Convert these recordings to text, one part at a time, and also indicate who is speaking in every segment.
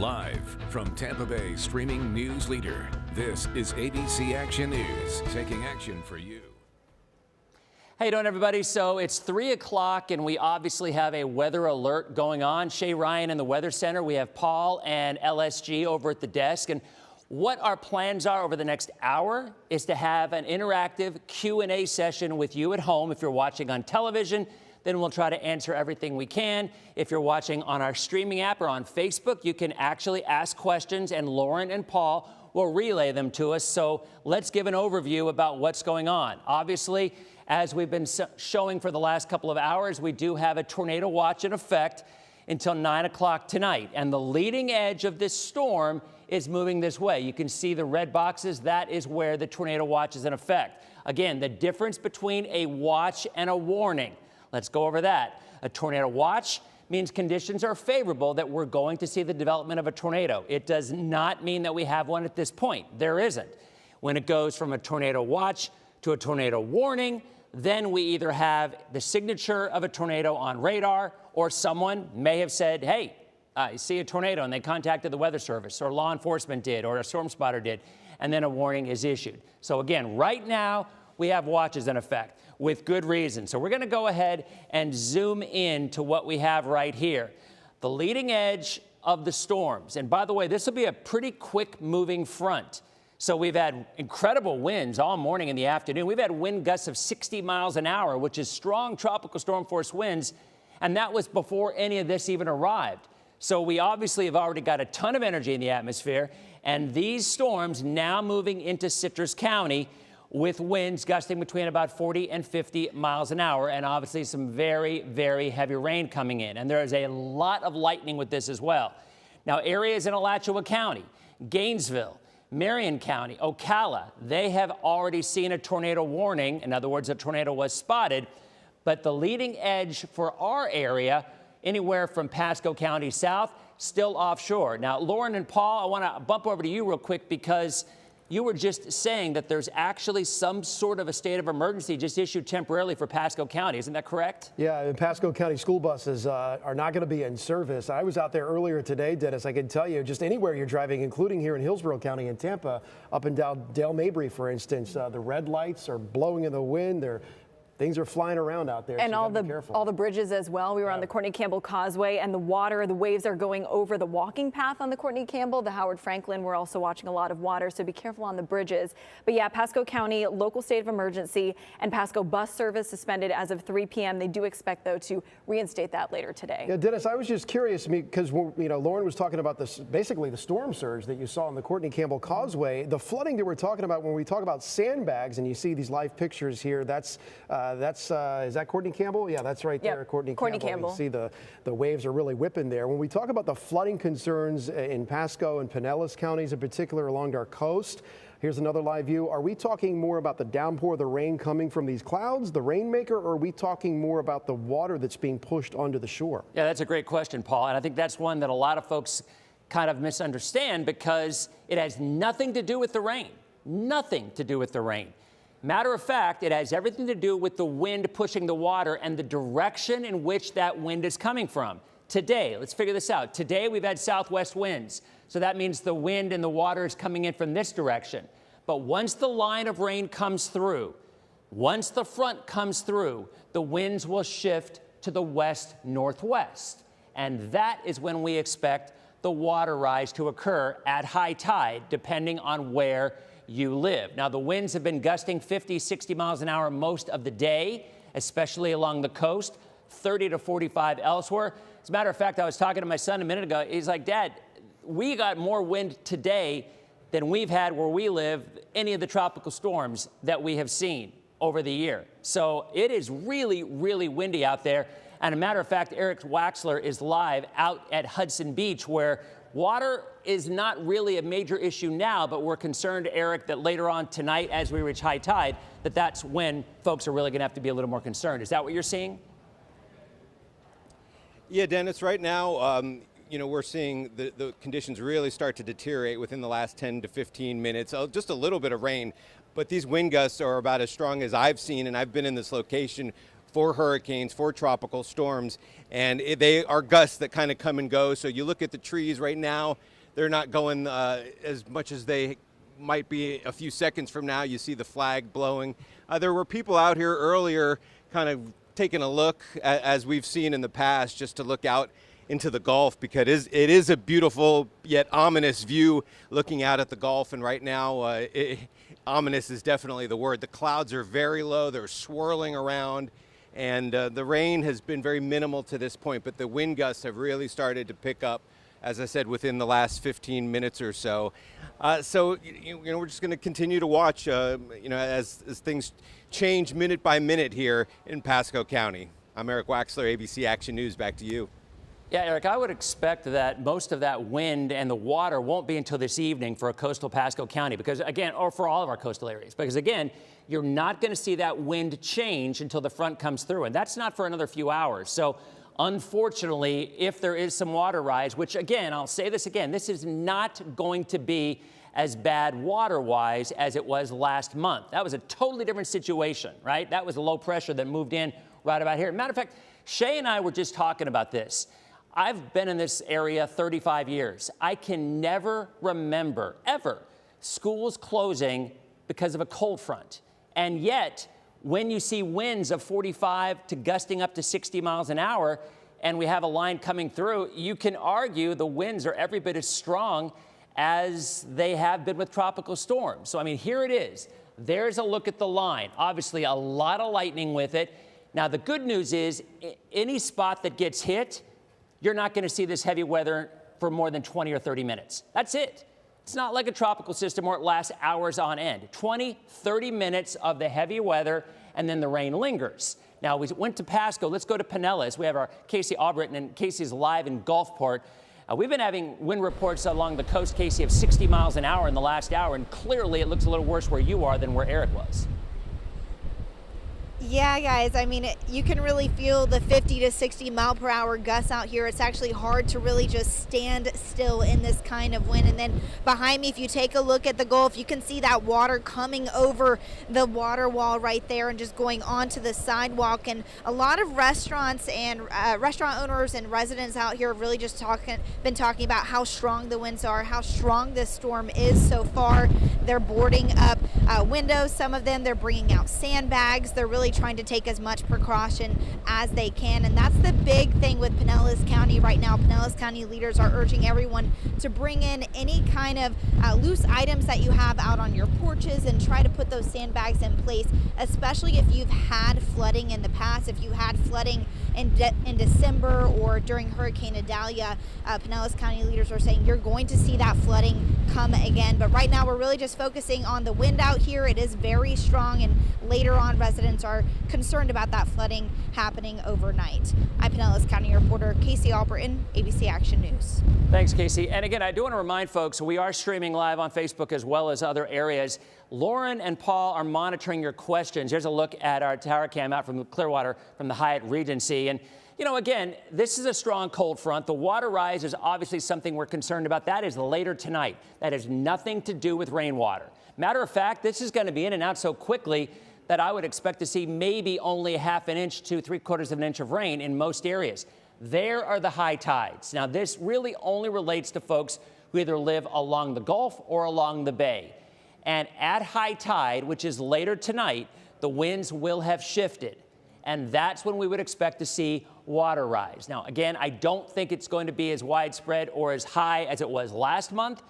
Speaker 1: Live from Tampa Bay streaming news leader, this is ABC Action News, taking action for you.
Speaker 2: How you doing, everybody? So it's 3 o'clock, and we obviously have a weather alert going on. Shay Ryan in the Weather Center. We have Paul and LSG over at the desk. And what our plans are over the next hour is to have an interactive Q&A session with you at home. If you're watching on television, then we'll try to answer everything we can. If you're watching on our streaming app or on Facebook, you can actually ask questions, and Lauren and Paul will relay them to us. So let's give an overview about what's going on. Obviously, as we've been showing for the last couple of hours, we do have a tornado watch in effect until 9 o'clock tonight. And the leading edge of this storm is moving this way. You can see the red boxes. That is where the tornado watch is in effect. Again, the difference between a watch and a warning. Let's go over that. A tornado watch means conditions are favorable that we're going to see the development of a tornado. It does not mean that we have one at this point. There isn't. When it goes from a tornado watch to a tornado warning, then we either have the signature of a tornado on radar, or someone may have said, hey, I see a tornado, and they contacted the Weather Service, or law enforcement did, or a storm spotter did, and then a warning is issued. So again, right now, we have watches in effect with good reason. So we're going to go ahead and zoom in to what we have right here. The leading edge of the storms. And by the way, this will be a pretty quick moving front. So we've had incredible winds all morning and the afternoon. We've had wind gusts of 60 miles an hour, which is strong tropical storm force winds. And that was before any of this even arrived. So we obviously have already got a ton of energy in the atmosphere. And these storms now moving into Citrus County with winds gusting between about 40 and 50 miles an hour, and obviously some very, very heavy rain coming in. And there is a lot of lightning with this as well. Now, areas in Alachua County, Gainesville, Marion County, Ocala, they have already seen a tornado warning. In other words, a tornado was spotted. But the leading edge for our area, anywhere from Pasco County south, still offshore. Now, Lauren and Paul, I want to bump over to you real quick, because you were just saying that there's actually some sort of a state of emergency just issued temporarily for Pasco County. Isn't that correct?
Speaker 3: Yeah, and Pasco County school buses are not going to be in service. I was out there earlier today, Dennis. I can tell you, just anywhere you're driving, including here in Hillsboro County and Tampa, up and down Dale Mabry, for instance, the red lights are blowing in the wind. Things are flying around out there,
Speaker 4: and
Speaker 3: so
Speaker 4: all the bridges as well. We were on the Courtney Campbell Causeway, and the waves are going over the walking path on the Courtney Campbell. The Howard Franklin, we're also watching a lot of water, so be careful on the bridges. But yeah, Pasco County, local state of emergency, and Pasco bus service suspended as of 3 p.m. They do expect, though, to reinstate that later today. Yeah,
Speaker 3: Dennis, I was just curious, because Lauren was talking about this, basically the storm surge that you saw on the Courtney Campbell Causeway. The flooding that we're talking about when we talk about sandbags, and you see these live pictures here, is that Courtney Campbell? Yeah, that's right there, Courtney Campbell. You see the waves are really whipping there. When we talk about the flooding concerns in Pasco and Pinellas counties in particular along our coast, here's another live view. Are we talking more about the downpour, the rain coming from these clouds, the rainmaker, or are we talking more about the water that's being pushed onto the shore? Yeah,
Speaker 2: that's a great question, Paul. And I think that's one that a lot of folks kind of misunderstand, because it has nothing to do with the rain. Nothing to do with the rain. Matter of fact, it has everything to do with the wind pushing the water and the direction in which that wind is coming from. Today, let's figure this out. Today, we've had southwest winds. So that means the wind and the water is coming in from this direction. But once the line of rain comes through, once the front comes through, the winds will shift to the west-northwest. And that is when we expect the water rise to occur at high tide, depending on where you live. Now, the winds have been gusting 50, 60 miles an hour most of the day, especially along the coast, 30 to 45 elsewhere. As a matter of fact, I was talking to my son a minute ago. He's like, Dad, we got more wind today than we've had where we live, any of the tropical storms that we have seen over the year. So it is really, really windy out there. And a matter of fact, Eric Waxler is live out at Hudson Beach, where water is not really a major issue now, but we're concerned, Eric, that later on tonight, as we reach high tide, that's when folks are really going to have to be a little more concerned. Is that what you're seeing?
Speaker 5: Yeah, Dennis, right now, we're seeing the conditions really start to deteriorate within the last 10 to 15 minutes. Just a little bit of rain, but these wind gusts are about as strong as I've seen, and I've been in this location for hurricanes, for tropical storms, and they are gusts that kind of come and go. So you look at the trees right now, they're not going as much as they might be a few seconds from now. You see the flag blowing. There were people out here earlier kind of taking a look, as we've seen in the past, just to look out into the Gulf, because it is a beautiful yet ominous view looking out at the Gulf. And right now, ominous is definitely the word. The clouds are very low, they're swirling around, and the rain has been very minimal to this point, but the wind gusts have really started to pick up, as I said, within the last 15 minutes or so. So we're just going to continue to watch, as things change minute by minute here in Pasco County. I'm Eric Waxler, ABC Action News. Back to you.
Speaker 2: Yeah, Eric, I would expect that most of that wind and the water won't be until this evening for coastal Pasco County, because again, or for all of our coastal areas, because again, you're not going to see that wind change until the front comes through, and that's not for another few hours. So unfortunately, if there is some water rise, which again, I'll say this again, this is not going to be as bad water-wise as it was last month. That was a totally different situation, right? That was a low pressure that moved in right about here. Matter of fact, Shay and I were just talking about this. I've been in this area 35 years. I can never remember, ever, schools closing because of a cold front. And yet, when you see winds of 45 to gusting up to 60 miles an hour, and we have a line coming through, you can argue the winds are every bit as strong as they have been with tropical storms. So, I mean, here it is. There's a look at the line. Obviously, a lot of lightning with it. Now, the good news is, any spot that gets hit, you're not going to see this heavy weather for more than 20 or 30 minutes. That's it. It's not like a tropical system where it lasts hours on end. 20, 30 minutes of the heavy weather, and then the rain lingers. Now, we went to Pasco. Let's go to Pinellas. We have our Casey Albritton, and Casey's live in Gulfport. We've been having wind reports along the coast, Casey, of 60 miles an hour in the last hour, and clearly it looks a little worse where you are than where Eric was.
Speaker 6: Yeah, guys, I mean, you can really feel the 50 to 60 mile per hour gusts out here. It's actually hard to really just stand still in this kind of wind. And then behind me, if you take a look at the Gulf, you can see that water coming over the water wall right there and just going onto the sidewalk. And a lot of restaurants and restaurant owners and residents out here have really just been talking about how strong the winds are, how strong this storm is so far. They're boarding up windows. Some of them, they're bringing out sandbags. They're really trying to take as much precaution as they can, and that's the big thing with Pinellas County right now. Pinellas County leaders are urging everyone to bring in any kind of loose items that you have out on your porches and try to put those sandbags in place, especially if you've had flooding in the past. If you had flooding in December or during Hurricane Idalia, Pinellas County leaders are saying you're going to see that flooding come again. But right now we're really just focusing on the wind out here. It is very strong, and later on residents are concerned about that flooding happening overnight. I'm Pinellas County reporter Casey Albritton, ABC Action News.
Speaker 2: Thanks, Casey. And again, I do want to remind folks, we are streaming live on Facebook as well as other areas. Lauren and Paul are monitoring your questions. Here's a look at our tower cam out from Clearwater from the Hyatt Regency. And, you know, again, this is a strong cold front. The water rise is obviously something we're concerned about. That is later tonight. That has nothing to do with rainwater. Matter of fact, this is going to be in and out so quickly that I would expect to see maybe only ½ an inch to 3/4 of an inch of rain in most areas. There are the high tides. Now, this really only relates to folks who either live along the Gulf or along the bay. And at high tide, which is later tonight, the winds will have shifted. And that's when we would expect to see water rise. Now, again, I don't think it's going to be as widespread or as high as it was last month.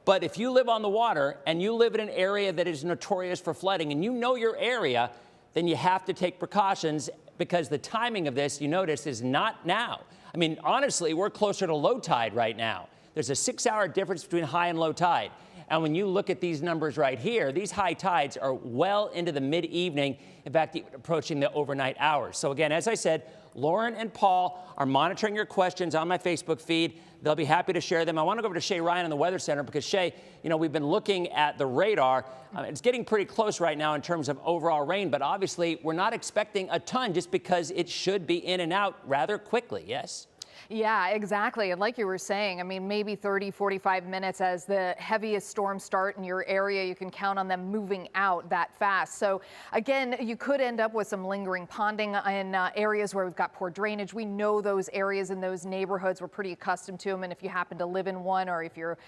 Speaker 2: But if you live on the water and you live in an area that is notorious for flooding and you know your area, then you have to take precautions, because the timing of this, you notice, is not now. I mean, honestly, we're closer to low tide right now. There's a 6-hour difference between high and low tide. And when you look at these numbers right here, these high tides are well into the mid-evening, in fact, approaching the overnight hours. So again, as I said, Lauren and Paul are monitoring your questions on my Facebook feed. They'll be happy to share them. I want to go over to Shay Ryan in the Weather Center, because Shay, you know, we've been looking at the radar. It's getting pretty close right now in terms of overall rain, but obviously we're not expecting a ton just because it should be in and out rather quickly, yes?
Speaker 7: Yeah, exactly. And like you were saying, I mean, maybe 30, 45 minutes as the heaviest storms start in your area. You can count on them moving out that fast. So again, you could end up with some lingering ponding in areas where we've got poor drainage. We know those areas in those neighborhoods. We're pretty accustomed to them. And if you happen to live in one, or if you're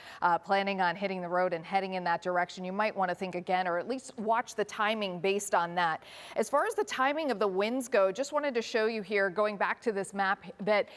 Speaker 7: planning on hitting the road and heading in that direction, you might want to think again, or at least watch the timing based on that. As far as the timing of the winds go, just wanted to show you here, going back to this map, that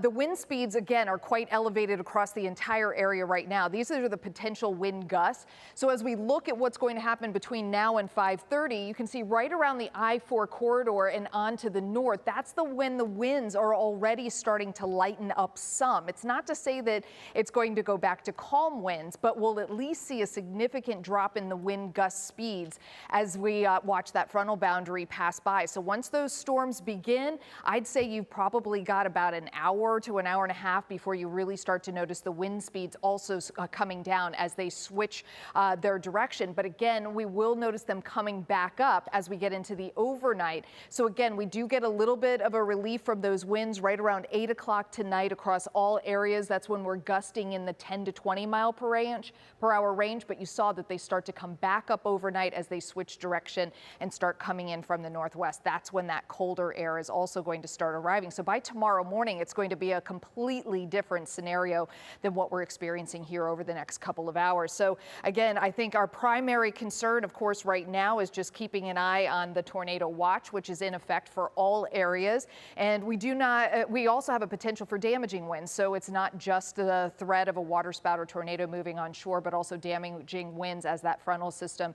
Speaker 7: the wind speeds, again, are quite elevated across the entire area right now. These are the potential wind gusts. So as we look at what's going to happen between now and 5:30, you can see right around the I-4 corridor and on to the north, that's when the winds are already starting to lighten up some. It's not to say that it's going to go back to calm winds, but we'll at least see a significant drop in the wind gust speeds as we watch that frontal boundary pass by. So once those storms begin, I'd say you've probably got about an hour to an hour and a half before you really start to notice the wind speeds also coming down as they switch their direction. But again, we will notice them coming back up as we get into the overnight. So again, we do get a little bit of a relief from those winds right around 8 o'clock tonight across all areas. That's when we're gusting in the 10 to 20 mile per hour range. But you saw that they start to come back up overnight as they switch direction and start coming in from the northwest. That's when that colder air is also going to start arriving. So by tomorrow morning, it's going to be a completely different scenario than what we're experiencing here over the next couple of hours. So again, I think our primary concern, of course, right now is just keeping an eye on the tornado watch, which is in effect for all areas. And we also have a potential for damaging winds. So it's not just the threat of a waterspout or tornado moving on shore, but also damaging winds as that frontal system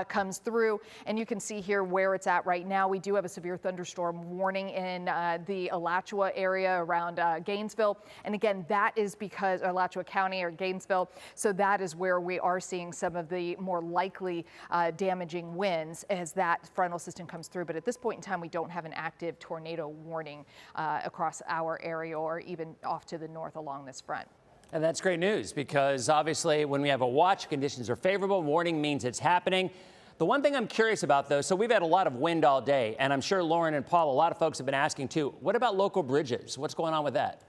Speaker 7: comes through. And you can see here where it's at right now. We do have a severe thunderstorm warning in the Alachua area around Gainesville. And again, that is because Alachua County or Gainesville. So that is where we are seeing some of the more likely damaging winds as that frontal system comes through. But at this point in time, we don't have an active tornado warning across our area or even off to the north along this front.
Speaker 2: And that's great news, because obviously when we have a watch, conditions are favorable. Warning means it's happening. The one thing I'm curious about, though, so we've had a lot of wind all day, and I'm sure Lauren and Paul, a lot of folks have been asking too, what about local bridges? What's going on with that?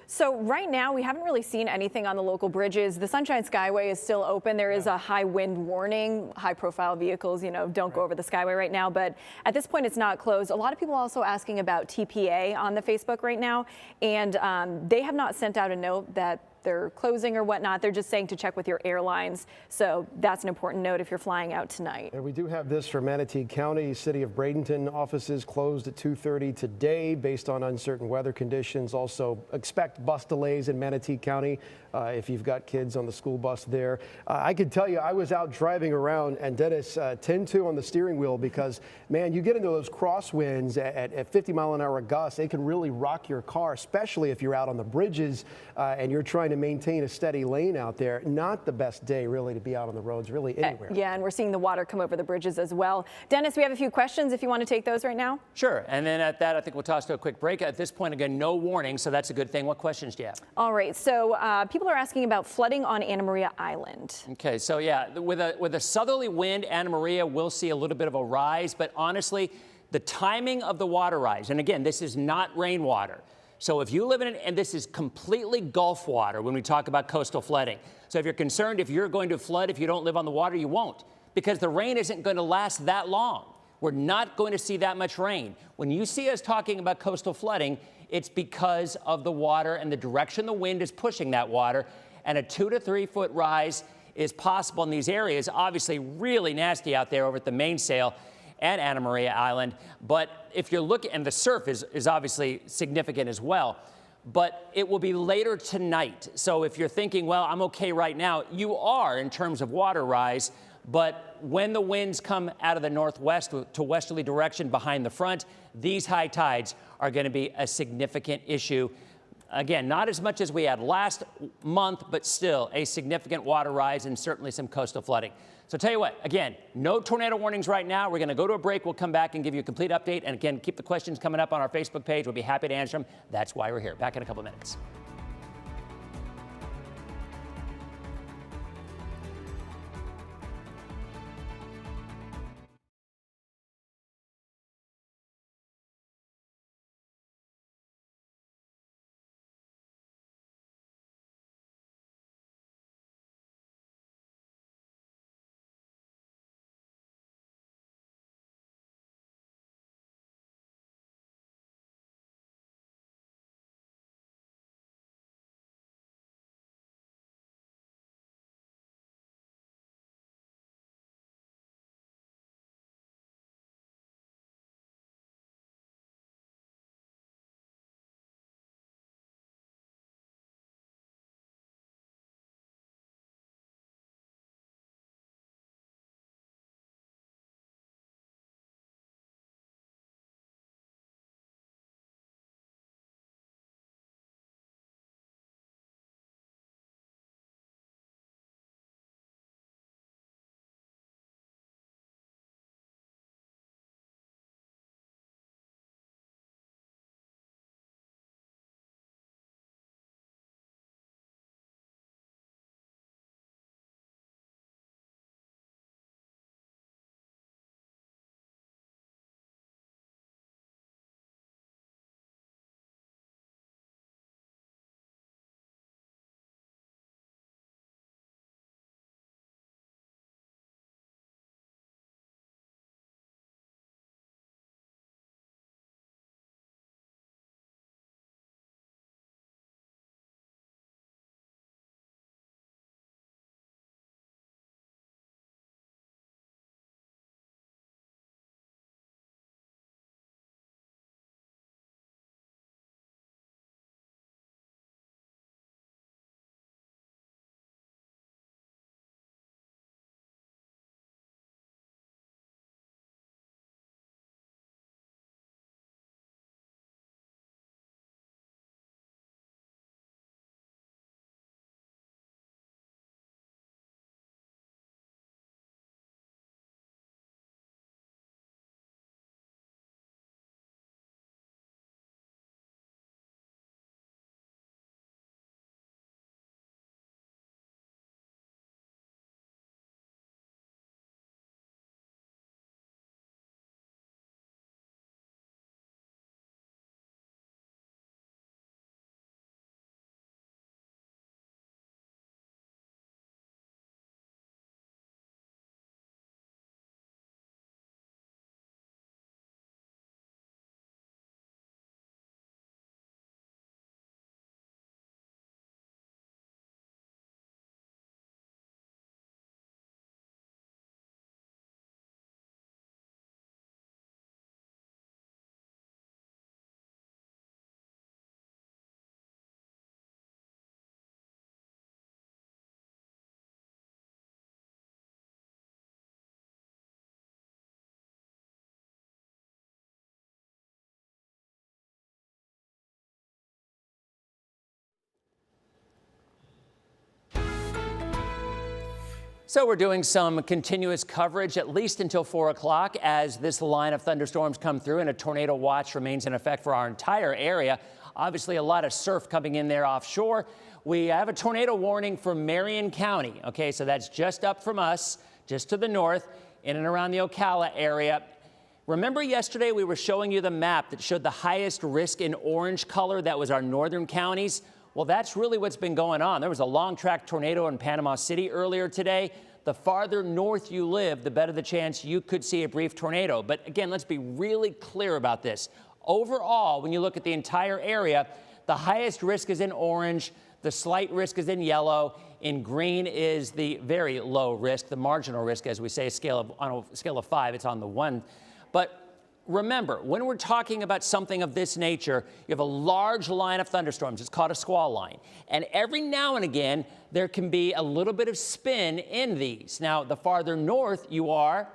Speaker 4: So right now, we haven't really seen anything on the local bridges. The Sunshine Skyway is still open. There is a high wind warning. High profile vehicles, don't go over the Skyway right now. But at this point, it's not closed. A lot of people are also asking about TPA on the Facebook right now. And they have not sent out a note that they're closing or whatnot. They're just saying to check with your airlines. So that's an important note if you're flying out tonight.
Speaker 3: And we do have this for Manatee County. City of Bradenton offices closed at 2:30 today based on uncertain weather conditions. Also expect bus delays in Manatee County if you've got kids on the school bus there. I could tell you, I was out driving around, and Dennis, 10-2 on the steering wheel, because man, you get into those crosswinds at 50 mile an hour gusts. They can really rock your car, especially if you're out on the bridges and you're trying to maintain a steady lane out there. Not the best day really to be out on the roads, really anywhere.
Speaker 4: Yeah, and we're seeing the water come over the bridges as well. Dennis, we have a few questions if you want to take those right now.
Speaker 2: Sure. And then at that, I think we'll toss to a quick break. At this point, again, no warning, so that's a good thing. What questions do you have?
Speaker 4: All right. So people are asking about flooding on Anna Maria Island.
Speaker 2: Okay. So yeah, with a southerly wind, Anna Maria will see a little bit of a rise, but honestly, the timing of the water rise, and again, this is not rainwater. So if you live in it, and this is completely Gulf water when we talk about coastal flooding. So if you're concerned if you're going to flood if you don't live on the water, you won't, because the rain isn't going to last that long. We're not going to see that much rain. When you see us talking about coastal flooding, it's because of the water and the direction the wind is pushing that water, and a 2 to 3 foot rise is possible in these areas. Obviously really nasty out there over at the mainsail and Anna Maria Island. But if you're looking, and the surf is obviously significant as well, but it will be later tonight. So if you're thinking, well, I'm okay right now, you are in terms of water rise. But when the winds come out of the northwest to westerly direction behind the front, these high tides are going to be a significant issue. Again, not as much as we had last month, but still a significant water rise and certainly some coastal flooding. So tell you what, again, no tornado warnings right now. We're going to go to a break. We'll come back and give you a complete update. And again, keep the questions coming up on our Facebook page. We'll be happy to answer them. That's why we're here. Back in a couple of minutes. So we're doing some continuous coverage at least until 4 o'clock as this line of thunderstorms come through and a tornado watch remains in effect for our entire area. Obviously, a lot of surf coming in there offshore. We have a tornado warning for Marion County. Okay, so that's just up from us, just to the north, in and around the Ocala area. Remember yesterday we were showing you the map that showed the highest risk in orange color? That was our northern counties. Well, that's really what's been going on. There was a long track tornado in Panama City earlier today. The farther north you live, the better the chance you could see a brief tornado. But again, let's be really clear about this. Overall, when you look at the entire area, the highest risk is in orange, the slight risk is in yellow, in green is the very low risk, the marginal risk, as we say, on a scale of 5, it's on the 1. But remember, when we're talking about something of this nature, you have a large line of thunderstorms. It's called a squall line. And every now and again, there can be a little bit of spin in these. Now, the farther north you are,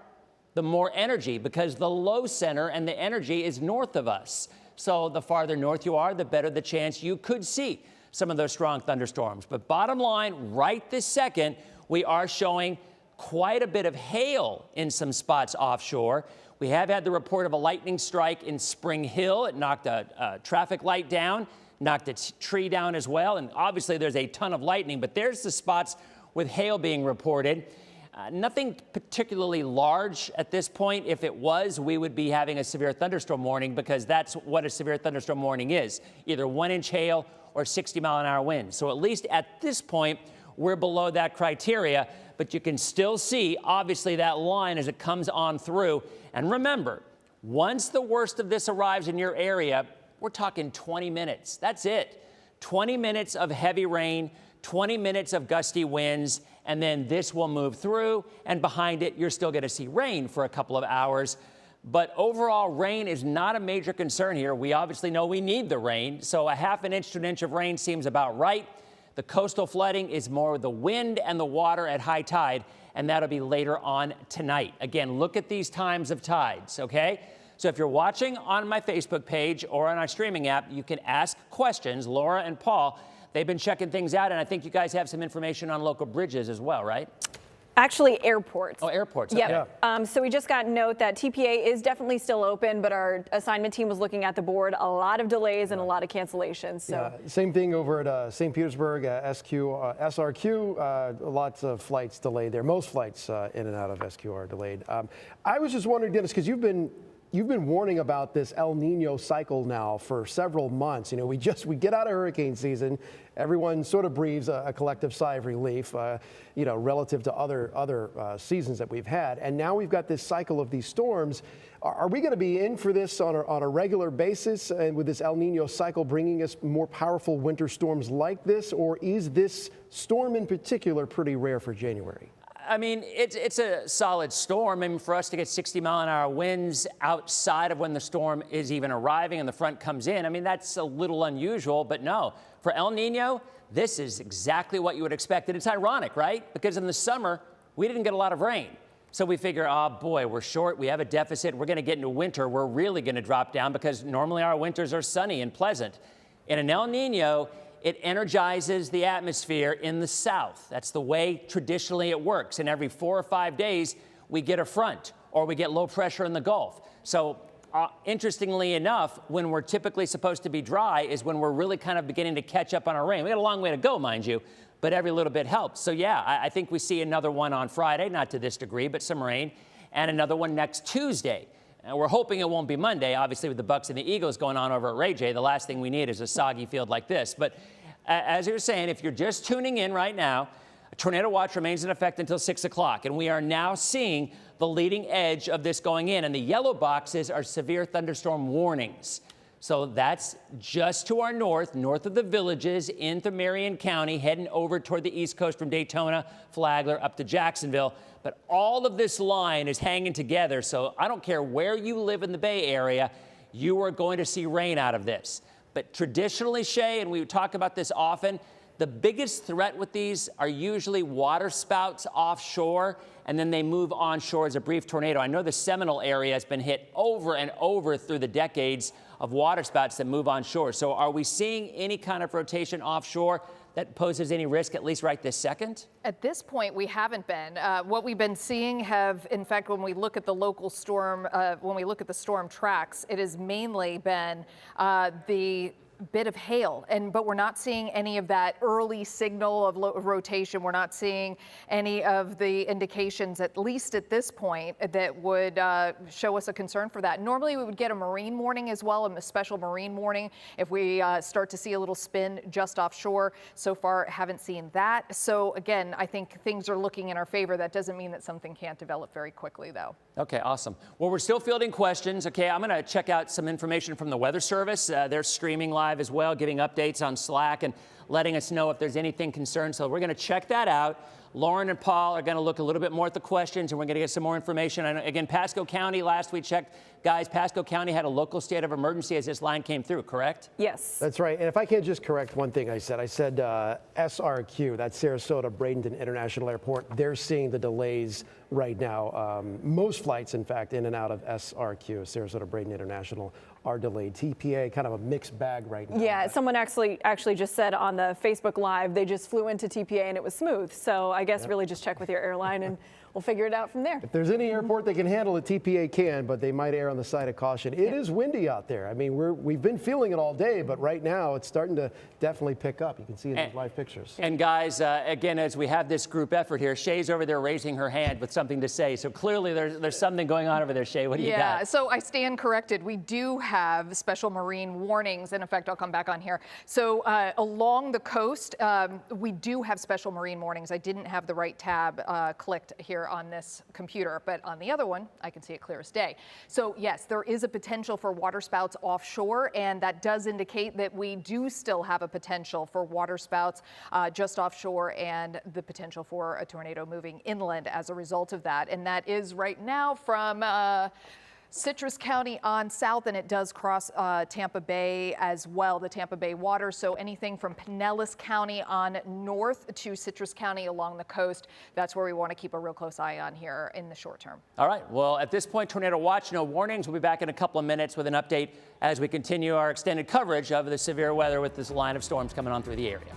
Speaker 2: the more energy, because the low center and the energy is north of us. So the farther north you are, the better the chance you could see some of those strong thunderstorms. But bottom line, right this second, we are showing quite a bit of hail in some spots offshore. We have had the report of a lightning strike in Spring Hill. It knocked a traffic light down, knocked a tree down as well. And obviously there's a ton of lightning, but there's the spots with hail being reported. Nothing particularly large at this point. If it was, we would be having a severe thunderstorm warning, because that's what a severe thunderstorm warning is, either 1-inch hail or 60-mile-an-hour winds. So at least at this point, we're below that criteria, but you can still see, obviously, that line as it comes on through. And remember, once the worst of this arrives in your area, we're talking 20 minutes. That's it. 20 minutes of heavy rain, 20 minutes of gusty winds, and then this will move through, and behind it, you're still going to see rain for a couple of hours. But overall, rain is not a major concern here. We obviously know we need the rain, so a 1/2 inch to 1 inch of rain seems about right. The coastal flooding is more the wind and the water at high tide, and that'll be later on tonight. Again, look at these times of tides, okay? So if you're watching on my Facebook page or on our streaming app, you can ask questions. Laura and Paul, they've been checking things out, and I think you guys have some information on local bridges as well, right?
Speaker 4: Actually, airports.
Speaker 2: Oh, airports. Okay.
Speaker 4: Yeah. So we just got note that TPA is definitely still open, but our assignment team was looking at the board. A lot of delays and a lot of cancellations. So.
Speaker 3: Yeah, same thing over at St. Petersburg, SRQ. Lots of flights delayed there. Most flights in and out of SQ are delayed. I was just wondering, Dennis, because you've been warning about this El Nino cycle now for several months. You know, we get out of hurricane season, everyone sort of breathes a collective sigh of relief, you know, relative to other seasons that we've had. And now we've got this cycle of these storms. Are we going to be in for this on a regular basis, and with this El Nino cycle bringing us more powerful winter storms like this, or is this storm in particular pretty rare for January?
Speaker 2: I mean, it's a solid storm. I mean, for us to get 60-mile-an-hour winds outside of when the storm is even arriving and the front comes in, I mean, that's a little unusual. But no, for El Nino, this is exactly what you would expect. And it's ironic, right? Because in the summer, we didn't get a lot of rain. So we figure, oh, boy, we're short. We have a deficit. We're going to get into winter. We're really going to drop down, because normally our winters are sunny and pleasant. In an El Nino, it energizes the atmosphere in the south. That's the way traditionally it works. And every 4 or 5 days, we get a front or we get low pressure in the Gulf. So interestingly enough, when we're typically supposed to be dry is when we're really kind of beginning to catch up on our rain. We got a long way to go, mind you, but every little bit helps. So yeah, I think we see another one on Friday, not to this degree, but some rain, and another one next Tuesday. And we're hoping it won't be Monday. Obviously, with the Bucks and the Eagles going on over at Ray J, the last thing we need is a soggy field like this. But as you were saying, if you're just tuning in right now, a tornado watch remains in effect until 6 o'clock. And we are now seeing the leading edge of this going in. And the yellow boxes are severe thunderstorm warnings. So that's just to our north of the villages into Marion County, heading over toward the east coast from Daytona, Flagler, up to Jacksonville. But all of this line is hanging together. So I don't care where you live in the Bay Area, you are going to see rain out of this. But traditionally, Shay, and we talk about this often, the biggest threat with these are usually water spouts offshore, and then they move onshore as a brief tornado. I know the Seminole area has been hit over and over through the decades. of waterspouts that move onshore. So are we seeing any kind of rotation offshore that poses any risk, at least right this second?
Speaker 7: At this point, we haven't been. What we've been seeing have, in fact, when we look at the local storm, when we look at the storm tracks, it has mainly been the bit of hail, but we're not seeing any of that early signal of rotation. We're not seeing any of the indications, at least at this point, that would show us a concern for that. Normally we would get a marine warning as well, a special marine warning if we start to see a little spin just offshore. So far haven't seen that. So again, I think things are looking in our favor. That doesn't mean that something can't develop very quickly though.
Speaker 2: Okay, awesome. Well, we're still fielding questions. Okay, I'm going to check out some information from the Weather Service. They're streaming live as well, giving updates on Slack and letting us know if there's anything concerned. So we're going to check that out. Lauren and Paul are going to look a little bit more at the questions, and we're going to get some more information. And again, Pasco County, last we checked, guys, Pasco County had a local state of emergency as this line came through, correct?
Speaker 4: Yes.
Speaker 3: That's right. And if I can't just correct one thing I said SRQ, that's Sarasota Bradenton International Airport. They're seeing the delays right now. Most flights, in fact, in and out of SRQ, Sarasota Bradenton International, are delayed. TPA, kind of a mixed bag right now.
Speaker 4: Yeah, someone actually just said on the Facebook Live they just flew into TPA and it was smooth. So I guess really just check with your airline and we'll figure it out from there.
Speaker 3: If there's any airport that can handle it, TPA can, but they might err on the side of caution. It is windy out there. I mean, we've been feeling it all day, but right now it's starting to definitely pick up. You can see it in these live pictures.
Speaker 2: And guys, again, as we have this group effort here, Shay's over there raising her hand with something to say. So clearly there's something going on over there, Shay. What do you got?
Speaker 7: Yeah, so I stand corrected. We do have special marine warnings. And in fact, I'll come back on here. So along the coast, we do have special marine warnings. I didn't have the right tab clicked here on this computer, but on the other one, I can see it clear as day. So yes, there is a potential for waterspouts offshore, and that does indicate that we do still have a potential for waterspouts just offshore and the potential for a tornado moving inland as a result of that. And that is right now from Citrus County on south, and it does cross Tampa Bay as well, the Tampa Bay water. So anything from Pinellas County on north to Citrus County along the coast, that's where we want to keep a real close eye on here in the short term.
Speaker 2: All right. Well, at this point, tornado watch, no warnings. We'll be back in a couple of minutes with an update as we continue our extended coverage of the severe weather with this line of storms coming on through the area.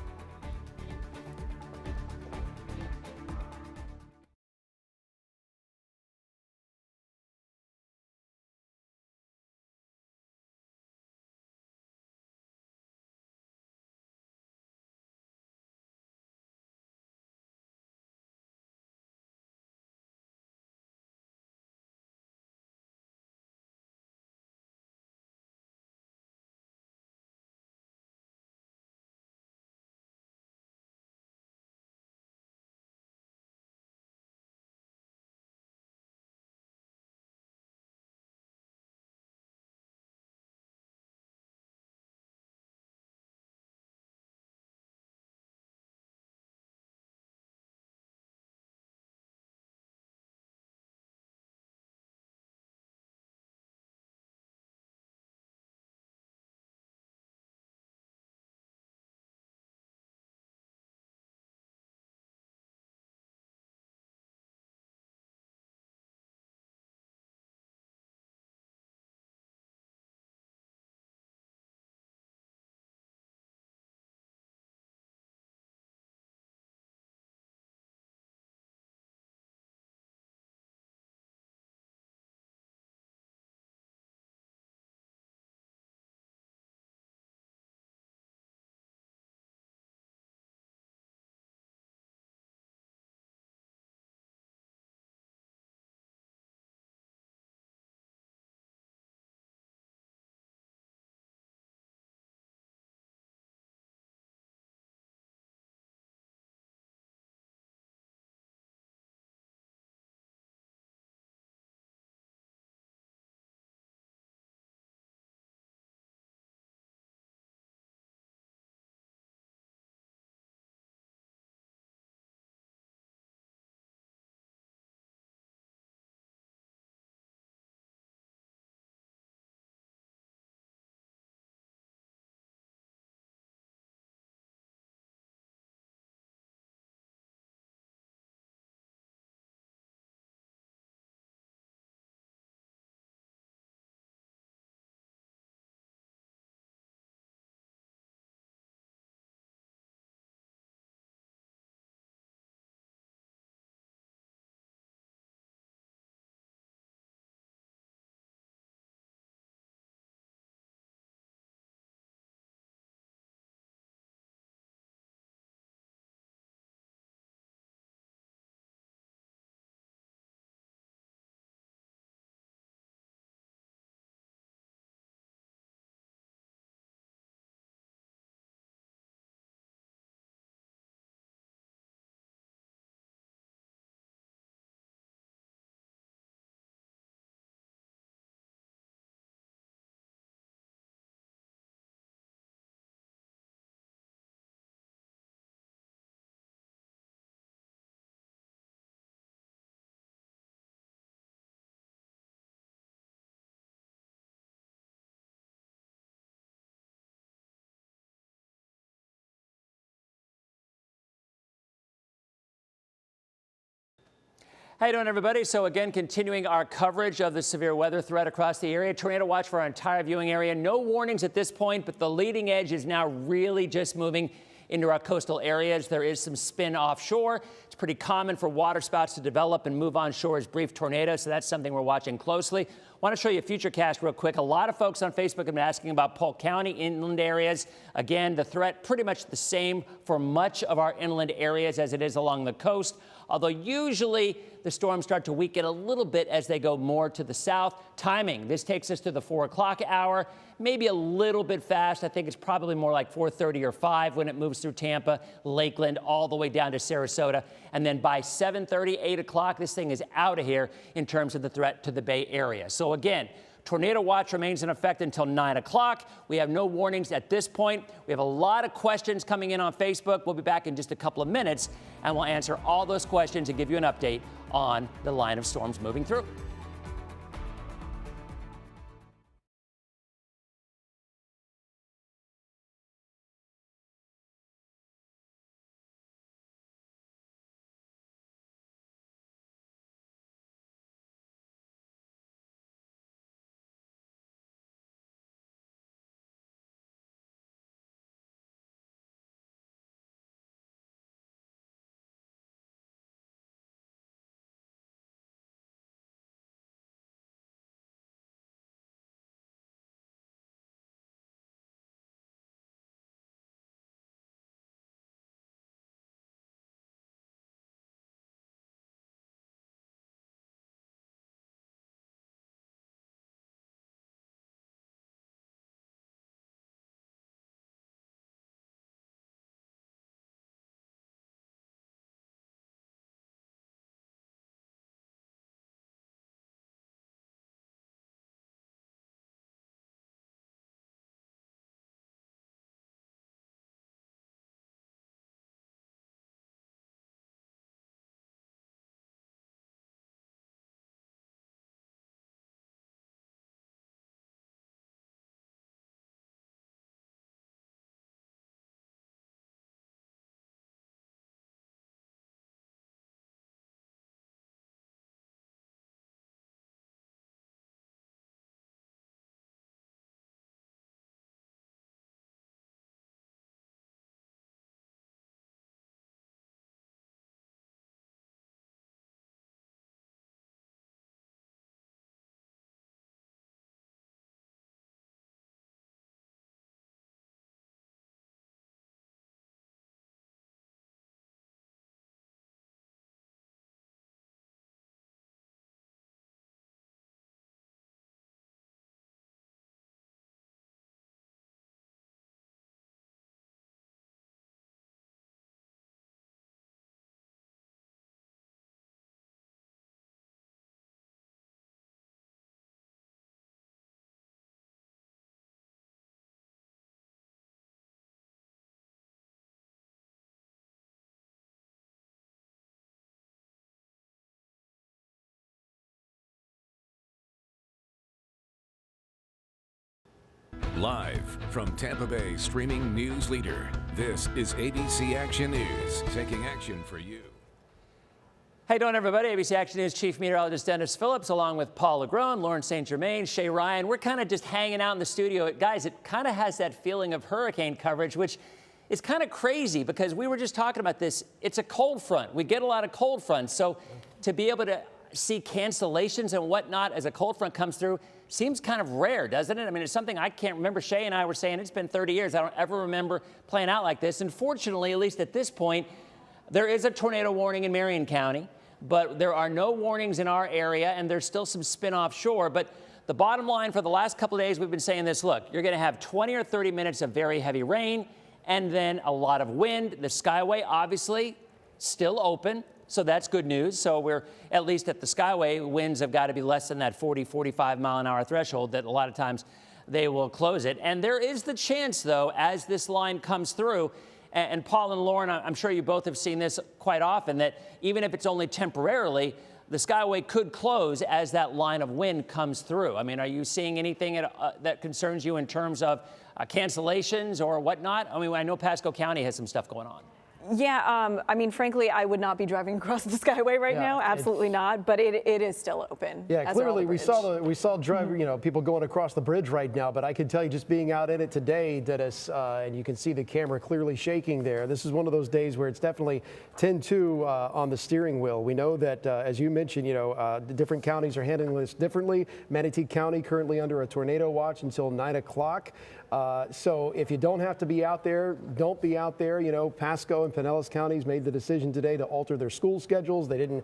Speaker 2: How you doing, everybody? So again, continuing our coverage of the severe weather threat across the area. Tornado watch for our entire viewing area. No warnings at this point, but the leading edge is now really just moving into our coastal areas. There is some spin offshore. It's pretty common for waterspouts to develop and move onshore as brief tornadoes, so that's something we're watching closely. Want to show you a Futurecast real quick. A lot of folks on Facebook have been asking about Polk County inland areas. Again, the threat pretty much the same for much of our inland areas as it is along the coast, although usually the storms start to weaken a little bit as they go more to the south. Timing, this takes us to the 4 o'clock hour, maybe a little bit fast. I think it's probably more like 4:30 or 5 when it moves through Tampa, Lakeland, all the way down to Sarasota. And then by 7:30, 8 o'clock, this thing is out of here in terms of the threat to the Bay Area. So again, tornado watch remains in effect until 9 o'clock. We have no warnings at this point. We have a lot of questions coming in on Facebook. We'll be back in just a couple of minutes, and we'll answer all those questions and give you an update on the line of storms moving through.
Speaker 1: Live from Tampa Bay streaming news leader, this is ABC Action News, taking action for you.
Speaker 2: How you doing, everybody? ABC Action News Chief Meteorologist Denis Phillips, along with Paul Legrone, Lauren St. Germain, Shay Ryan. We're kind of just hanging out in the studio. Guys, it kind of has that feeling of hurricane coverage, which is kind of crazy because we were just talking about this. It's a cold front. We get a lot of cold fronts. So to be able to see cancellations and whatnot as a cold front comes through seems kind of rare, doesn't it? I mean, it's something I can't remember. Shay and I were saying it's been 30 years. I don't ever remember playing out like this. And fortunately, at least at this point, there is a tornado warning in Marion County, but there are no warnings in our area, and there's still some spin offshore. But the bottom line for the last couple of days, we've been saying this. Look, you're going to have 20 or 30 minutes of very heavy rain and then a lot of wind. The Skyway, obviously, still open. So that's good news. So we're at least at the Skyway, winds have got to be less than that 40, 45 mile an hour threshold that a lot of times they will close it. And there is the chance, though, as this line comes through, and Paul and Lauren, I'm sure you both have seen this quite often, that even if it's only temporarily, the Skyway could close as that line of wind comes through. I mean, are you seeing anything that concerns you in terms of cancellations or whatnot? I mean, I know Pasco County has some stuff going on.
Speaker 4: Yeah, I mean, frankly, I would not be driving across the Skyway right now. Absolutely not. But it is still open.
Speaker 3: Yeah, clearly we saw people going across the bridge right now. But I can tell you, just being out in it today, Dennis, and you can see the camera clearly shaking there. This is one of those days where it's definitely 10-2 on the steering wheel. We know that, as you mentioned, the different counties are handling this differently. Manatee County currently under a tornado watch until 9 o'clock. So if you don't have to be out there, don't be out there. Pasco and Pinellas counties made the decision today to alter their school schedules. They didn't.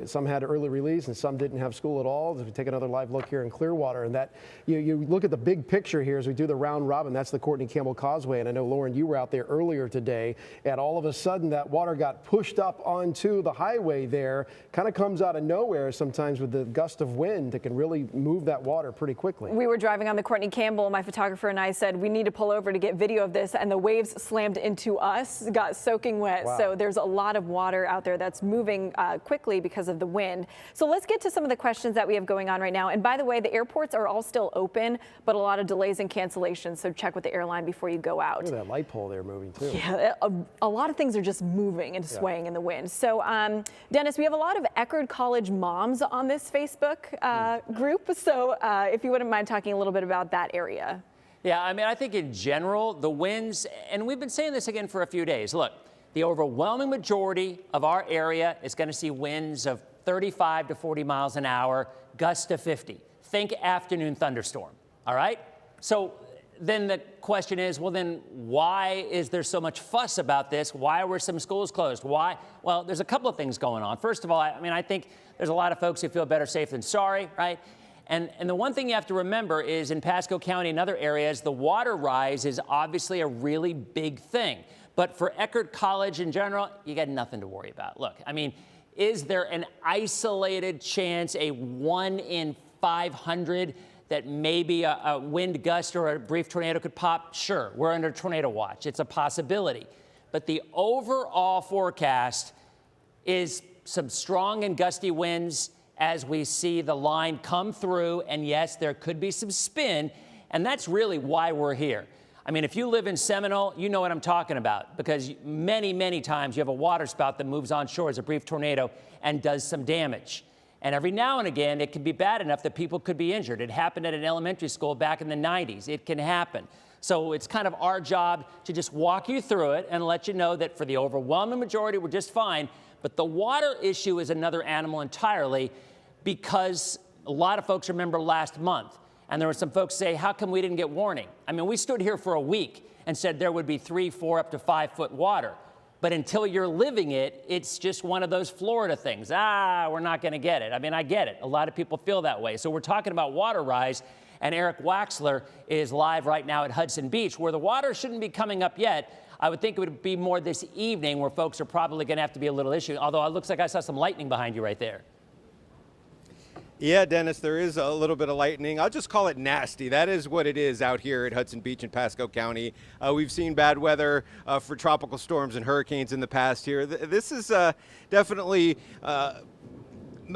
Speaker 3: Some had early release and some didn't have school at all. If we take another live look here in Clearwater, and that you look at the big picture here as we do the round robin. That's the Courtney Campbell Causeway, and I know Lauren, you were out there earlier today, and all of a sudden that water got pushed up onto the highway there. Kind of comes out of nowhere sometimes with the gust of wind that can really move that water pretty quickly.
Speaker 4: We were driving on the Courtney Campbell. My photographer and I said we need to pull over to get video of this, and the waves slammed into us, got soaking wet.
Speaker 3: Wow.
Speaker 4: So there's a lot of water out there that's moving quickly because of the wind. So let's get to some of the questions that we have going on right now. And by the way, the airports are all still open, but a lot of delays and cancellations. So check with the airline before you go out.
Speaker 3: Look at that light pole there moving too.
Speaker 4: Yeah, a lot of things are just moving and swaying in the wind. So Dennis, we have a lot of Eckerd College moms on this Facebook group. So if you wouldn't mind talking a little bit about that area.
Speaker 2: Yeah, I mean, I think in general, the winds, and we've been saying this again for a few days. Look, the overwhelming majority of our area is going to see winds of 35 to 40 miles an hour, gusts to 50. Think afternoon thunderstorm, all right? So then the question is, well, then why is there so much fuss about this? Why were some schools closed? Why? Well, there's a couple of things going on. First of all, I mean, I think there's a lot of folks who feel better safe than sorry, right? And the one thing you have to remember is in Pasco County and other areas, the water rise is obviously a really big thing. But for Eckerd College in general, you got nothing to worry about. Look, I mean, is there an isolated chance, a 1 in 500, that maybe a wind gust or a brief tornado could pop? Sure, we're under tornado watch. It's a possibility. But the overall forecast is some strong and gusty winds as we see the line come through. And yes, there could be some spin. And that's really why we're here. I mean, if you live in Seminole, you know what I'm talking about, because many, many times you have a waterspout that moves onshore as a brief tornado and does some damage. And every now and again, it can be bad enough that people could be injured. It happened at an elementary school back in the 90s. It can happen. So it's kind of our job to just walk you through it and let you know that for the overwhelming majority, we're just fine. But the water issue is another animal entirely, because a lot of folks remember last month, and there were some folks say, how come we didn't get warning? I mean, we stood here for a week and said there would be 3, 4, up to 5 foot water. But until you're living it, it's just one of those Florida things. We're not going to get it. I mean, I get it. A lot of people feel that way. So we're talking about water rise, and Eric Waxler is live right now at Hudson Beach, where the water shouldn't be coming up yet. I would think it would be more this evening, where folks are probably going to have to be a little issue, although it looks like I saw some lightning behind you right there.
Speaker 5: Yeah, Dennis, there is a little bit of lightning. I'll just call it nasty. That is what it is out here at Hudson Beach in Pasco County. We've seen bad weather for tropical storms and hurricanes in the past here. This is definitely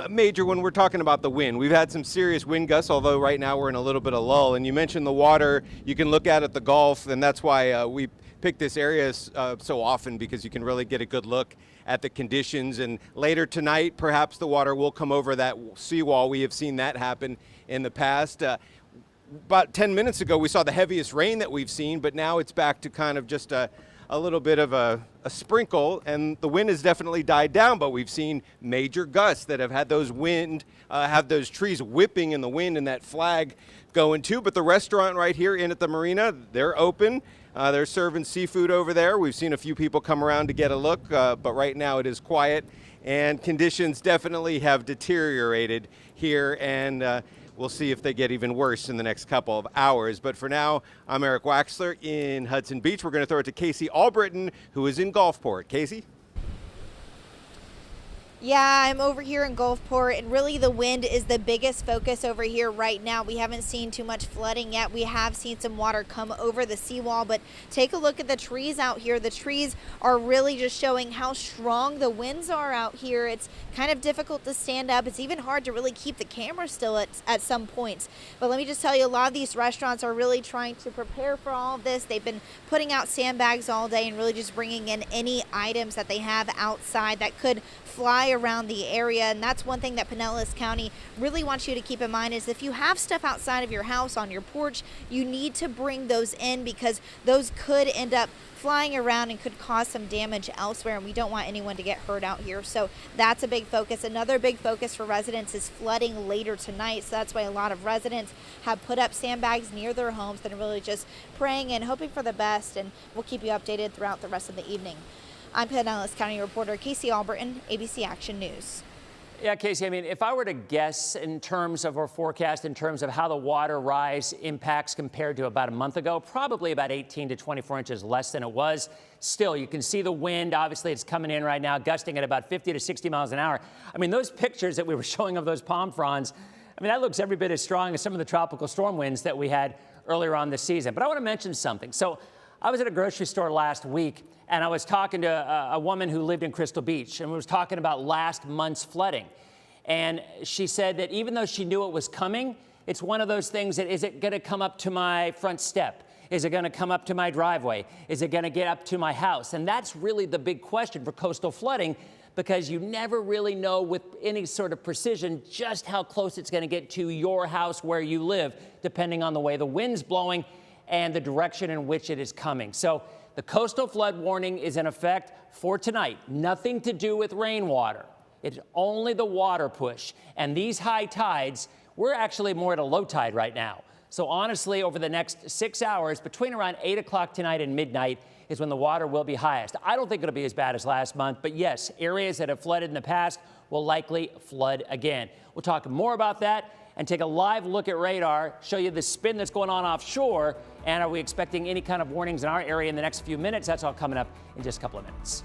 Speaker 5: major when we're talking about the wind. We've had some serious wind gusts, although right now we're in a little bit of lull. And you mentioned the water. You can look at the Gulf, and that's why we pick this area so often, because you can really get a good look at the conditions. And later tonight, perhaps the water will come over that seawall. We have seen that happen in the past. About 10 minutes ago, we saw the heaviest rain that we've seen, but now it's back to kind of just a little bit of a sprinkle, and the wind has definitely died down, but we've seen major gusts that have had those have those trees whipping in the wind and that flag going too. But the restaurant right here in at the marina, they're open. They're serving seafood over there. We've seen a few people come around to get a look, but right now it is quiet, and conditions definitely have deteriorated here, and we'll see if they get even worse in the next couple of hours. But for now, I'm Eric Waxler in Hudson Beach. We're going to throw it to Casey Albritton, who is in Gulfport. Casey?
Speaker 6: Yeah, I'm over here in Gulfport, and really the wind is the biggest focus over here right now. We haven't seen too much flooding yet. We have seen some water come over the seawall, but take a look at the trees out here. The trees are really just showing how strong the winds are out here. It's kind of difficult to stand up. It's even hard to really keep the camera still at some points. But let me just tell you, a lot of these restaurants are really trying to prepare for all of this. They've been putting out sandbags all day and really just bringing in any items that they have outside that could fly around the area. And that's one thing that Pinellas County really wants you to keep in mind is if you have stuff outside of your house on your porch, you need to bring those in because those could end up flying around and could cause some damage elsewhere, and we don't want anyone to get hurt out here. So that's a big focus. Another big focus for residents is flooding later tonight. So that's why a lot of residents have put up sandbags near their homes and really just praying and hoping for the best, and we'll keep you updated throughout the rest of the evening. I'm Pinellas County reporter Casey Alberton, ABC Action News.
Speaker 2: Yeah, Casey, I mean, if I were to guess in terms of our forecast, in terms of how the water rise impacts compared to about a month ago, probably about 18 to 24 inches less than it was. Still, you can see the wind. Obviously, it's coming in right now, gusting at about 50 to 60 miles an hour. I mean, those pictures that we were showing of those palm fronds, I mean, that looks every bit as strong as some of the tropical storm winds that we had earlier on this season. But I want to mention something. So I was at a grocery store last week, and I was talking to a woman who lived in Crystal Beach, and we was talking about last month's flooding. And she said that even though she knew it was coming, it's one of those things that, is it going to come up to my front step? Is it going to come up to my driveway? Is it going to get up to my house? And that's really the big question for coastal flooding, because you never really know with any sort of precision just how close it's going to get to your house where you live, depending on the way the wind's blowing and the direction in which it is coming. So the coastal flood warning is in effect for tonight. Nothing to do with rainwater. It's only the water push. And these high tides, we're actually more at a low tide right now. So honestly, over the next 6 hours, between around 8 o'clock tonight and midnight is when the water will be highest. I don't think it'll be as bad as last month, but yes, areas that have flooded in the past will likely flood again. We'll talk more about that and take a live look at radar, show you the spin that's going on offshore, and are we expecting any kind of warnings in our area in the next few minutes? That's all coming up in just a couple of minutes.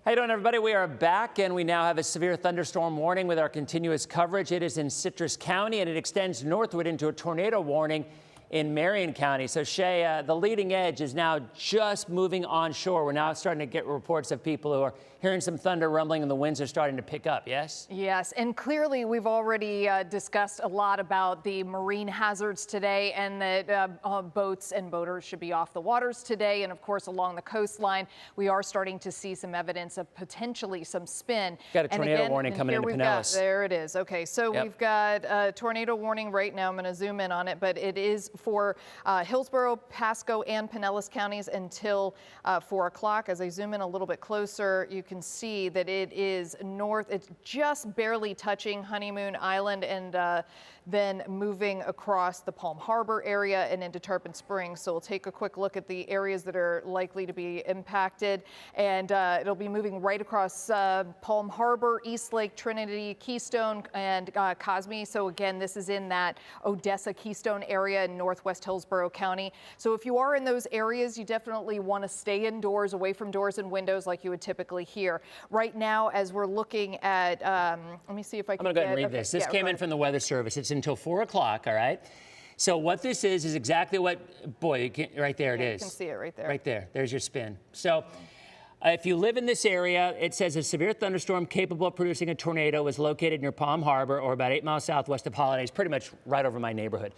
Speaker 2: How you doing, everybody? We are back, and we now have a severe thunderstorm warning with our continuous coverage. It is in Citrus County, and it extends northward into a tornado warning in Marion County. So, Shay, the leading edge is now just moving onshore. We're now starting to get reports of people who are hearing some thunder rumbling, and the winds are starting to pick up, yes?
Speaker 7: Yes, and clearly we've already discussed a lot about the marine hazards today, and that boats and boaters should be off the waters today. And of course, along the coastline, we are starting to see some evidence of potentially some spin.
Speaker 2: Got a tornado warning coming into Pinellas.
Speaker 7: There it is. Okay, so we've got a tornado warning right now. I'm going to zoom in on it, but it is for Hillsboro, Pasco, and Pinellas counties until 4 o'clock. As I zoom in a little bit closer, you can see that it is north. It's just barely touching Honeymoon Island and then moving across the Palm Harbor area and into Tarpon Springs. So we'll take a quick look at the areas that are likely to be impacted. And it'll be moving right across Palm Harbor, East Lake, Trinity, Keystone, and Cosme. So again, this is in that Odessa Keystone area in northwest Hillsboro County. So if you are in those areas, you definitely want to stay indoors, away from doors and windows like you would typically hear. Right now, as we're looking at, let me see if I can
Speaker 2: I'm going to go ahead and read this. This came in from the Weather Service. It's until 4 o'clock, all right? So what this is exactly what, boy, you can, right there it is.
Speaker 7: You can see it right there.
Speaker 2: Right there. There's your spin. So if you live in this area, it says a severe thunderstorm capable of producing a tornado is located near Palm Harbor or about 8 miles southwest of Holidays, pretty much right over my neighborhood.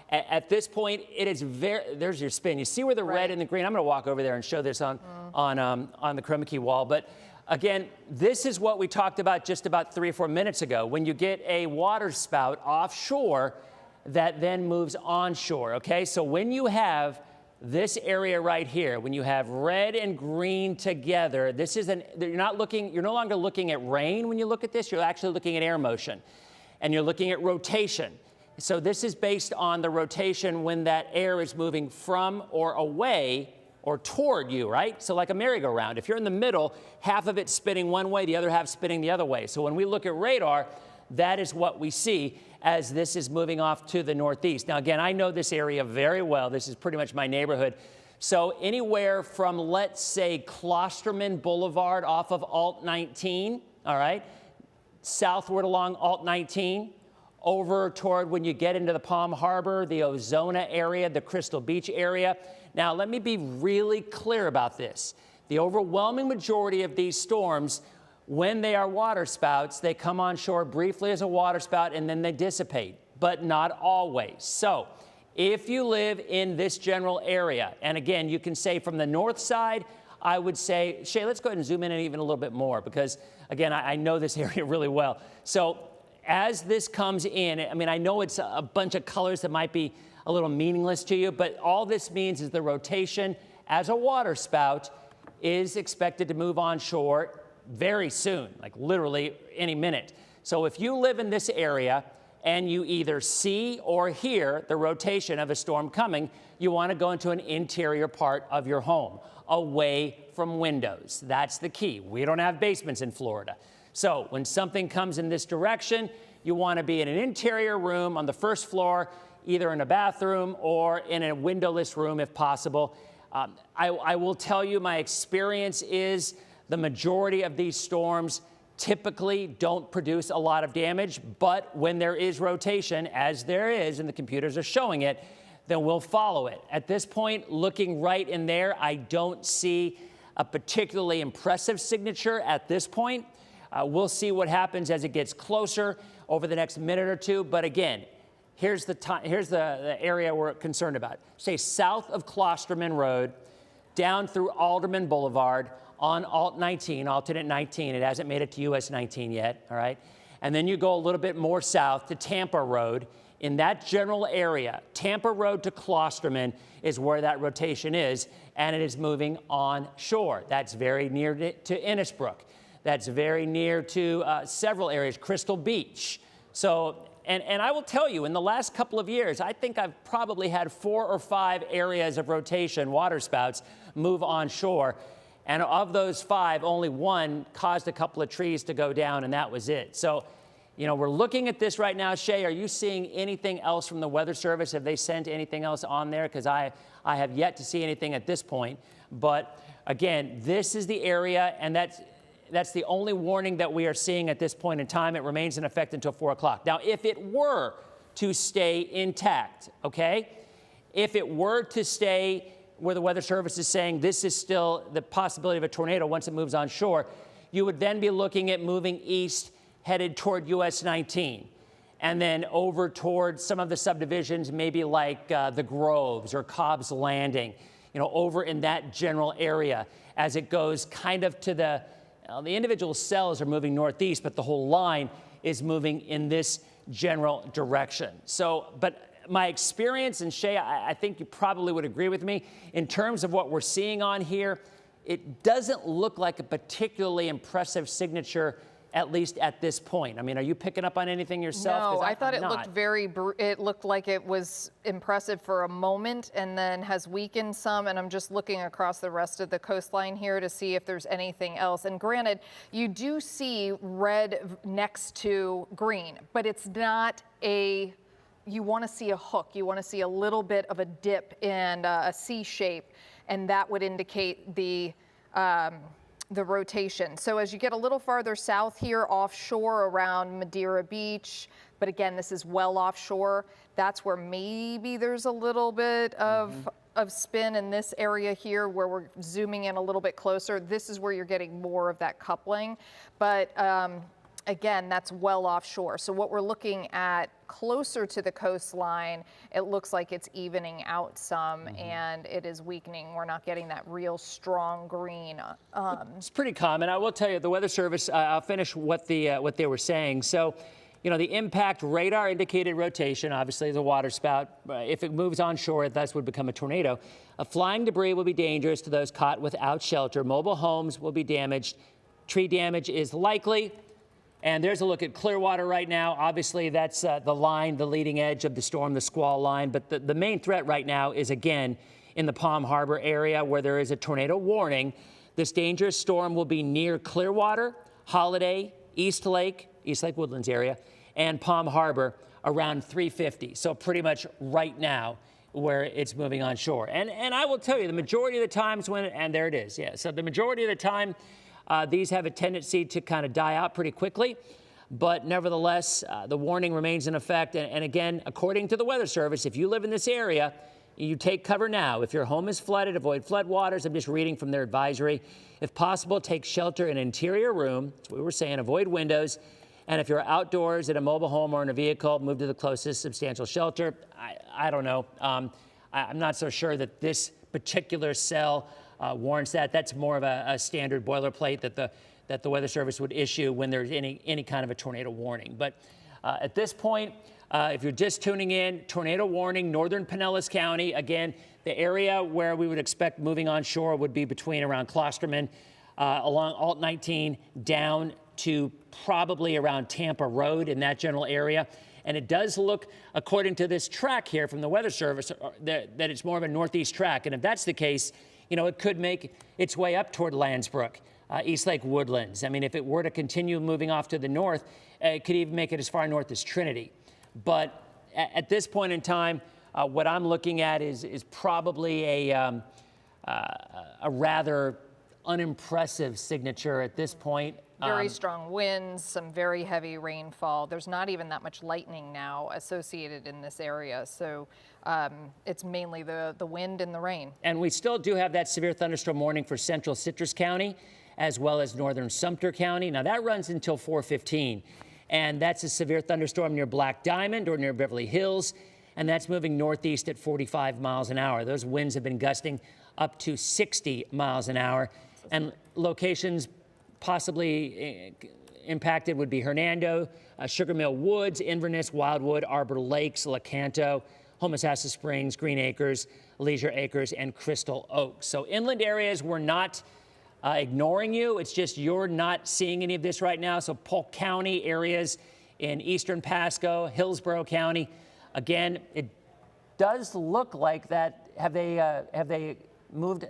Speaker 2: At this point, it is there's your spin. You see where the red and the green, I'm going to walk over there and show this on the chroma key wall. But again, this is what we talked about just about 3 or 4 minutes ago. When you get a water spout offshore that then moves onshore, okay? So when you have this area right here, when you have red and green together, this is you're no longer looking at rain when you look at this, you're actually looking at air motion. And you're looking at rotation. So this is based on the rotation when that air is moving from or away or toward you, right? So like a merry-go-round. If you're in the middle, half of it's spinning one way, the other half spinning the other way. So when we look at radar, that is what we see as this is moving off to the northeast. Now, again, I know this area very well. This is pretty much my neighborhood. So anywhere from, let's say, Klosterman Boulevard off of Alt 19, all right, southward along Alt 19, over toward when you get into the Palm Harbor, the Ozona area, the Crystal Beach area. Now, let me be really clear about this. The overwhelming majority of these storms, when they are water spouts, they come on shore briefly as a water spout and then they dissipate, but not always. So if you live in this general area, and again, you can say from the north side, I would say, Shay, let's go ahead and zoom in even a little bit more because, again, I know this area really well. So as this comes in, I mean, I know it's a bunch of colors that might be a little meaningless to you, but all this means is the rotation as a water spout is expected to move onshore very soon, like literally any minute. So if you live in this area and you either see or hear the rotation of a storm coming, you want to go into an interior part of your home, away from windows. That's the key. We don't have basements in Florida. So when something comes in this direction, you want to be in an interior room on the first floor, either in a bathroom or in a windowless room if possible. I will tell you my experience is the majority of these storms typically don't produce a lot of damage, but when there is rotation, as there is, and the computers are showing it, then we'll follow it. At this point, looking right in there, I don't see a particularly impressive signature at this point. We'll see what happens as it gets closer over the next minute or two. But again, here's the area we're concerned about. Say south of Klosterman Road, down through Alderman Boulevard on Alt 19, alternate 19. It hasn't made it to US 19 yet, all right? And then you go a little bit more south to Tampa Road. In that general area, Tampa Road to Klosterman is where that rotation is, and it is moving onshore. That's very near to Innisbrook. That's very near to several areas, Crystal Beach. So, and I will tell you, in the last couple of years, I think I've probably had 4 or 5 areas of rotation, water spouts, move onshore. And of those 5, only 1 caused a couple of trees to go down, and that was it. So, you know, we're looking at this right now. Shay, are you seeing anything else from the Weather Service? Have they sent anything else on there? Because I have yet to see anything at this point. But again, this is the area, and that's the only warning that we are seeing at this point in time. It remains in effect until 4 o'clock. Now, if it were to stay intact, okay, if it were to stay where the Weather Service is saying this is still the possibility of a tornado once it moves on shore, you would then be looking at moving east, headed toward US 19, and then over toward some of the subdivisions, maybe like the Groves or Cobb's Landing, over in that general area as it goes kind of to the individual cells are moving northeast, but the whole line is moving in this general direction. So, but my experience, and Shay, I think you probably would agree with me, in terms of what we're seeing on here, it doesn't look like a particularly impressive signature, at least at this point. I mean, are you picking up on anything yourself?
Speaker 7: No, I thought it looked like it was impressive for a moment and then has weakened some. And I'm just looking across the rest of the coastline here to see if there's anything else. And granted, you do see red next to green, but it's not you want to see a hook. You want to see a little bit of a dip and a C shape, and that would indicate the rotation. So as you get a little farther south here offshore around Madeira Beach, but again, this is well offshore, that's where maybe there's a little bit of spin in this area here where we're zooming in a little bit closer. This is where you're getting more of that coupling. But again, that's well offshore. So what we're looking at closer to the coastline, it looks like it's evening out some and it is weakening. We're not getting that real strong green.
Speaker 2: It's pretty common. I will tell you, the Weather Service, I'll finish what they were saying. So, the impact radar indicated rotation, obviously the water spout. If it moves onshore, it thus would become a tornado. Flying debris will be dangerous to those caught without shelter. Mobile homes will be damaged. Tree damage is likely. And there's a look at Clearwater right now. Obviously, that's the line, the leading edge of the storm, the squall line. But the main threat right now is, again, in the Palm Harbor area where there is a tornado warning. This dangerous storm will be near Clearwater, Holiday, East Lake Woodlands area, and Palm Harbor around 3:50. So pretty much right now where it's moving on shore. And I will tell you, the majority of the times and there it is, yeah. So the majority of the time, these have a tendency to kind of die out pretty quickly, but nevertheless, the warning remains in effect. And again, according to the Weather Service, if you live in this area, you take cover now. If your home is flooded, avoid floodwaters. I'm just reading from their advisory. If possible, take shelter in an interior room. That's what we were saying. Avoid windows. And if you're outdoors at a mobile home or in a vehicle, move to the closest substantial shelter. I don't know. I'm not so sure that this particular cell warrants that. That's more of a standard boilerplate that the Weather Service would issue when there's any kind of a tornado warning. But at this point, if you're just tuning in, tornado warning, northern Pinellas County. Again, the area where we would expect moving onshore would be between around Klosterman, along Alt 19, down to probably around Tampa Road in that general area. And it does look, according to this track here from the Weather Service, that it's more of a northeast track. And if that's the case, it could make its way up toward Landsbrook, East Lake Woodlands. I mean, if it were to continue moving off to the north, it could even make it as far north as Trinity. But at this point in time, what I'm looking at is probably a rather unimpressive signature at this point.
Speaker 7: Very strong winds, some very heavy rainfall. There's not even that much lightning now associated in this area. So it's mainly the wind and the rain. And
Speaker 2: we still do have that severe thunderstorm warning for central Citrus County, as well as northern Sumter County. Now that runs until 4:15. And that's a severe thunderstorm near Black Diamond or near Beverly Hills. And that's moving northeast at 45 miles an hour. Those winds have been gusting up to 60 miles an hour. And locations possibly impacted would be Hernando, Sugar Mill Woods, Inverness, Wildwood, Arbor Lakes, Lecanto, Homosassa Springs, Green Acres, Leisure Acres, and Crystal Oaks. So inland areas, we're not ignoring you. It's just you're not seeing any of this right now. So Polk County areas in eastern Pasco, Hillsboro County. Again, it does look like that. Have they moved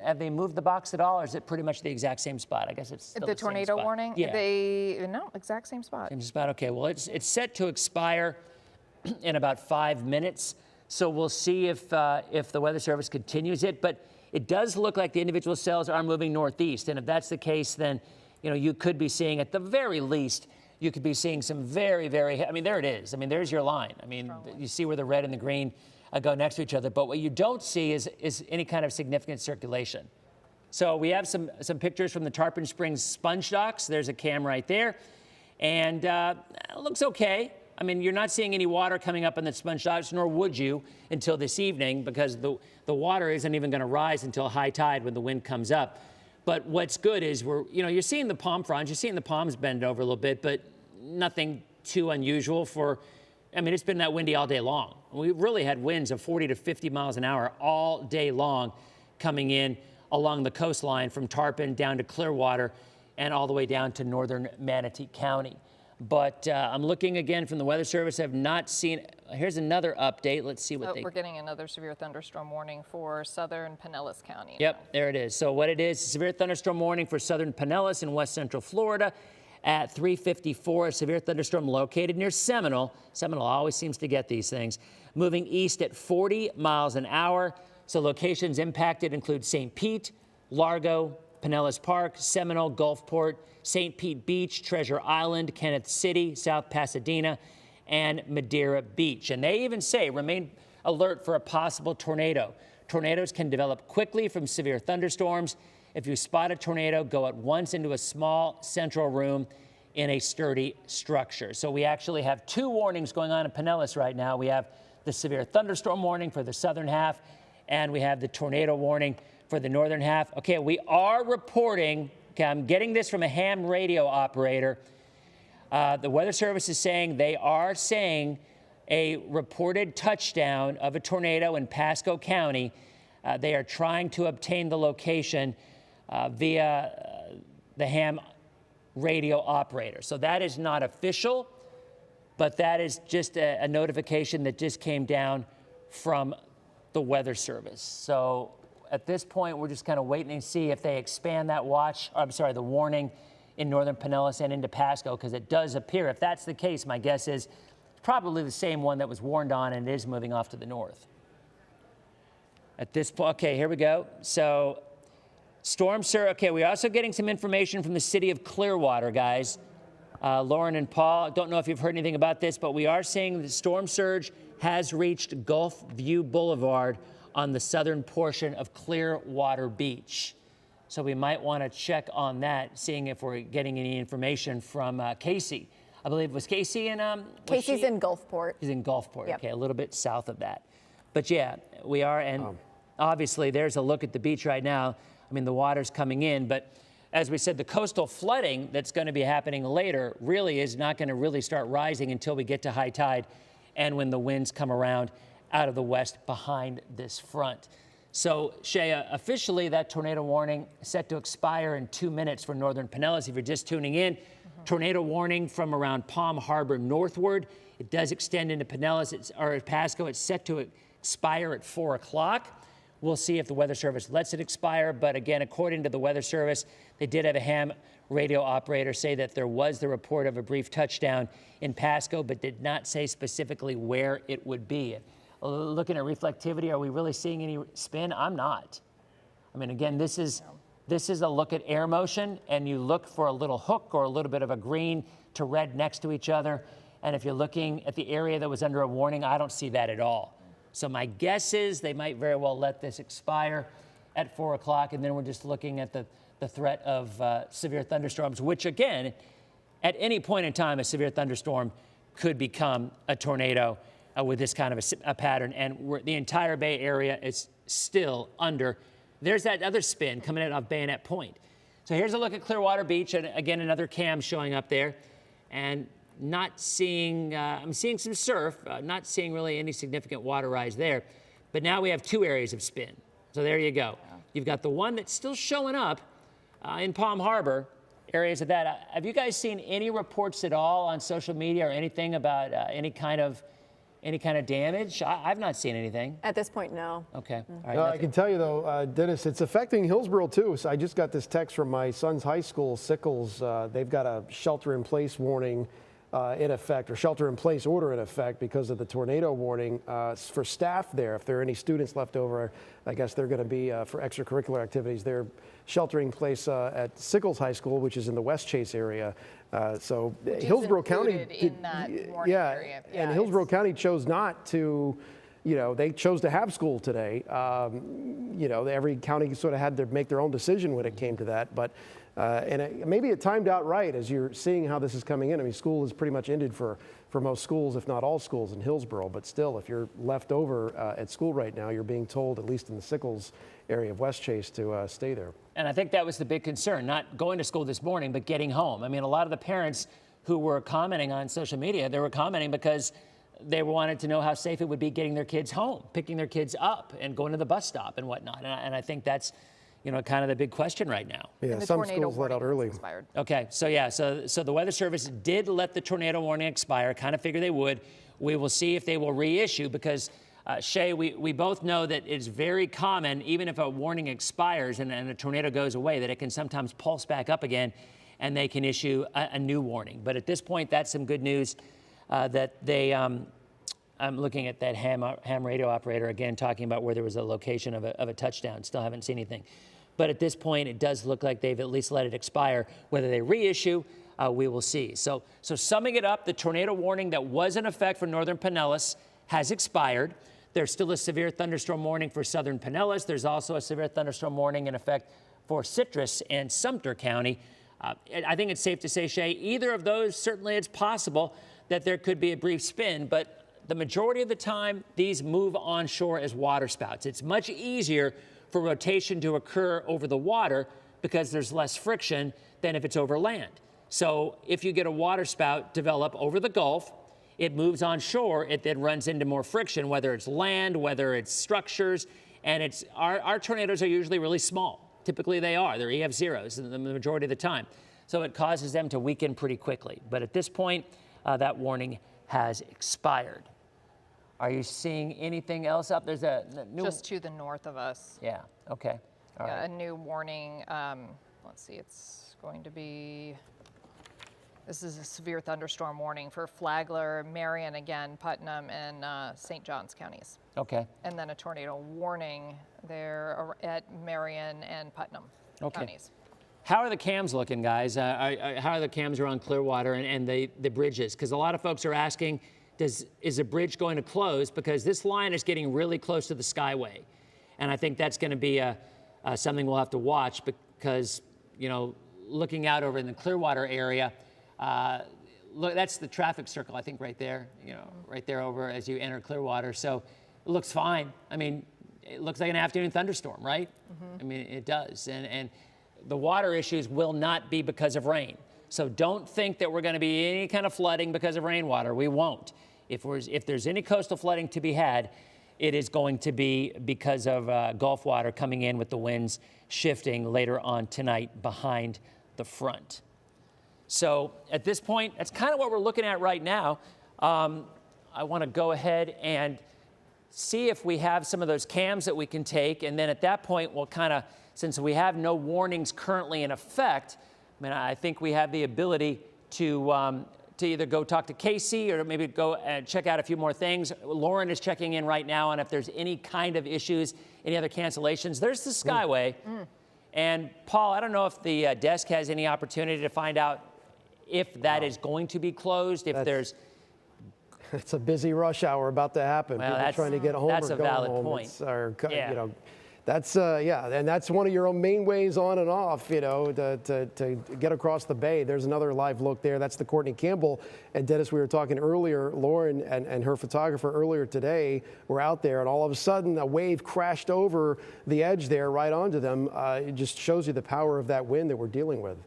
Speaker 2: the box at all, or is it pretty much the exact same spot? I guess it's still
Speaker 7: the tornado
Speaker 2: same
Speaker 7: warning.
Speaker 2: Yeah.
Speaker 7: No, exact same spot.
Speaker 2: Same spot. Okay. Well, it's set to expire in about 5 minutes. So we'll see if the Weather Service continues it. But It does look like the individual cells are moving northeast, and if that's the case, then you could be seeing, at the very least, you could be seeing some very, very, I mean, there it is. I mean, there's your line. I mean, you see where the red and the green go next to each other, but what you don't see is any kind of significant circulation. So we have some pictures from the Tarpon Springs sponge docks. There's a cam right there, and it looks okay. I mean, you're not seeing any water coming up in the sponge docks, nor would you until this evening, because the water isn't even going to rise until high tide when the wind comes up. But what's good is you're seeing the palm fronds, you're seeing the palms bend over a little bit, but nothing too unusual I mean, it's been that windy all day long. We really had winds of 40 to 50 miles an hour all day long coming in along the coastline from Tarpon down to Clearwater and all the way down to northern Manatee County. But I'm looking again from the Weather Service. I've not seen, here's another update. Let's see what
Speaker 7: we're getting another severe thunderstorm warning for southern Pinellas County.
Speaker 2: Yep, there it is. So what it is, severe thunderstorm warning for southern Pinellas in west central Florida at 3:54. A severe thunderstorm located near Seminole. Seminole always seems to get these things. Moving east at 40 miles an hour. So locations impacted include St. Pete, Largo, Pinellas Park, Seminole, Gulfport, St. Pete Beach, Treasure Island, Kenneth City, South Pasadena, and Madeira Beach. And they even say remain alert for a possible tornado. Tornadoes can develop quickly from severe thunderstorms. If you spot a tornado, go at once into a small central room in a sturdy structure. So we actually have two warnings going on in Pinellas right now. We have the severe thunderstorm warning for the southern half, and we have the tornado warning for the northern half. Okay, we are reporting, okay, I'm getting this from a ham radio operator. The Weather Service is saying they are saying a reported touchdown of a tornado in Pasco County. They are trying to obtain the location via the ham radio operator. So that is not official, but that is just a notification that just came down from the Weather Service. So at this point, we're just kind of waiting to see if they expand that the warning in northern Pinellas and into Pasco, because it does appear, if that's the case, my guess is it's probably the same one that was warned on, and it is moving off to the north. At this point, okay, here we go. So storm surge, okay, we're also getting some information from the city of Clearwater, guys. Lauren and Paul, don't know if you've heard anything about this, but we are seeing the storm surge has reached Gulf View Boulevard on the southern portion of Clearwater Beach. So we might want to check on that, seeing if we're getting any information from Casey. I believe it was Casey in
Speaker 4: Casey's in Gulfport.
Speaker 2: He's in Gulfport,
Speaker 4: yep.
Speaker 2: Okay, a little bit south of that. But yeah, we are, and obviously there's a look at the beach right now. I mean, the water's coming in, but as we said, the coastal flooding that's going to be happening later really is not going to really start rising until we get to high tide and when the winds come around out of the west behind this front. So, Shay, officially that tornado warning is set to expire in 2 minutes for northern Pinellas. If you're just tuning in, tornado warning from around Palm Harbor northward. It does extend into Pinellas or Pasco. It's set to expire at 4 o'clock. We'll see if the Weather Service lets it expire. But again, according to the Weather Service, they did have a ham radio operator say that there was the report of a brief touchdown in Pasco, but did not say specifically where it would be. Looking at reflectivity, are we really seeing any spin? I'm not. I mean, again, this is a look at air motion, and you look for a little hook or a little bit of a green to red next to each other. And if you're looking at the area that was under a warning, I don't see that at all. So my guess is they might very well let this expire at 4 o'clock, and then we're just looking at the threat of severe thunderstorms, which again, at any point in time, a severe thunderstorm could become a tornado with this kind of a pattern. And the entire Bay Area is still under. There's that other spin coming in off Bayonet Point. So here's a look at Clearwater Beach, and again, another cam showing up there. And not seeing, I'm seeing some surf, not seeing really any significant water rise there. But now we have two areas of spin. So there you go. You've got the one that's still showing up in Palm Harbor, areas of that. Have you guys seen any reports at all on social media or anything about any kind of damage? I've not seen anything.
Speaker 4: At this point, no.
Speaker 2: Okay. All right,
Speaker 3: I can tell you, though, Dennis, it's affecting Hillsboro, too. So I just got this text from my son's high school, Sickles. They've got a shelter-in-place warning in effect, or shelter-in-place order in effect because of the tornado warning for staff there. If there are any students left over, I guess they're going to be for extracurricular activities. They're sheltering in place at Sickles High School, which is in the West Chase area. So Hillsboro County,
Speaker 7: in that warning area.
Speaker 3: And Hillsboro County chose not to. They chose to have school today. Every county sort of had to make their own decision when it came to that. But maybe it timed out right as you're seeing how this is coming in. I mean, school is pretty much ended for most schools, if not all schools in Hillsboro. But still, if you're left over at school right now, you're being told, at least in the Sickles area of West Chase, to stay there. And
Speaker 2: I think that was the big concern, not going to school this morning, but getting home. I mean, a lot of the parents who were commenting on social media, they were commenting because they wanted to know how safe it would be getting their kids home, picking their kids up and going to the bus stop and whatnot. And I think that's, kind of the big question right now.
Speaker 3: Yeah, some schools let out early.
Speaker 2: Okay, so the Weather Service did let the tornado warning expire, kind of figured they would. We will see if they will reissue because, Shay, we both know that it's very common, even if a warning expires and a tornado goes away, that it can sometimes pulse back up again and they can issue a new warning. But at this point, that's some good news. That they, I'm looking at that ham radio operator again, talking about where there was a location of a touchdown. Still haven't seen anything. But at this point, it does look like they've at least let it expire. Whether they reissue, we will see. So summing it up, the tornado warning that was in effect for northern Pinellas has expired. There's still a severe thunderstorm warning for southern Pinellas. There's also a severe thunderstorm warning in effect for Citrus and Sumter County. I think it's safe to say, Shay, either of those, certainly it's possible that there could be a brief spin, but the majority of the time, these move onshore as waterspouts. It's much easier for rotation to occur over the water because there's less friction than if it's over land. So if you get a waterspout develop over the Gulf, it moves onshore, it then runs into more friction, whether it's land, whether it's structures, and our tornadoes are usually really small. Typically they are. They're EF zeros the majority of the time. So it causes them to weaken pretty quickly. But at this point, that warning has expired. Are you seeing anything else up? There's a new...
Speaker 7: Just to the north of us.
Speaker 2: Yeah, okay. All right.
Speaker 7: A new warning. Let's see, it's going to be... This is a severe thunderstorm warning for Flagler, Marion again, Putnam, and St. Johns counties.
Speaker 2: Okay.
Speaker 7: And then a tornado warning there at Marion and Putnam counties.
Speaker 2: How are the cams looking, guys? How are the cams around Clearwater and the bridges? Because a lot of folks are asking, is a bridge going to close? Because this line is getting really close to the Skyway. And I think that's going to be something we'll have to watch because, looking out over in the Clearwater area, look, that's the traffic circle, I think, right there, right there over as you enter Clearwater. So it looks fine. I mean, it looks like an afternoon thunderstorm, right? Mm-hmm. I mean, it does. And the water issues will not be because of rain. So don't think that we're going to be any kind of flooding because of rainwater. We won't. If there's any coastal flooding to be had, it is going to be because of Gulf water coming in with the winds shifting later on tonight behind the front. So at this point, that's kind of what we're looking at right now. I want to go ahead and see if we have some of those cams that we can take. And then at that point, we'll kind of, since we have no warnings currently in effect, I think we have the ability to either go talk to Casey or maybe go and check out a few more things. Lauren is checking in right now on if there's any kind of issues, any other cancellations. There's the Skyway. And Paul, I don't know if the desk has any opportunity to find out if that is going to be closed, if there's...
Speaker 3: It's a busy rush hour about to happen.
Speaker 2: Well,
Speaker 3: people trying to get home
Speaker 2: that's
Speaker 3: or
Speaker 2: a
Speaker 3: go
Speaker 2: valid
Speaker 3: home.
Speaker 2: point.
Speaker 3: That's and that's one of your main ways on and off, to get across the bay. There's another live look there. That's the Courtney Campbell. And Dennis, we were talking earlier, Lauren and her photographer earlier today were out there, and all of a sudden a wave crashed over the edge there right onto them. It just shows you the power of that wind that we're dealing with.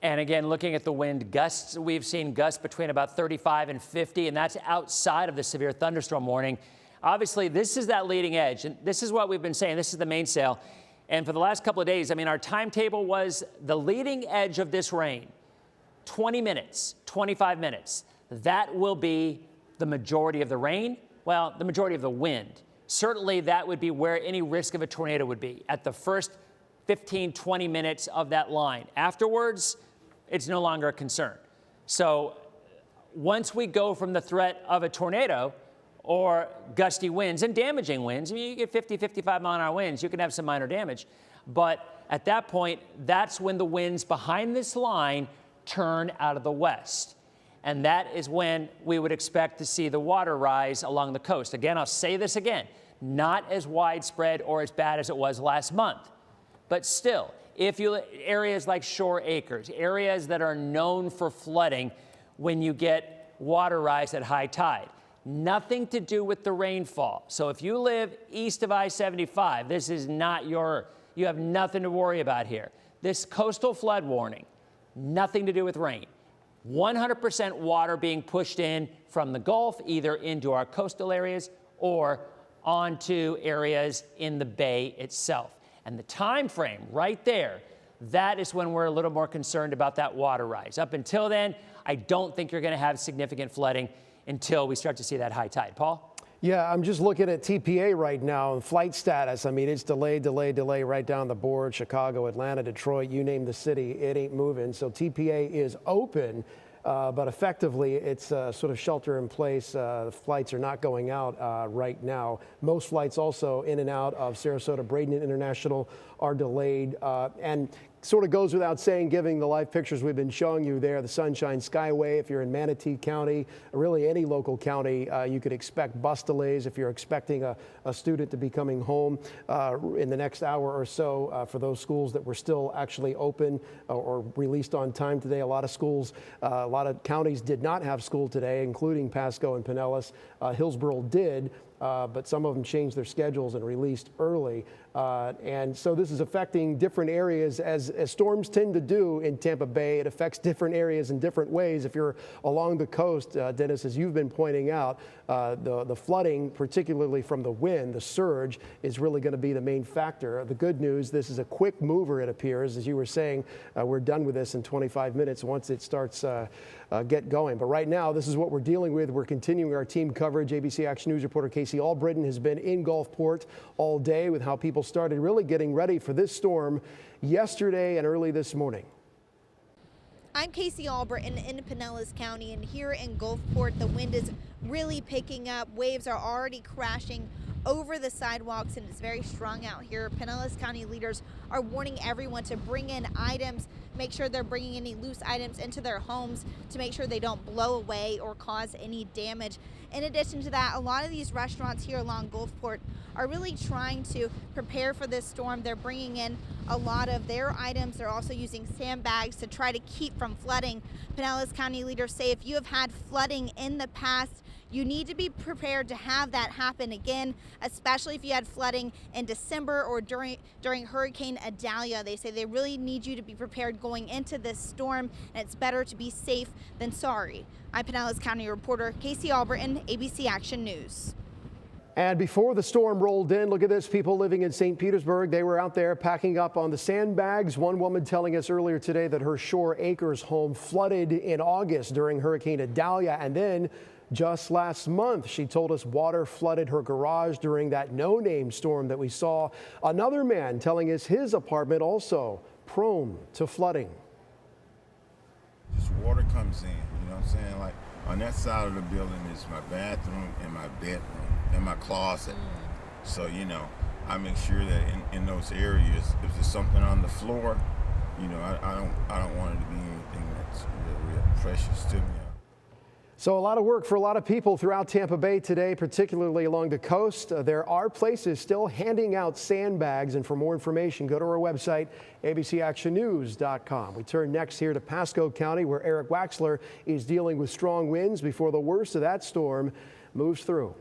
Speaker 2: And again, looking at the wind gusts, we've seen gusts between about 35 and 50, and that's outside of the severe thunderstorm warning. Obviously, this is that leading edge, and this is what we've been saying. This is the mainsail. And for the last couple of days, our timetable was the leading edge of this rain, 20 minutes, 25 minutes. That will be the majority of the rain, well, the majority of the wind. Certainly, that would be where any risk of a tornado would be, at the first 15, 20 minutes of that line. Afterwards, it's no longer a concern. So once we go from the threat of a tornado or gusty winds and damaging winds, I mean, you get 50, 55 mile an hour winds, you can have some minor damage. But at that point, that's when the winds behind this line turn out of the west. And that is when we would expect to see the water rise along the coast. Again, I'll say this again, not as widespread or as bad as it was last month. But still, if you areas like shore acres, areas that are known for flooding when you get water rise at high tide, nothing to do with the rainfall. So if you live east of I-75, this is not you have nothing to worry about here. This coastal flood warning, nothing to do with rain. 100% water being pushed in from the Gulf, either into our coastal areas or onto areas in the bay itself. And the time frame right there, that is when we're a little more concerned about that water rise. Up until then, I don't think you're going to have significant flooding until we start to see that high tide. Paul?
Speaker 3: Yeah, I'm just looking at TPA right now, flight status. I mean, it's delay right down the board. Chicago, Atlanta, Detroit, you name the city, it ain't moving. So TPA is open, but effectively it's sort of shelter in place. The flights are not going out right now. Most flights also in and out of Sarasota Bradenton International are delayed. And sort of goes without saying, given the live pictures we've been showing you there, the Sunshine Skyway, if you're in Manatee County, really any local county, you could expect bus delays if you're expecting a student to be coming home in the next hour or so for those schools that were still actually open or released on time today. A lot of schools, a lot of counties did not have school today, including Pasco and Pinellas. Hillsboro did. But some of them changed their schedules and released early. And so this is affecting different areas as storms tend to do in Tampa Bay. It affects different areas in different ways. If you're along the coast, Dennis, as you've been pointing out, the flooding, particularly from the wind, the surge, is really going to be the main factor. The good news, this is a quick mover, it appears. As you were saying, we're done with this in 25 minutes once it starts get going. But right now, this is what we're dealing with. We're continuing our team coverage. ABC Action News reporter Casey Albritton has been in Gulfport all day with how people started really getting ready for this storm yesterday and early this morning.
Speaker 6: I'm Casey Albritton in Pinellas County, and here in Gulfport, the wind is really picking up. Waves are already crashing over the sidewalks, and it's very strong out here. Pinellas County leaders are warning everyone to bring in items, make sure they're bringing any loose items into their homes to make sure they don't blow away or cause any damage. In addition to that, a lot of these restaurants here along Gulfport are really trying to prepare for this storm. They're bringing in a lot of their items. They're also using sandbags to try to keep from flooding. Pinellas County leaders say if you have had flooding in the past, you need to be prepared to have that happen again, especially if you had flooding in December or during Hurricane Idalia. They say they really need you to be prepared going into this storm, and it's better to be safe than sorry. I'm Pinellas County reporter Casey Albritton, ABC Action News.
Speaker 3: And before the storm rolled in, look at this, people living in St. Petersburg, they were out there packing up on the sandbags. One woman telling us earlier today that her Shore Acres home flooded in August during Hurricane Idalia, and then just last month, she told us water flooded her garage during that no-name storm that we saw. Another man telling us his apartment also prone to flooding.
Speaker 8: Just water comes in, you know what I'm saying? Like on that side of the building is my bathroom and my bedroom and my closet. So, you know, I make sure that in those areas, if there's something on the floor, you know, I don't want it to be anything that's real precious to me.
Speaker 3: So a lot of work for a lot of people throughout Tampa Bay today, particularly along the coast. There are places still handing out sandbags, and for more information, go to our website, abcactionnews.com. We turn next here to Pasco County, where Eric Waxler is dealing with strong winds before the worst of that storm moves through.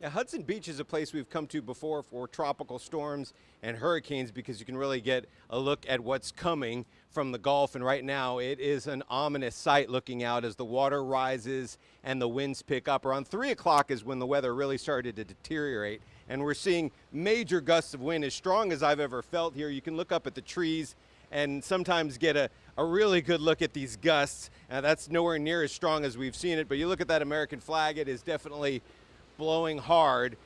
Speaker 5: Yeah, Hudson Beach is a place we've come to before for tropical storms and hurricanes because you can really get a look at what's coming from the Gulf. And right now it is an ominous sight looking out as the water rises and the winds pick up. Around 3 o'clock is when the weather really started to deteriorate. And we're seeing major gusts of wind as strong as I've ever felt here. You can look up at the trees and sometimes get a really good look at these gusts. That's nowhere near as strong as we've seen it. But you look at that American flag, it is definitely blowing hard.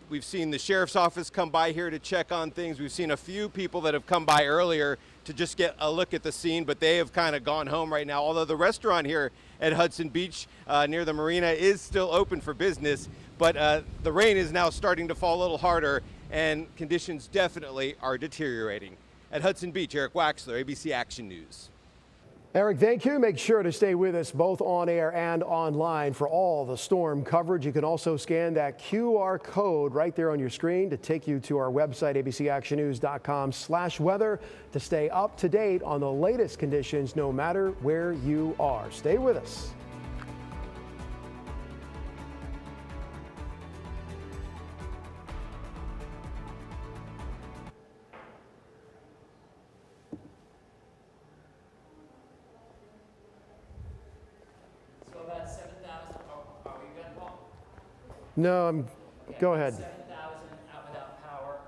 Speaker 5: We've seen the sheriff's office come by here to check on things. We've seen a few people that have come by earlier to just get a look at the scene, but they have kind of gone home right now. Although the restaurant here at Hudson Beach near the marina is still open for business, but the rain is now starting to fall a little harder, and conditions definitely are deteriorating. At Hudson Beach, Eric Waxler, ABC Action News.
Speaker 3: Eric, thank you. Make sure to stay with us both on air and online for all the storm coverage. You can also scan that QR code right there on your screen to take you to our website, abcactionnews.com/weather, to stay up to date on the latest conditions no matter where you are. Stay with us. No, go ahead.
Speaker 2: 7,000 out without power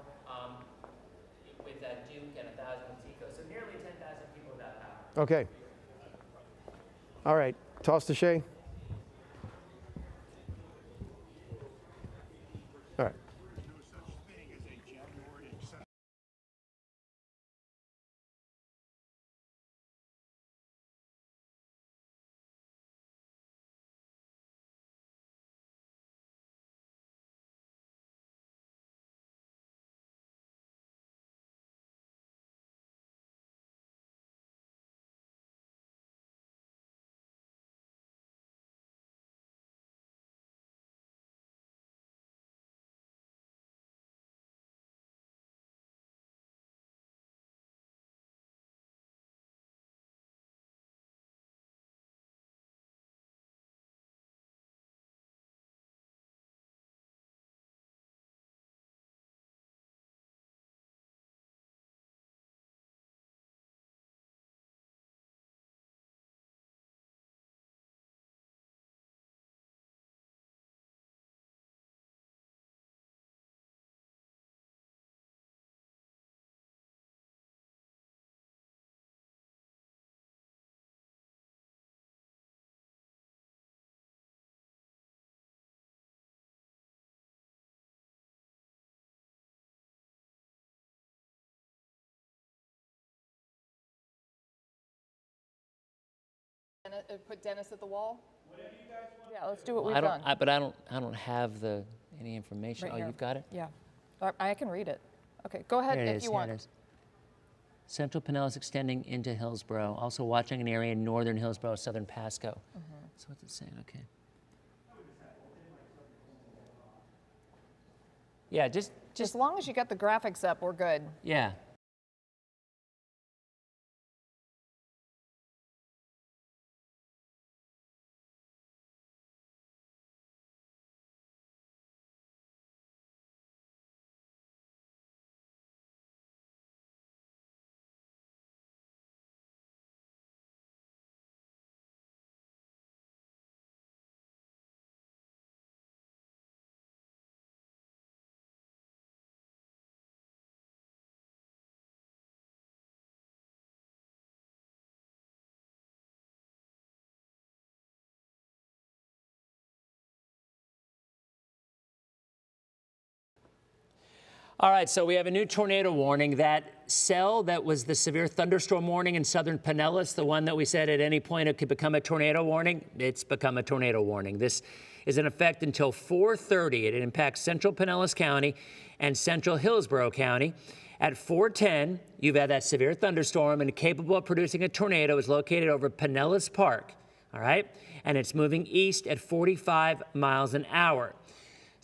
Speaker 2: with Duke and 1,000 with Tico. So nearly 10,000 people without power.
Speaker 3: Okay. All right. Toss to Shay. All right.
Speaker 7: Put Dennis at the wall? Whatever you guys want. Yeah, let's do what we've done.
Speaker 2: But I don't have any information.
Speaker 7: Right
Speaker 2: Oh,
Speaker 7: here.
Speaker 2: you've got it?
Speaker 7: Yeah. I can read it. Okay, go ahead
Speaker 2: There it
Speaker 7: if
Speaker 2: is,
Speaker 7: you
Speaker 2: here
Speaker 7: want.
Speaker 2: it is. Central Pinellas extending into Hillsboro. Also watching an area in northern Hillsboro, southern Pasco. So what's it saying? Okay. Yeah, just
Speaker 7: As long as you got the graphics up, we're good.
Speaker 2: yeah. All right, so we have a new tornado warning. That cell that was the severe thunderstorm warning in southern Pinellas, the one that we said at any point it could become a tornado warning, it's become a tornado warning. This is in effect until 4:30. It impacts central Pinellas County and central Hillsboro County. At 4:10, you've had that severe thunderstorm and capable of producing a tornado is located over Pinellas Park, all right? And it's moving east at 45 miles an hour.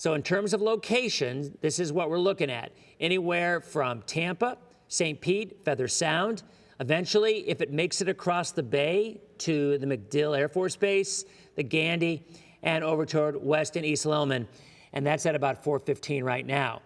Speaker 2: So in terms of locations, this is what we're looking at. Anywhere from Tampa, St. Pete, Feather Sound. Eventually, if it makes it across the bay to the MacDill Air Force Base, the Gandy, and over toward West and East Lillman. And that's at about 4:15 right now.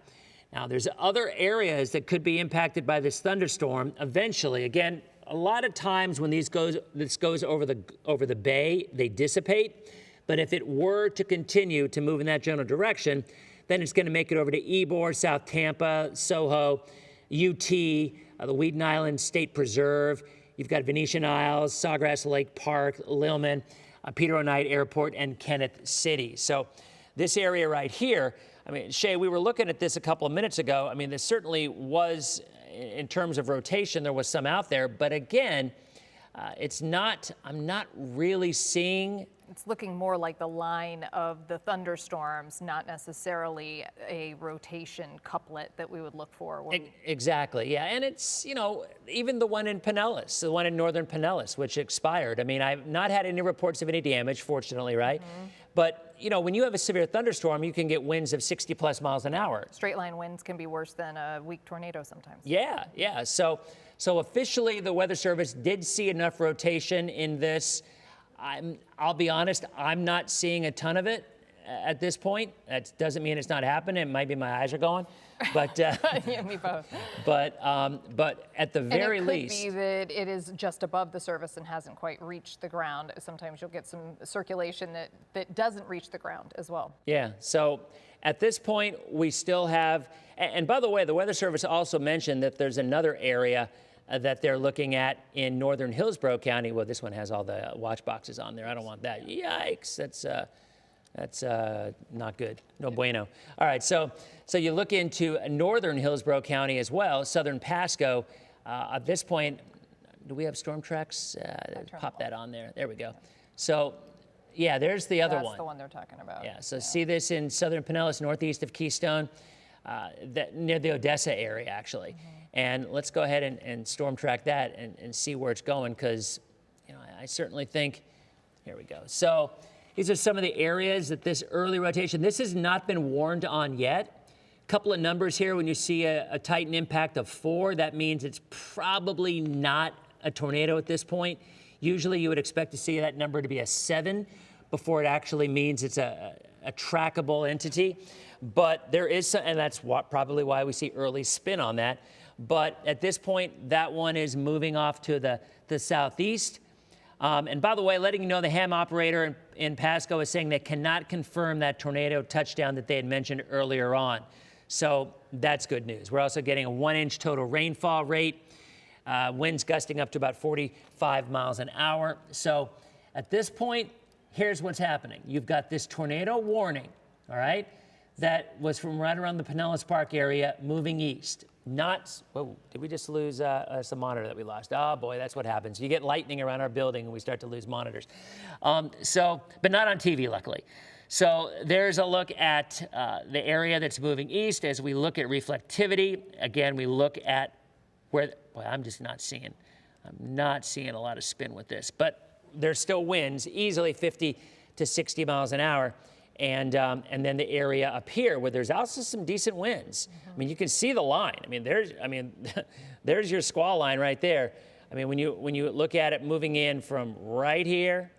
Speaker 2: Now, there's other areas that could be impacted by this thunderstorm eventually. Again, a lot of times when this goes over the bay, they dissipate. But if it were to continue to move in that general direction, then it's going to make it over to Ybor, South Tampa, Soho, UT, the Wheaton Island State Preserve. You've got Venetian Isles, Sawgrass Lake Park, Lillman, Peter O'Knight Airport, and Kenneth City. So this area right here, I mean, Shay, we were looking at this a couple of minutes ago. I mean, there certainly was, in terms of rotation, there was some out there. But again, I'm not really seeing.
Speaker 7: It's looking more like the line of the thunderstorms, not necessarily a rotation couplet that we would look for.
Speaker 2: Exactly, yeah. And it's, even the one in Pinellas, the one in northern Pinellas, which expired. I mean, I've not had any reports of any damage, fortunately, right? Mm-hmm. But, when you have a severe thunderstorm, you can get winds of 60+ miles an hour.
Speaker 7: Straight line winds can be worse than a weak tornado sometimes.
Speaker 2: Yeah. So officially, the Weather Service did see enough rotation in this. I'll be honest, I'm not seeing a ton of it at this point. That doesn't mean it's not happening. It might be my eyes are going, but
Speaker 7: yeah, me both.
Speaker 2: But at the very least,
Speaker 7: it could be that it is just above the surface and hasn't quite reached the ground. Sometimes you'll get some circulation that doesn't reach the ground as well.
Speaker 2: Yeah. So at this point, we still have. And by the way, the Weather Service also mentioned that there's another area that they're looking at in northern Hillsboro County. Well, this one has all the watch boxes on there. I don't want that. Yikes, that's not good. No bueno. All right, so you look into northern Hillsboro County as well, southern Pasco. At this point, do we have storm tracks? Pop that on there. There we go. So, yeah, there's the other one.
Speaker 7: That's the one they're talking about.
Speaker 2: Yeah, so see this in southern Pinellas, northeast of Keystone, near the Odessa area, actually. Mm-hmm. And let's go ahead and storm track that and see where it's going, because I certainly think, here we go. So these are some of the areas that this early rotation, this has not been warned on yet. A couple of numbers here. When you see a Titan impact of 4, that means it's probably not a tornado at this point. Usually you would expect to see that number to be a 7 before it actually means it's a trackable entity. But there is some, and that's probably why we see early spin on that. But at this point, that one is moving off to the southeast. And by the way, letting you know, the ham operator in Pasco is saying they cannot confirm that tornado touchdown that they had mentioned earlier on. So that's good news. We're also getting a 1-inch total rainfall rate, winds gusting up to about 45 miles an hour. So at this point, here's what's happening. You've got this tornado warning, all right, that was from right around the Pinellas Park area moving east. Whoa, did we just lose some monitor that we lost? Oh boy, that's what happens. You get lightning around our building and we start to lose monitors. But not on TV, luckily. So there's a look at the area that's moving east. As we look at reflectivity, again, we look at where, boy, I'm not seeing a lot of spin with this, but there's still winds, easily 50 to 60 miles an hour. And then the area up here where there's also some decent winds. Mm-hmm. I mean, you can see the line. There's your squall line right there. I mean, when you look at it moving in from right here,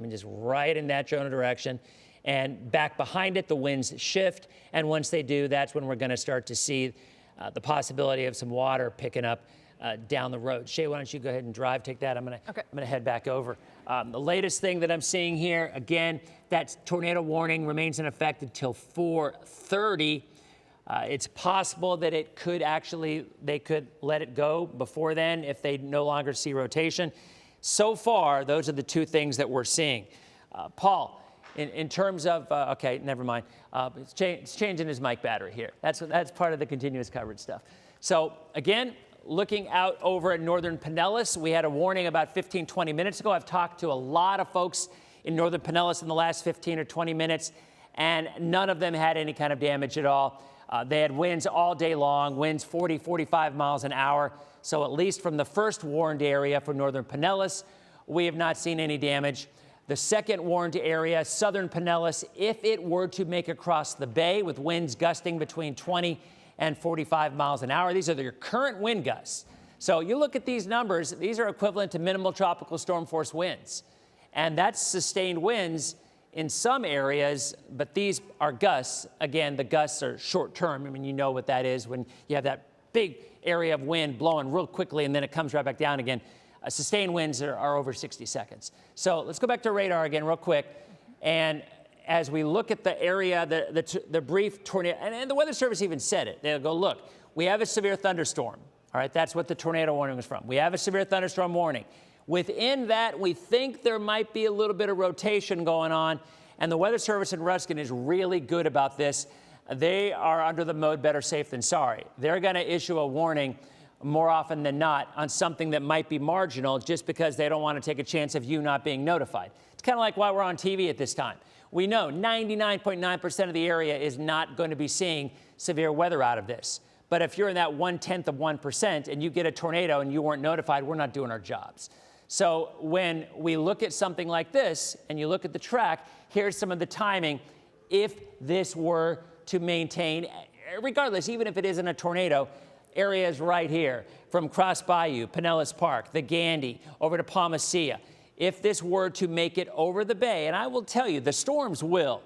Speaker 2: just right in that general direction, and back behind it, the winds shift. And once they do, that's when we're going to start to see the possibility of some water picking up down the road. Shay, why don't you go ahead and take that? I'm going to head back over. The latest thing that I'm seeing here, again, that tornado warning remains in effect until 4:30. It's possible that they could let it go before then if they no longer see rotation. So far, those are the two things that we're seeing. Paul, in terms of, okay, never mind. It's changing his mic battery here. That's part of the continuous coverage stuff. So again, looking out over at northern Pinellas, we had a warning about 15, 20 minutes ago. I've talked to a lot of folks in northern Pinellas in the last 15 or 20 minutes, and none of them had any kind of damage at all. They had winds all day long, winds 40, 45 miles an hour. So at least from the first warned area for northern Pinellas, we have not seen any damage. The second warned area, southern Pinellas, if it were to make across the bay with winds gusting between 20 and 45 miles an hour. These are your current wind gusts. So you look at these numbers, these are equivalent to minimal tropical storm force winds. And that's sustained winds in some areas, but these are gusts. Again, the gusts are short term. I mean, you know what that is when you have that big area of wind blowing real quickly and then it comes right back down again. Sustained winds are over 60 seconds. So let's go back to radar again real quick. And as we look at the area, the brief tornado, and the Weather Service even said it. They'll go, look, we have a severe thunderstorm. All right, that's what the tornado warning was from. We have a severe thunderstorm warning. Within that, we think there might be a little bit of rotation going on, and the Weather Service in Ruskin is really good about this. they are under the mode better safe than sorry. They're going to issue a warning more often than not on something that might be marginal just because they don't want to take a chance of you not being notified. It's kind of like why we're on TV at this time. We know 99.9% of the area is not going to be seeing severe weather out of this. But if you're in that 1/10 of 1% and you get a tornado and you weren't notified, we're not doing our jobs. So when we look at something like this and you look at the track, here's some of the timing. If this were to maintain, regardless, even if it isn't a tornado, areas right here from Cross Bayou, Pinellas Park, the Gandy, over to Palmacia. If this were to make it over the bay, and I will tell you, the storms will.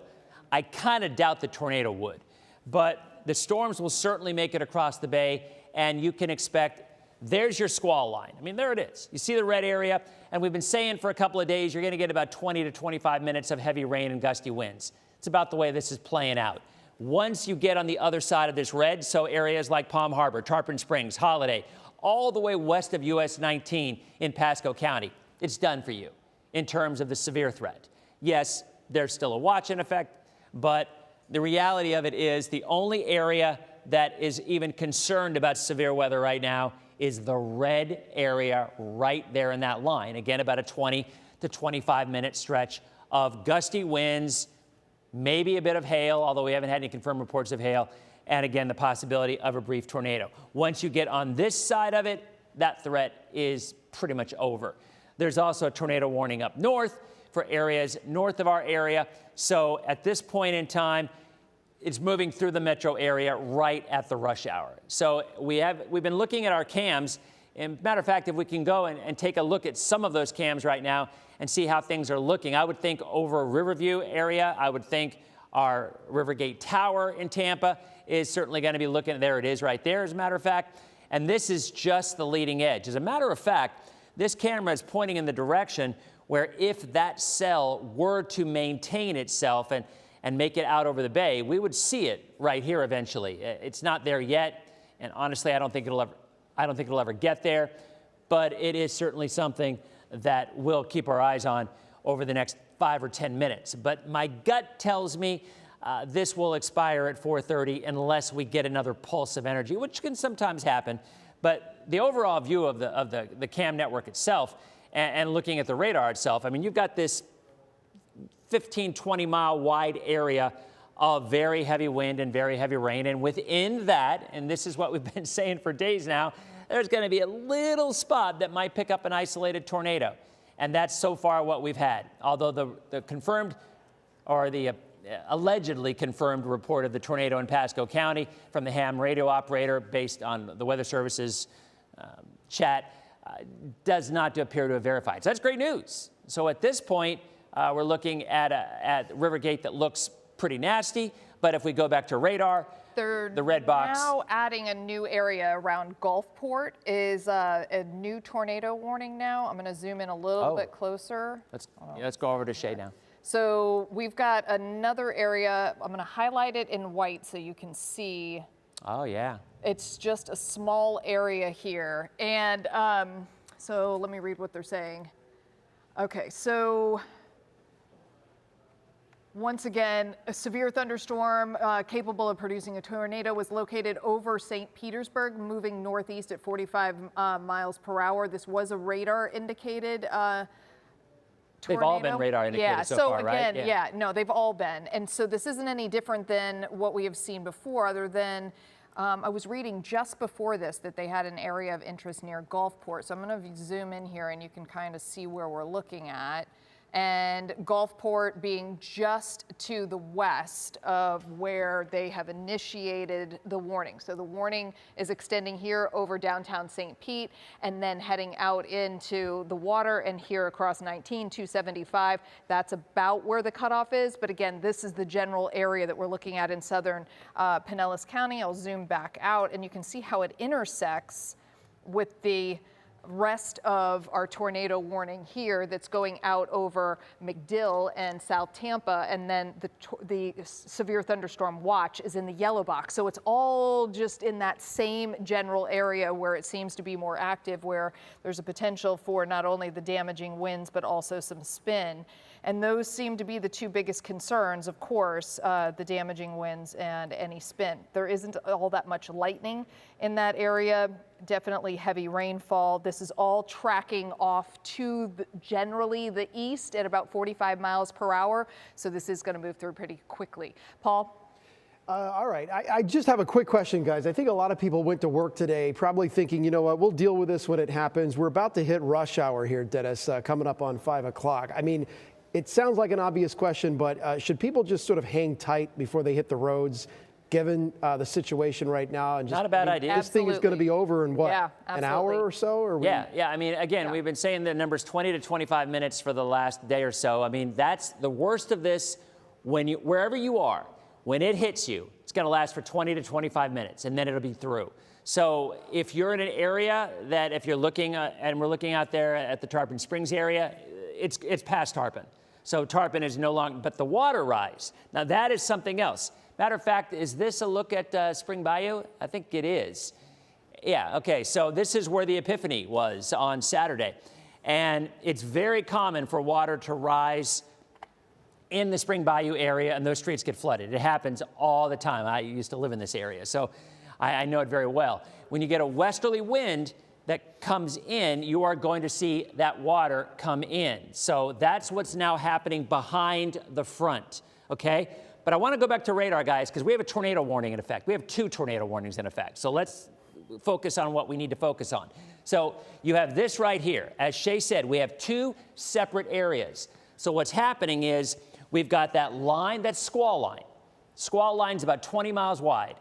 Speaker 2: I kind of doubt the tornado would, but the storms will certainly make it across the bay, and you can expect, there's your squall line. I mean, there it is. You see the red area, and we've been saying for a couple of days, you're going to get about 20 to 25 minutes of heavy rain and gusty winds. It's about the way this is playing out. Once you get on the other side of this red, so areas like Palm Harbor, Tarpon Springs, Holiday, all the way west of US 19 in Pasco County, it's done for you in terms of the severe threat. Yes, there's still a watch in effect, but the reality of it is the only area that is even concerned about severe weather right now is the red area right there in that line. Again, about a 20 to 25 minute stretch of gusty winds, maybe a bit of hail, although we haven't had any confirmed reports of hail, and again, the possibility of a brief tornado. Once you get on this side of it, that threat is pretty much over. There's also a tornado warning up north for areas north of our area. So at this point in time, it's moving through the metro area right at the rush hour. So we've been looking at our cams. And matter of fact, if we can go and take a look at some of those cams right now and see how things are looking, I would think over Riverview area, I would think our Rivergate Tower in Tampa is certainly going to be looking. There it is right there, as a matter of fact. And this is just the leading edge. As a matter of fact, this camera is pointing in the direction where if that cell were to maintain itself and make it out over the bay, we would see it right here eventually. It's not there yet, and honestly, I don't think it'll ever get there, but it is certainly something that we'll keep our eyes on over the next 5 or 10 minutes. But my gut tells me this will expire at 4:30 unless we get another pulse of energy, which can sometimes happen. But the overall view of the CAM network itself and looking at the radar itself, I mean, you've got this 15, 20 mile wide area of very heavy wind and very heavy rain. And within that, and this is what we've been saying for days now, there's going to be a little spot that might pick up an isolated tornado. And that's so far what we've had. Although the confirmed or the allegedly confirmed report of the tornado in Pasco County from the ham radio operator based on the Weather Service's chat does not appear to have verified. So that's great news. So at this point, we're looking at Rivergate that looks pretty nasty. But if we go back to radar, the red box.
Speaker 7: Now adding a new area around Gulfport is a new tornado warning now. I'm going to zoom in a little bit closer.
Speaker 2: Let's go over to Shay now.
Speaker 7: So we've got another area. I'm going to highlight it in white so you can see.
Speaker 2: Oh, yeah.
Speaker 7: It's just a small area here. And so let me read what they're saying. Okay, so once again, a severe thunderstorm capable of producing a tornado was located over St. Petersburg, moving northeast at 45 miles per hour. This was a radar indicated tornado.
Speaker 2: They've all been radar indicated so far, right?
Speaker 7: Yeah, no, they've all been. And so this isn't any different than what we have seen before, other than I was reading just before this that they had an area of interest near Gulfport. So I'm going to zoom in here and you can kind of see where we're looking at. And Gulfport being just to the west of where they have initiated the warning. So the warning is extending here over downtown St. Pete and then heading out into the water and here across 19, 275. That's about where the cutoff is. But again, this is the general area that we're looking at in southern Pinellas County. I'll zoom back out and you can see how it intersects with the rest of our tornado warning here that's going out over McDill and South Tampa, and then the severe thunderstorm watch is in the yellow box. So it's all just in that same general area where it seems to be more active, where there's a potential for not only the damaging winds but also some spin. And those seem to be the two biggest concerns, of course, the damaging winds and any spin. There isn't all that much lightning in that area. Definitely heavy rainfall. This is all tracking off to generally the east at about 45 miles per hour. So this is going to move through pretty quickly. Paul?
Speaker 3: All right. I just have a quick question, guys. I think a lot of people went to work today probably thinking, you know what, we'll deal with this when it happens. We're about to hit rush hour here, Dennis, coming up on 5 o'clock. I mean, it sounds like an obvious question, but should people just sort of hang tight before they hit the roads, given the situation right now? And just,
Speaker 2: not a bad idea.
Speaker 3: This thing is going to be over in what, an hour or so? Or
Speaker 2: yeah. I mean, again, we've been saying the numbers 20 to 25 minutes for the last day or so. I mean, that's the worst of this. Wherever you are, when it hits you, it's going to last for 20 to 25 minutes, and then it'll be through. So if you're in an area that, if you're looking, and we're looking out there at the Tarpon Springs area, it's past Tarpon. So Tarpon is no longer, but the water rise. Now that is something else. Matter of fact, is this a look at Spring Bayou? I think it is. Yeah, okay, so this is where the Epiphany was on Saturday. And it's very common for water to rise in the Spring Bayou area, and those streets get flooded. It happens all the time. I used to live in this area, so I know it very well. When you get a westerly wind that comes in, you are going to see that water come in. So that's what's now happening behind the front, okay? But I want to go back to radar, guys, because we have a tornado warning in effect. We have 2 tornado warnings in effect. So let's focus on what we need to focus on. So you have this right here. As Shay said, we have 2 separate areas. So what's happening is we've got that line, that squall line. Squall line's about 20 miles wide.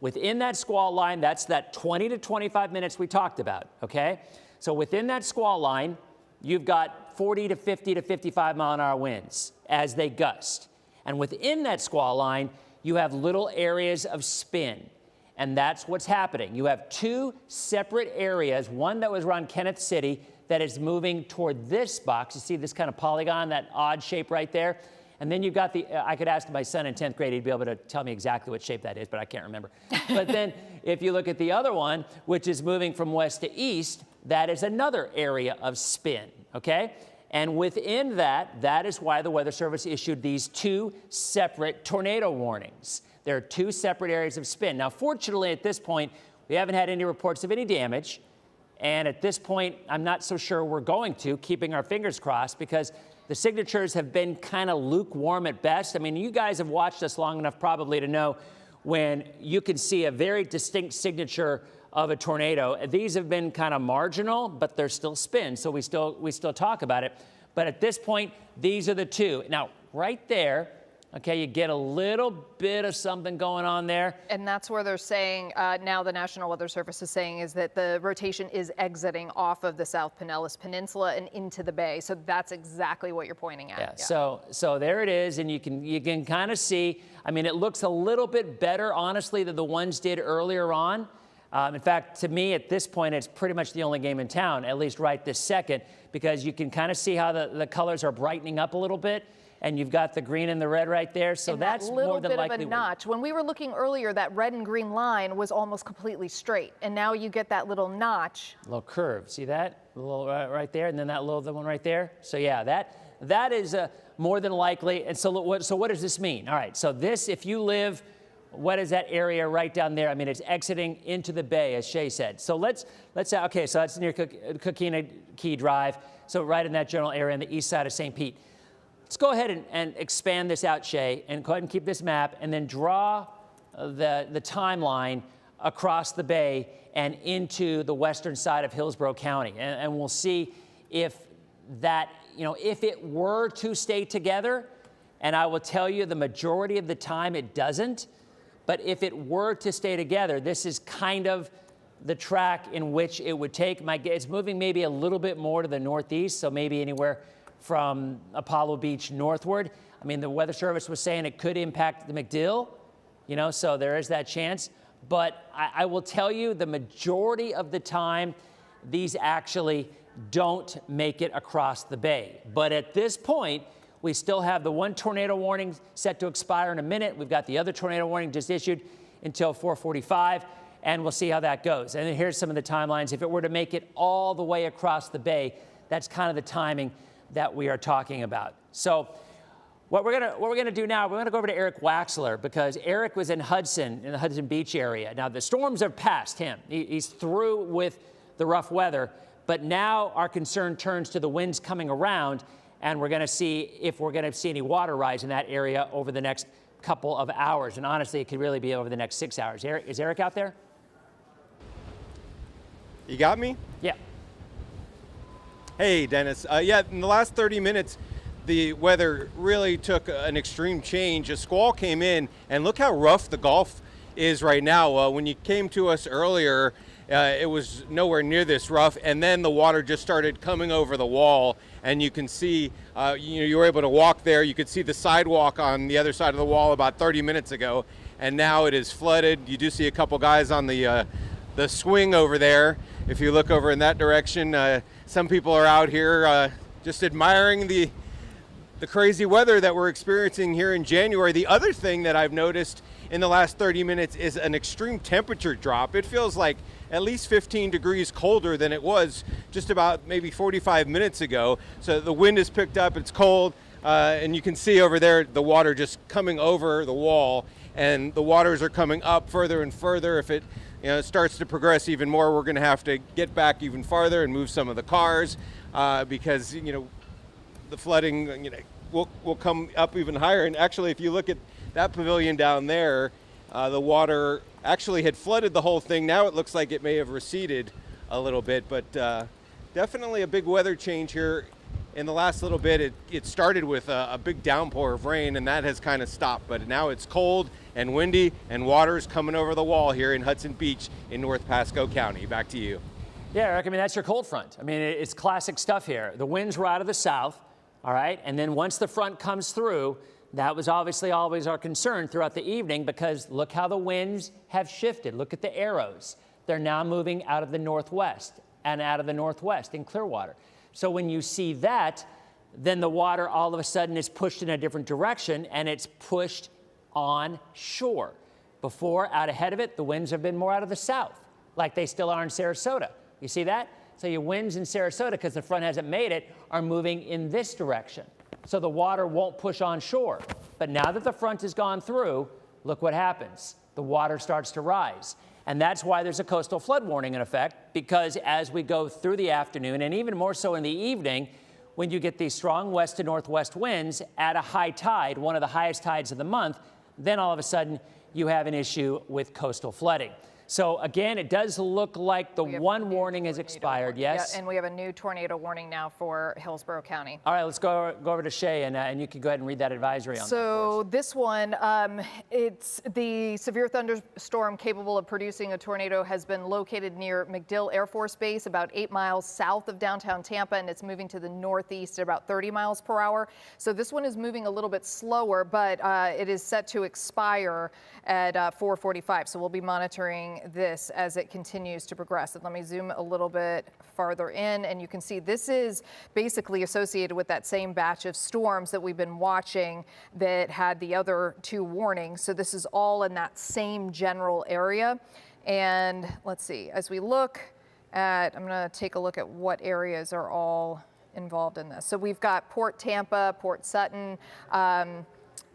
Speaker 2: Within that squall line, that's that 20 to 25 minutes we talked about, okay? So within that squall line, you've got 40 to 50 to 55 mile an hour winds as they gust. And within that squall line, you have little areas of spin. And that's what's happening. You have 2 separate areas, one that was around Kenneth City that is moving toward this box. You see this kind of polygon, that odd shape right there? And then you've got I could ask my son in 10th grade, he'd be able to tell me exactly what shape that is, but I can't remember. But then if you look at the other one, which is moving from west to east, that is another area of spin, okay? And within that is why the Weather Service issued these 2 separate tornado warnings. There are 2 separate areas of spin. Now, fortunately, at this point, we haven't had any reports of any damage. And at this point, I'm not so sure we're going to, keeping our fingers crossed, because the signatures have been kind of lukewarm at best. I mean, you guys have watched us long enough probably to know when you can see a very distinct signature of a tornado. These have been kind of marginal, but they're still spin, so we still talk about it. But at this point, these are the 2. Now, right there, okay, you get a little bit of something going on there.
Speaker 7: And that's where they're saying, now the National Weather Service is saying, is that the rotation is exiting off of the South Pinellas Peninsula and into the bay. So that's exactly what you're pointing at.
Speaker 2: Yeah. So there it is, and you can kind of see, I mean, it looks a little bit better, honestly, than the ones did earlier on. In fact, to me, at this point, it's pretty much the only game in town, at least right this second, because you can kind of see how the colors are brightening up a little bit. And you've got the green and the red right there, so
Speaker 7: and
Speaker 2: that's more than likely.
Speaker 7: A little bit of a notch. When we were looking earlier, that red and green line was almost completely straight, and now you get that little notch.
Speaker 2: A little curve. See that? A little right there, and then that little one right there. So yeah, that is more than likely. And so what does this mean? All right. So this, if you live, what is that area right down there? I mean, it's exiting into the bay, as Shay said. So let's say, okay, so that's near Coquina Key Drive. So right in that general area on the east side of St. Pete. Let's go ahead and expand this out, Shay, and go ahead and keep this map, and then draw the timeline across the bay and into the western side of Hillsboro County. And we'll see if that, if it were to stay together, and I will tell you the majority of the time it doesn't, but if it were to stay together, this is kind of the track in which it would take. It's moving maybe a little bit more to the northeast, so maybe anywhere from Apollo Beach northward. I mean, the Weather Service was saying it could impact the MacDill, so there is that chance. But I will tell you, the majority of the time, these actually don't make it across the bay. But at this point, we still have the 1 tornado warning set to expire in a minute. We've got the other tornado warning just issued until 4:45, and we'll see how that goes. And then here's some of the timelines. If it were to make it all the way across the bay, that's kind of the timing that we are talking about. So what we're gonna do now, we're gonna go over to Eric Waxler, because Eric was in Hudson, in the Hudson Beach area. Now the storms have passed him. He's through with the rough weather, but now our concern turns to the winds coming around, and we're gonna see if we're gonna see any water rise in that area over the next couple of hours. And honestly, it could really be over the next 6 hours. Eric, is Eric out there?
Speaker 5: You got me?
Speaker 2: Yeah.
Speaker 5: Hey, Dennis. Yeah, in the last 30 minutes, the weather really took an extreme change. A squall came in, and look how rough the Gulf is right now. When you came to us earlier, it was nowhere near this rough, and then the water just started coming over the wall, and you can see, you were able to walk there. You could see the sidewalk on the other side of the wall about 30 minutes ago, and now it is flooded. You do see a couple guys on the swing over there. If you look over in that direction, some people are out here just admiring the crazy weather that we're experiencing here in January. The other thing that I've noticed in the last 30 minutes is an extreme temperature drop. It feels like at least 15 degrees colder than it was just about maybe 45 minutes ago. So the wind has picked up, it's cold, and you can see over there the water just coming over the wall, and the waters are coming up further and further. If it starts to progress even more, we're going to have to get back even farther and move some of the cars because the flooding will come up even higher. And actually, if you look at that pavilion down there, the water actually had flooded the whole thing. Now it looks like it may have receded a little bit, but definitely a big weather change here. In the last little bit, it started with a big downpour of rain, and that has kind of stopped. But now it's cold and windy, and water is coming over the wall here in Hudson Beach in North Pasco County. Back to you.
Speaker 2: Yeah, Eric, I mean, that's your cold front. I mean, it's classic stuff here. The winds were out of the south, all right? And then once the front comes through, that was obviously always our concern throughout the evening, because look how the winds have shifted. Look at the arrows. They're now moving out of the northwest and out of the northwest in Clearwater. So when you see that, then the water all of a sudden is pushed in a different direction, and it's pushed on shore. Before, out ahead of it, the winds have been more out of the south, like they still are in Sarasota. You see that? So your winds in Sarasota, because the front hasn't made it, are moving in this direction. So the water won't push on shore. But now that the front has gone through, look what happens. The water starts to rise. And that's why there's a coastal flood warning in effect, because as we go through the afternoon, and even more so in the evening, when you get these strong west to northwest winds at a high tide, one of the highest tides of the month, then all of a sudden you have an issue with coastal flooding. So again, it does look like the one warning has expired. Yes.
Speaker 7: Yeah, and we have a new tornado warning now for Hillsboro County.
Speaker 2: All right, let's go over to Shay, and you can go ahead and read that advisory on.
Speaker 7: So this one, it's the severe thunderstorm capable of producing a tornado has been located near MacDill Air Force Base, about 8 miles south of downtown Tampa, and it's moving to the northeast at about 30 miles per hour. So this one is moving a little bit slower, but it is set to expire at 4:45. So we'll be monitoring this as it continues to progress. And let me zoom a little bit farther in, and you can see this is basically associated with that same batch of storms that we've been watching that had the other two warnings. So this is all in that same general area. And let's see, as we look at, I'm going to take a look at what areas are all involved in this. So we've got Port Tampa, Port Sutton,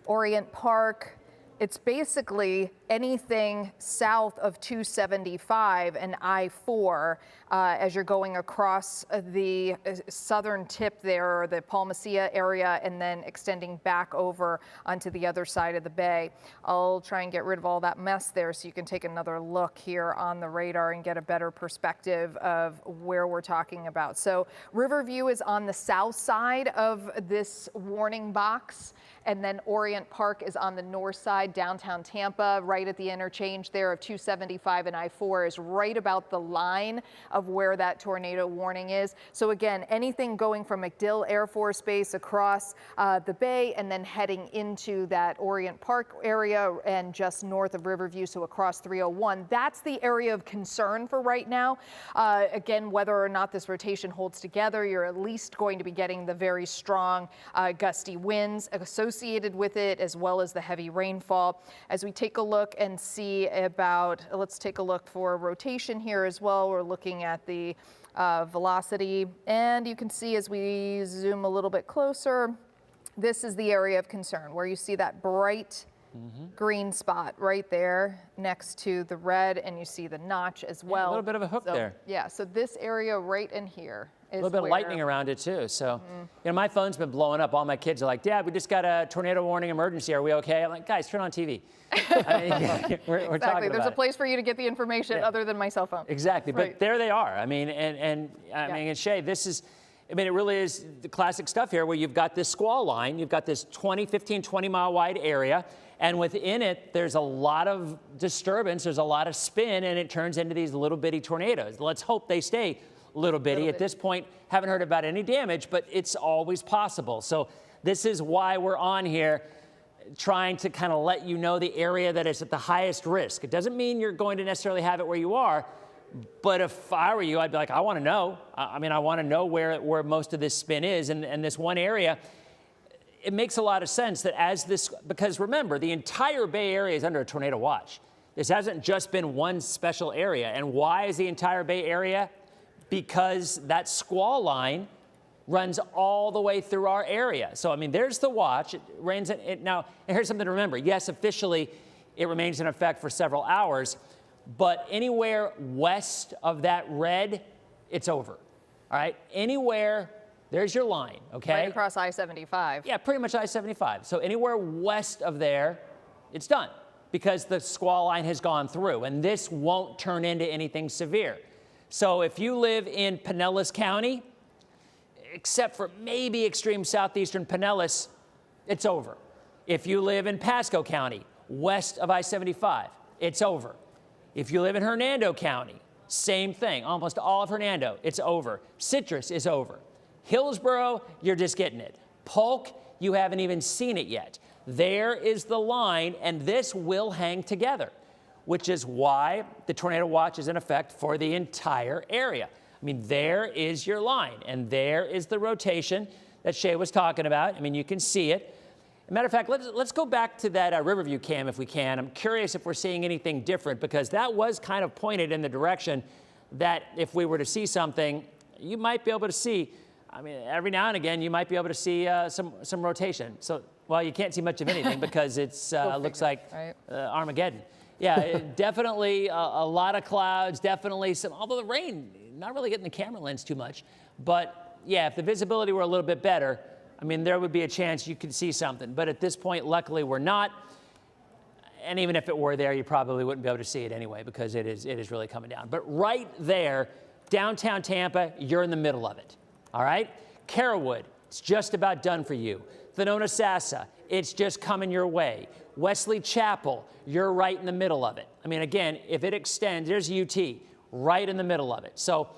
Speaker 7: Orient Park. It's basically anything south of 275 and I-4 as you're going across the southern tip there, or the Palmacia area, and then extending back over onto the other side of the bay. I'll try and get rid of all that mess there so you can take another look here on the radar and get a better perspective of where we're talking about. So Riverview is on the south side of this warning box, and then Orient Park is on the north side. Downtown Tampa, right at the interchange there of 275 and I-4, is right about the line of where that tornado warning is. So again, anything going from MacDill Air Force Base across the bay and then heading into that Orient Park area and just north of Riverview, so across 301, that's the area of concern for right now. Again, whether or not this rotation holds together, you're at least going to be getting the very strong gusty winds associated with it, as well as the heavy rainfall. As we take a look and see about, let's take a look for rotation here as well. We're looking at the velocity. And you can see as we zoom a little bit closer, this is the area of concern where you see that bright green spot right there next to the red, and you see the notch as well.
Speaker 2: A little bit of a hook there.
Speaker 7: Yeah, so this area right in here is
Speaker 2: a little bit of lightning around it too. So, you know, my phone's been blowing up. All my kids are like, "Dad, we just got a tornado warning emergency. Are we okay?" I'm like, "Guys, turn on TV." I mean, we're
Speaker 7: exactly.
Speaker 2: talking
Speaker 7: There's
Speaker 2: about
Speaker 7: a place for you to get the information other than my cell phone.
Speaker 2: Exactly.
Speaker 7: Right.
Speaker 2: But there they are. I mean, and Shay, this is, I mean, it really is the classic stuff here where you've got this squall line, you've got this 15, 20 mile wide area, and within it, there's a lot of disturbance, there's a lot of spin, and it turns into these little bitty tornadoes. Let's hope they stay little bitty. At this point, haven't heard about any damage, but it's always possible. So this is why we're on here, trying to kind of let you know the area that is at the highest risk. It doesn't mean you're going to necessarily have it where you are, but if I were you, I'd be like, I want to know. I mean, I want to know where most of this spin is, and this one area. It makes a lot of sense that as this, because remember, the entire Bay Area is under a tornado watch. This hasn't just been one special area. And why is the entire Bay Area? Because that squall line runs all the way through our area. So, I mean, there's the watch. It rains it now. And here's something to remember. Yes, officially, it remains in effect for several hours, but anywhere west of that red, it's over. All right? Anywhere, there's your line, okay?
Speaker 7: Right across I-75.
Speaker 2: Yeah, pretty much I-75. So anywhere west of there, it's done because the squall line has gone through, and this won't turn into anything severe. So if you live in Pinellas County, except for maybe extreme southeastern Pinellas, it's over. If you live in Pasco County, west of I-75, it's over. If you live in Hernando County, same thing. Almost all of Hernando, it's over. Citrus is over. Hillsboro, you're just getting it. Polk, you haven't even seen it yet. There is the line, and this will hang together, which is why the tornado watch is in effect for the entire area. I mean, there is your line, and there is the rotation that Shay was talking about. I mean, you can see it. As a matter of fact, let's go back to that Riverview cam if we can. I'm curious if we're seeing anything different, because that was kind of pointed in the direction that if we were to see something, you might be able to see. I mean, every now and again, you might be able to see some rotation. So, well, you can't see much of anything because it's looks like Armageddon. Yeah, definitely a lot of clouds, definitely some, although the rain, not really getting the camera lens too much. But yeah, if the visibility were a little bit better, I mean, there would be a chance you could see something. But at this point, luckily, we're not. And even if it were there, you probably wouldn't be able to see it anyway because it is really coming down. But right there, downtown Tampa, you're in the middle of it. All right? Carrollwood, it's just about done for you. Thonotosassa, it's just coming your way. Wesley Chapel, you're right in the middle of it. I mean, again, if it extends, there's UT, right in the middle of it. So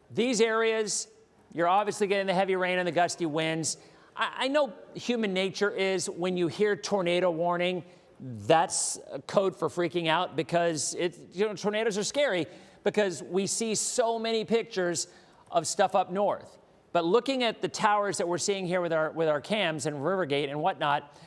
Speaker 2: these areas, you're obviously getting the heavy rain and the gusty winds. I know human nature is when you hear tornado warning, that's a code for freaking out because tornadoes are scary because we see so many pictures of stuff up north. But looking at the towers that we're seeing here with our cams and Rivergate and whatnot,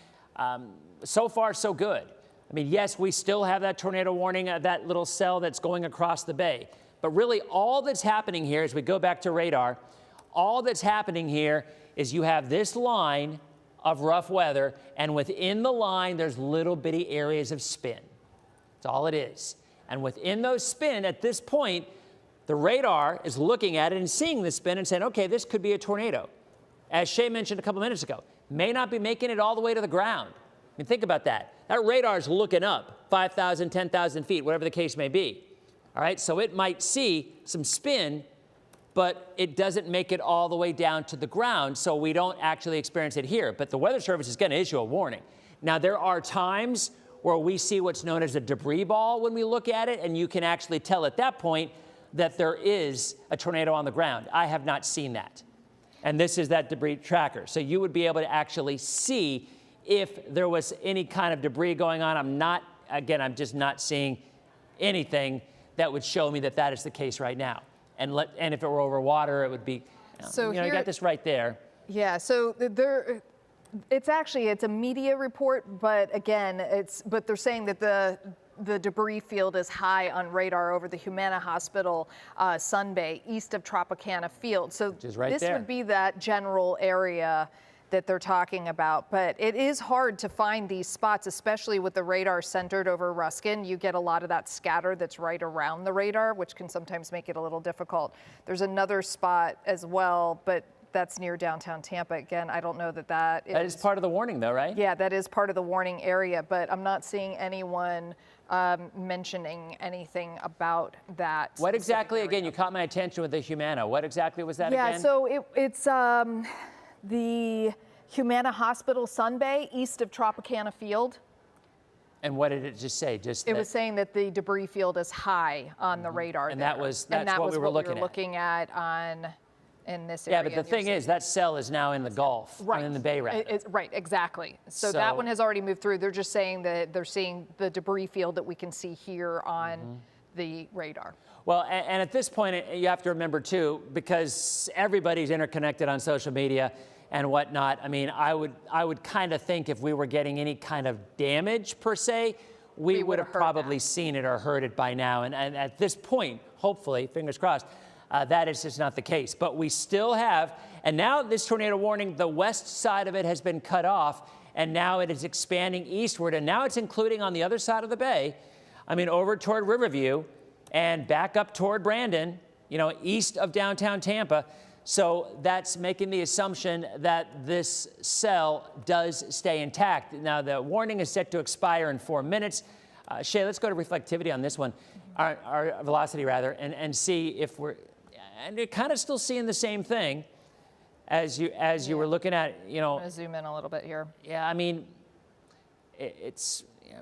Speaker 2: so far so good. I mean, yes, we still have that tornado warning, that little cell that's going across the bay. But really all that's happening here, as we go back to radar, all that's happening here is you have this line of rough weather, and within the line, there's little bitty areas of spin. That's all it is. And within those spin, at this point, the radar is looking at it and seeing the spin and saying, okay, this could be a tornado. As Shay mentioned a couple minutes ago, may not be making it all the way to the ground. I mean, think about that. That radar is looking up 5,000, 10,000 feet, whatever the case may be. All right, so it might see some spin, but it doesn't make it all the way down to the ground, so we don't actually experience it here. But the Weather Service is going to issue a warning. Now, there are times where we see what's known as a debris ball when we look at it, and you can actually tell at that point that there is a tornado on the ground. I have not seen that. And this is that debris tracker. So you would be able to actually see if there was any kind of debris going on. I'm just not seeing anything that would show me that that is the case right now. And if it were over water, it would be,
Speaker 7: so
Speaker 2: you got this right there.
Speaker 7: Yeah, so it's a media report, but again, but they're saying that the debris field is high on radar over the Humana Hospital Sun Bay, east of Tropicana Field. So this would be that general area that they're talking about. But it is hard to find these spots, especially with the radar centered over Ruskin. You get a lot of that scatter that's right around the radar, which can sometimes make it a little difficult. There's another spot as well, but that's near downtown Tampa. Again, I don't know that is
Speaker 2: part of the warning, though, right?
Speaker 7: Yeah, that is part of the warning area, but I'm not seeing anyone mentioning anything about that.
Speaker 2: What exactly, again, you caught my attention with the Humana. What exactly was that again?
Speaker 7: Yeah, so it's the Humana Hospital Sun Bay, east of Tropicana Field.
Speaker 2: And what did it just say?
Speaker 7: It was saying that the debris field is high on the radar.
Speaker 2: And
Speaker 7: that's
Speaker 2: what we were looking
Speaker 7: at in this area.
Speaker 2: Yeah, but the thing is, that cell is now in the Gulf,
Speaker 7: right,
Speaker 2: in the Bay, rather.
Speaker 7: Right, exactly. So that one has already moved through. They're just saying that they're seeing the debris field that we can see here on the radar.
Speaker 2: Well, and at this point, you have to remember, too, because everybody's interconnected on social media and whatnot. I mean, I would kind of think if we were getting any kind of damage, per se, we would have probably seen it or heard it by now. And at this point, hopefully, fingers crossed, that is just not the case. But we still have, and now this tornado warning, the west side of it has been cut off, and now it is expanding eastward, and now it's including on the other side of the bay, I mean, over toward Riverview and back up toward Brandon, you know, east of downtown Tampa. So that's making the assumption that this cell does stay intact. Now, the warning is set to expire in 4 minutes. Shay, let's go to reflectivity on this one, our velocity rather, and see if we're, and you're kind of still seeing the same thing as you were looking at, you know.
Speaker 7: I'm gonna zoom in a little bit here.
Speaker 2: Yeah, I mean,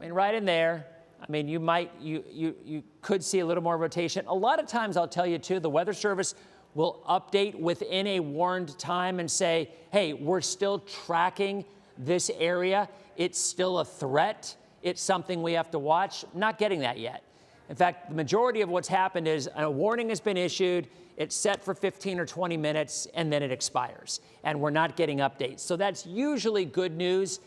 Speaker 2: right in there. I mean, you could see a little more rotation. A lot of times, I'll tell you too, the Weather Service will update within a warned time and say, hey, we're still tracking this area. It's still a threat. It's something we have to watch. Not getting that yet. In fact, the majority of what's happened is a warning has been issued, it's set for 15 or 20 minutes, and then it expires. And we're not getting updates. So that's usually good news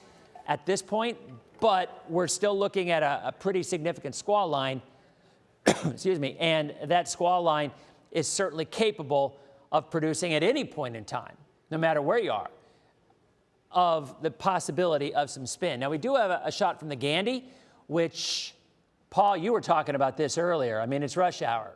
Speaker 2: at this point, but we're still looking at a pretty significant squall line, excuse me, and that squall line is certainly capable of producing at any point in time, no matter where you are, of the possibility of some spin. Now, we do have a shot from the Gandy, which, Paul, you were talking about this earlier. I mean, it's rush hour.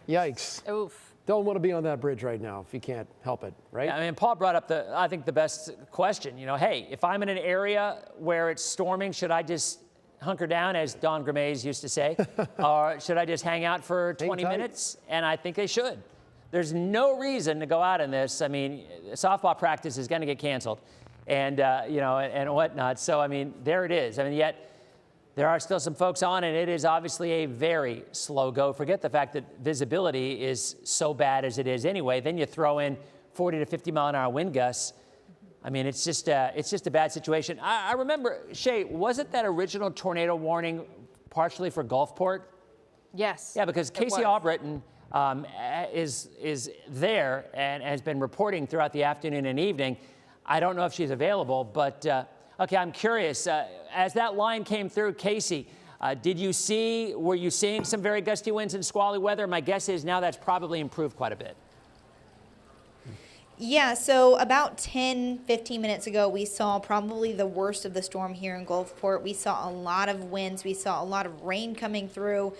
Speaker 3: Yikes.
Speaker 7: Oof.
Speaker 3: Don't want to be on that bridge right now if you can't help it, right?
Speaker 2: Yeah, I mean, Paul brought up I think the best question. You know, hey, if I'm in an area where it's storming, should I just hunker down, as Don Gramez used to say, or should I just hang out for 20 minutes? And I think they should. There's no reason to go out in this. I mean, softball practice is going to get canceled, and you know, and whatnot. So I mean, there it is. I mean, yet there are still some folks on, and it is obviously a very slow go. Forget the fact that visibility is so bad as it is anyway. Then you throw in 40 to 50 mile an hour wind gusts. I mean, it's just a bad situation. I remember, Shay, wasn't that original tornado warning partially for Gulfport?
Speaker 7: Yes.
Speaker 2: Yeah, because Casey Albritton is there and has been reporting throughout the afternoon and evening. I don't know if she's available, but okay, I'm curious. As that line came through, Casey, were you seeing some very gusty winds and squally weather? My guess is now that's probably improved quite a bit.
Speaker 6: Yeah, so about 10, 15 minutes ago, we saw probably the worst of the storm here in Gulfport. We saw a lot of winds. We saw a lot of rain coming through,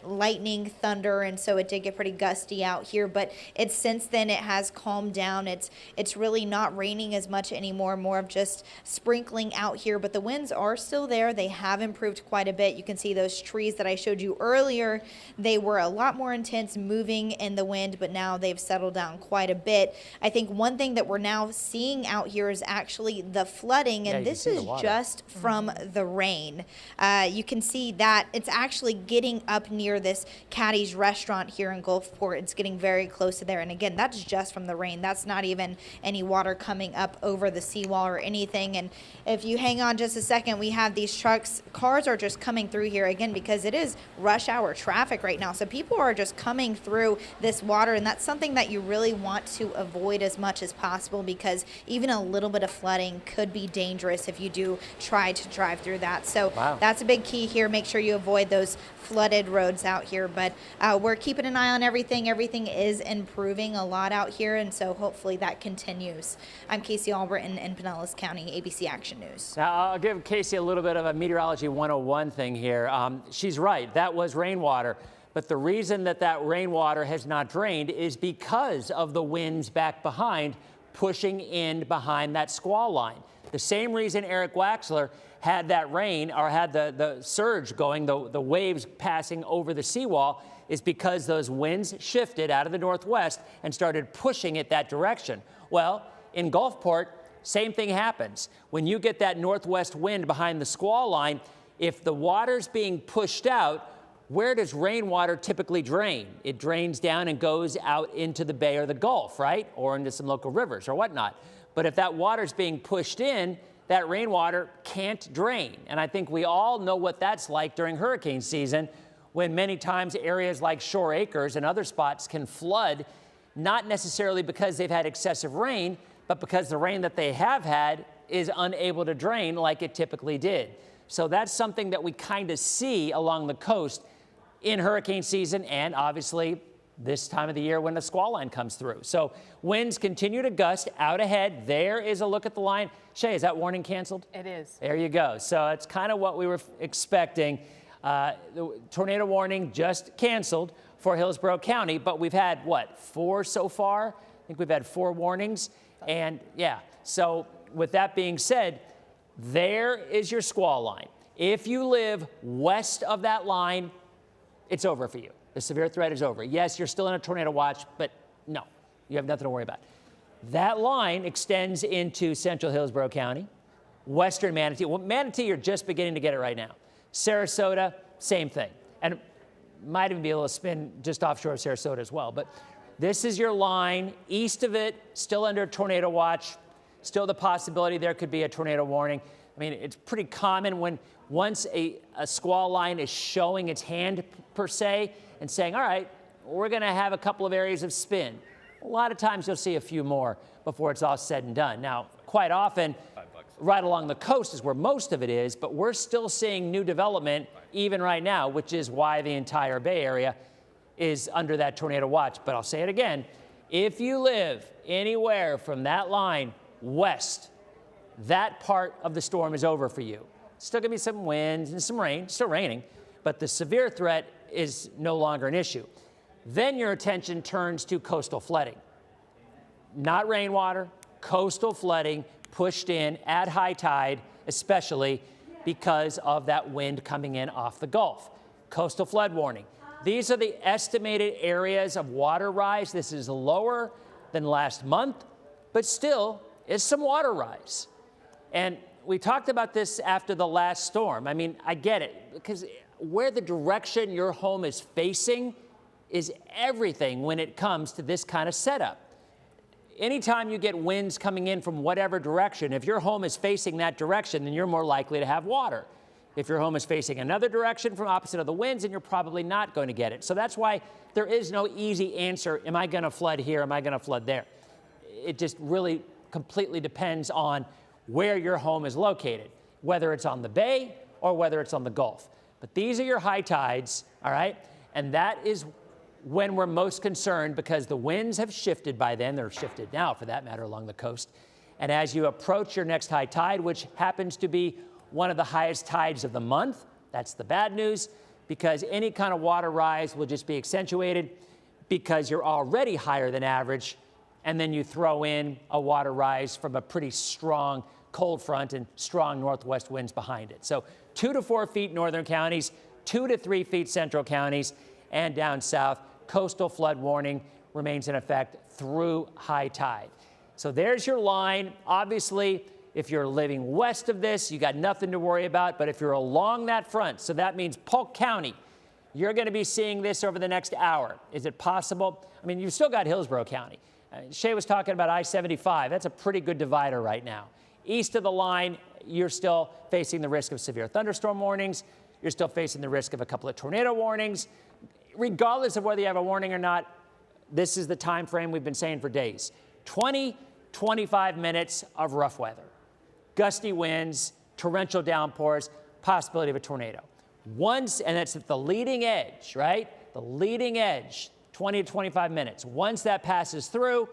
Speaker 6: lightning, thunder, and so it did get pretty gusty out here. But since then, it has calmed down. It's really not raining as much anymore, more of just sprinkling out here. But the winds are still there. They have improved quite a bit. You can see those trees that I showed you earlier. They were a lot more intense moving in the wind, but now they've settled down quite a bit. I think one thing that we're now seeing out here is actually the flooding, and this is just from the rain. You can see that it's actually getting up near this Caddy's restaurant here in Gulfport. It's getting very close to there, and again, that's just from the rain. That's not even any water coming up over the seawall or anything. And if you hang on just a second, we have these trucks. Cars are just coming through here again because it is rush hour traffic right now. So people are just coming through this water, and that's something that you really want to avoid. avoid as much as possible, because even a little bit of flooding could be dangerous if you do try to drive through that. So that's a big key here. Make sure you avoid those flooded roads out here. But we're keeping an eye on everything. Everything is improving a lot out here, and so hopefully that continues. I'm Casey Albritton in Pinellas County, ABC Action News.
Speaker 2: Now, I'll give Casey a little bit of a meteorology 101 thing here. She's right. That was rainwater. But the reason that rainwater has not drained is because of the winds back behind pushing in behind that squall line. The same reason Eric Waxler had that rain, or had the surge going, the waves passing over the seawall, is because those winds shifted out of the northwest and started pushing it that direction. Well, in Gulfport, same thing happens. When you get that northwest wind behind the squall line, if the water's being pushed out, where does rainwater typically drain? It drains down and goes out into the bay or the Gulf, right? Or into some local rivers or whatnot. But if that water's being pushed in, that rainwater can't drain. And I think we all know what that's like during hurricane season, when many times areas like Shore Acres and other spots can flood, not necessarily because they've had excessive rain, but because the rain that they have had is unable to drain like it typically did. So that's something that we kind of see along the coast in hurricane season, and obviously this time of the year when the squall line comes through. So winds continue to gust out ahead. There is a look at the line. Shay, is that warning canceled?
Speaker 7: It is.
Speaker 2: There you go. So it's kind of what we were expecting. The tornado warning just canceled for Hillsboro County, but we've had, what, 4 so far? I think we've had 4 warnings. And yeah, so with that being said, there is your squall line. If you live west of that line, it's over for you. The severe threat is over. Yes, you're still in a tornado watch, but no, you have nothing to worry about. That line extends into central Hillsboro County, western Manatee. Well, Manatee, you're just beginning to get it right now. Sarasota, same thing. And might even be a little spin just offshore of Sarasota as well. But this is your line. East of it, still under tornado watch. Still the possibility there could be a tornado warning. I mean, it's pretty common when once a squall line is showing its hand, per se, and saying, all right, we're going to have a couple of areas of spin. A lot of times you'll see a few more before it's all said and done. Now, quite often, right along the coast is where most of it is, but we're still seeing new development even right now, which is why the entire Bay Area is under that tornado watch. But I'll say it again, if you live anywhere from that line west, that part of the storm is over for you. Still gonna be some winds and some rain, still raining, but the severe threat is no longer an issue. Then your attention turns to coastal flooding. Not rainwater, coastal flooding pushed in at high tide, especially because of that wind coming in off the Gulf. Coastal flood warning. These are the estimated areas of water rise. This is lower than last month, but still is some water rise. And we talked about this after the last storm. I mean, I get it, because where the direction your home is facing is everything when it comes to this kind of setup. Anytime you get winds coming in from whatever direction, if your home is facing that direction, then you're more likely to have water. If your home is facing another direction from opposite of the winds, then you're probably not going to get it. So that's why there is no easy answer. Am I going to flood here? Am I going to flood there? It just really completely depends on where your home is located, whether it's on the bay or whether it's on the Gulf. But these are your high tides, all right? And that is when we're most concerned, because the winds have shifted by then. They're shifted now, for that matter, along the coast. And as you approach your next high tide, which happens to be one of the highest tides of the month, that's the bad news, because any kind of water rise will just be accentuated because you're already higher than average, and then you throw in a water rise from a pretty strong cold front and strong northwest winds behind it. So 2 to 4 feet northern counties, 2 to 3 feet central counties, and down south, coastal flood warning remains in effect through high tide. So there's your line. Obviously, if you're living west of this, you got nothing to worry about. But if you're along that front, so that means Polk County, you're going to be seeing this over the next hour. Is it possible? I mean, you've still got Hillsboro County. Shay was talking about I-75. That's a pretty good divider right now. East of the line, you're still facing the risk of severe thunderstorm warnings. You're still facing the risk of a couple of tornado warnings. Regardless of whether you have a warning or not, this is the time frame we've been saying for days. 20, 25 minutes of rough weather. Gusty winds, torrential downpours, possibility of a tornado. Once, and that's at the leading edge, right? The leading edge, 20 to 25 minutes. Once that passes through,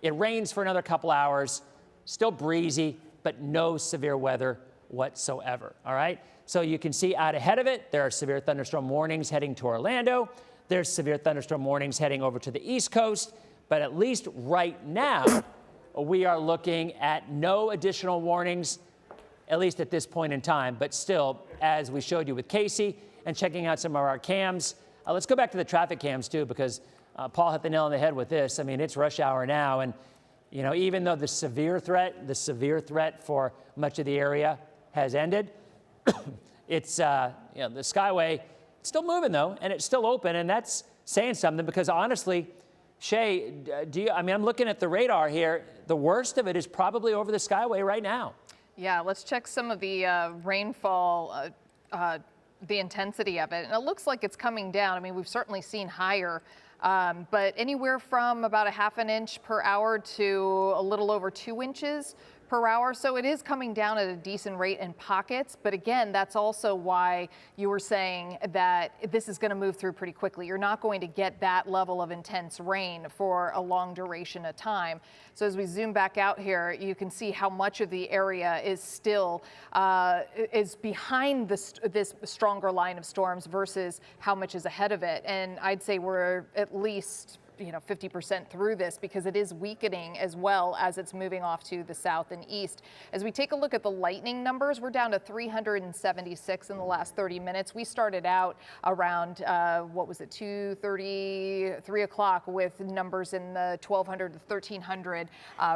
Speaker 2: it rains for another couple hours, still breezy, but no severe weather whatsoever, all right? So you can see out ahead of it, there are severe thunderstorm warnings heading to Orlando. There's severe thunderstorm warnings heading over to the East Coast, but at least right now, we are looking at no additional warnings, at least at this point in time. But still, as we showed you with Casey and checking out some of our cams, let's go back to the traffic cams too, because Paul hit the nail on the head with this. I mean, it's rush hour now, and you know, even though the severe threat for much of the area has ended, it's you know, the Skyway, it's still moving though, and it's still open, and that's saying something because honestly, Shay, I mean, I'm looking at the radar here. The worst of it is probably over the Skyway right now.
Speaker 7: Yeah, let's check some of the rainfall, the intensity of it. And it looks like it's coming down. I mean, we've certainly seen higher, but anywhere from about a half an inch per hour to a little over 2 inches per hour. So it is coming down at a decent rate in pockets. But again, that's also why you were saying that this is going to move through pretty quickly. You're not going to get that level of intense rain for a long duration of time. So as we zoom back out here, you can see how much of the area is still is behind this stronger line of storms versus how much is ahead of it. And I'd say we're at least 50% through this because it is weakening as well as it's moving off to the south and east. As we take a look at the lightning numbers, we're down to 376 in the last 30 minutes. We started out around, 2:30, 3 o'clock with numbers in the 1,200 to 1,300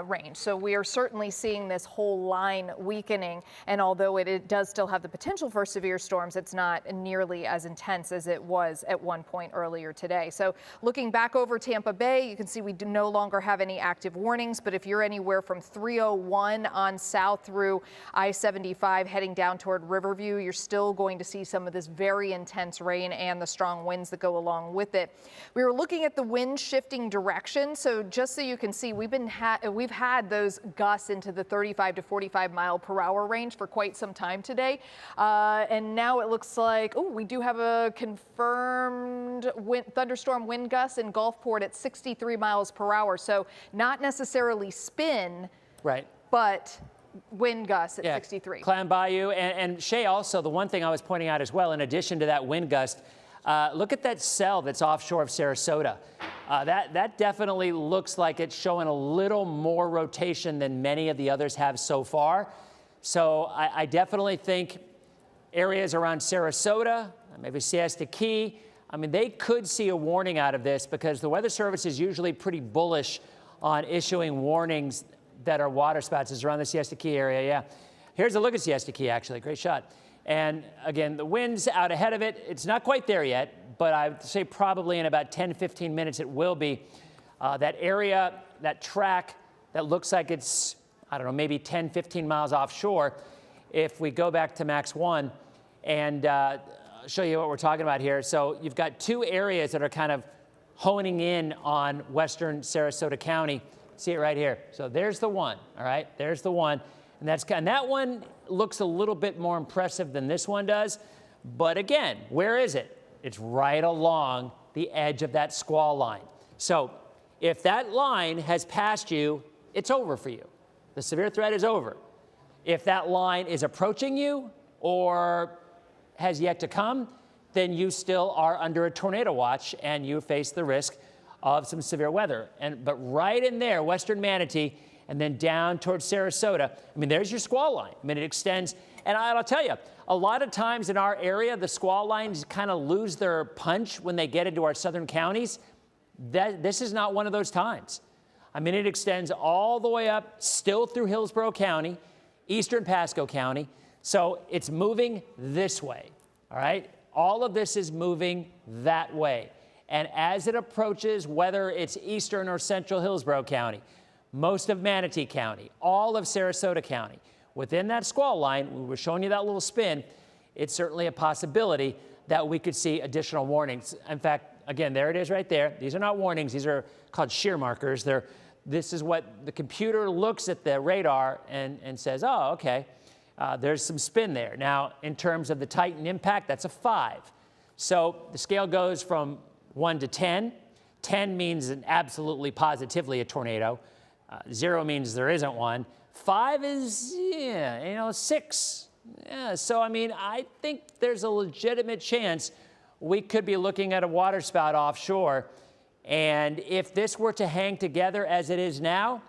Speaker 7: range. So we are certainly seeing this whole line weakening. And although it does still have the potential for severe storms, it's not nearly as intense as it was at one point earlier today. So looking back over Tampa Bay, you can see we do no longer have any active warnings, but if you're anywhere from 301 on south through I-75 heading down toward Riverview, you're still going to see some of this very intense rain and the strong winds that go along with it. We were looking at the wind shifting direction, so just so you can see, we've had those gusts into the 35 to 45 mile per hour range for quite some time today, and now it looks like, we do have a confirmed thunderstorm wind gust in Gulfport at 63 miles per hour. So not necessarily spin,
Speaker 2: right,
Speaker 7: but wind gusts at 63.
Speaker 2: Clam Bayou. And Shay, also, the one thing I was pointing out as well, in addition to that wind gust, look at that cell that's offshore of Sarasota. That definitely looks like it's showing a little more rotation than many of the others have so far. So I definitely think areas around Sarasota, maybe Siesta Key, I mean, they could see a warning out of this because the Weather Service is usually pretty bullish on issuing warnings that are water spouts. It's around the Siesta Key area, yeah. Here's a look at Siesta Key, actually. Great shot. And again, the wind's out ahead of it. It's not quite there yet, but I would say probably in about 10, 15 minutes it will be. That area, that track that looks like it's, I don't know, maybe 10, 15 miles offshore. If we go back to Max 1 and show you what we're talking about here. So you've got two areas that are kind of honing in on western Sarasota County. See it right here. So there's the one, all right? There's the one. And that one looks a little bit more impressive than this one does. But again, where is it? It's right along the edge of that squall line. So if that line has passed you, it's over for you. The severe threat is over. If that line is approaching you or has yet to come, then you still are under a tornado watch and you face the risk of some severe weather. But right in there, western Manatee, and then down towards Sarasota, I mean, there's your squall line. I mean, it extends, and I'll tell you, a lot of times in our area, the squall lines kind of lose their punch when they get into our southern counties. This is not one of those times. I mean, it extends all the way up, still through Hillsboro County, eastern Pasco County. So it's moving this way, all right? All of this is moving that way. And as it approaches, whether it's eastern or central Hillsboro County, most of Manatee County, all of Sarasota County, within that squall line, we were showing you that little spin, it's certainly a possibility that we could see additional warnings. In fact, again, there it is right there. These are not warnings. These are called shear markers. They're this is what the computer looks at the radar and says, oh, okay, there's some spin there. Now, in terms of the Titan impact, that's a 5. So the scale goes from 1 to 10. 10 means an absolutely positively a tornado. 0 means there isn't one. 5 is, 6. Yeah, so, I mean, I think there's a legitimate chance we could be looking at a waterspout offshore. And if this were to hang together as it is now,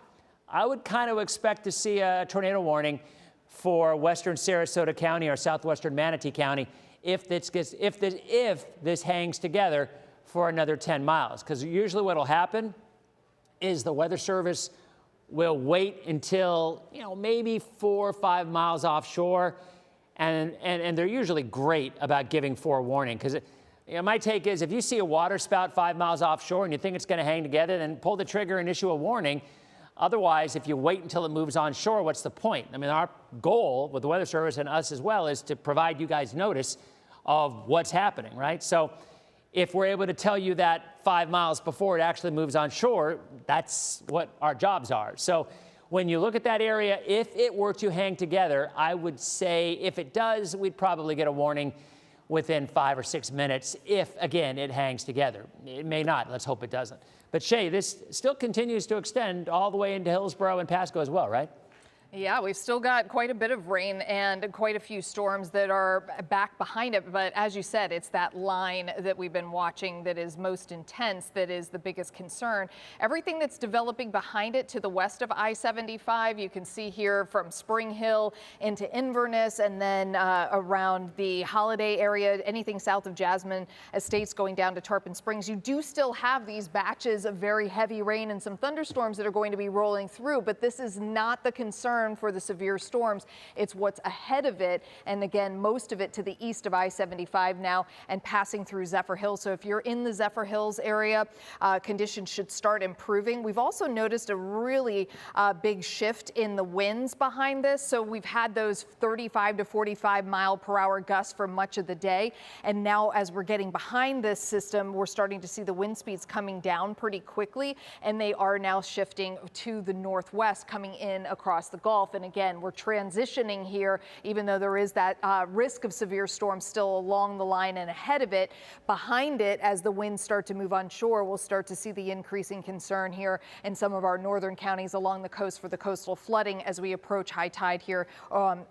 Speaker 2: I would kind of expect to see a tornado warning for western Sarasota County or southwestern Manatee County if this hangs together for another 10 miles. Because usually what will happen is the Weather Service will wait until, maybe 4 or 5 miles offshore, and they're usually great about giving forewarning. Because my take is if you see a water spout 5 miles offshore and you think it's going to hang together, then pull the trigger and issue a warning. Otherwise, if you wait until it moves onshore, what's the point? I mean, our goal with the Weather Service and us as well is to provide you guys notice of what's happening, right? So if we're able to tell you that 5 miles before it actually moves onshore, that's what our jobs are. So when you look at that area, if it were to hang together, I would say if it does, we'd probably get a warning within 5 or 6 minutes if, again, it hangs together. It may not. Let's hope it doesn't. But, Shay, this still continues to extend all the way into Hillsboro and Pasco as well, right?
Speaker 7: Yeah, we've still got quite a bit of rain and quite a few storms that are back behind it. But as you said, it's that line that we've been watching that is most intense that is the biggest concern. Everything that's developing behind it to the west of I-75, you can see here from Spring Hill into Inverness and then around the Holiday area, anything south of Jasmine Estates going down to Tarpon Springs. You do still have these batches of very heavy rain and some thunderstorms that are going to be rolling through, but this is not the concern for the severe storms. It's what's ahead of it. And again, most of it to the east of I-75 now and passing through Zephyr Hills. So if you're in the Zephyr Hills area, conditions should start improving. We've also noticed a really big shift in the winds behind this. So we've had those 35 to 45 mile per hour gusts for much of the day. And now as we're getting behind this system, we're starting to see the wind speeds coming down pretty quickly. And they are now shifting to the northwest coming in across the Gulf. And again, we're transitioning here, even though there is that risk of severe storms still along the line and ahead of it. Behind it, as the winds start to move onshore, we'll start to see the increasing concern here in some of our northern counties along the coast for the coastal flooding as we approach high tide here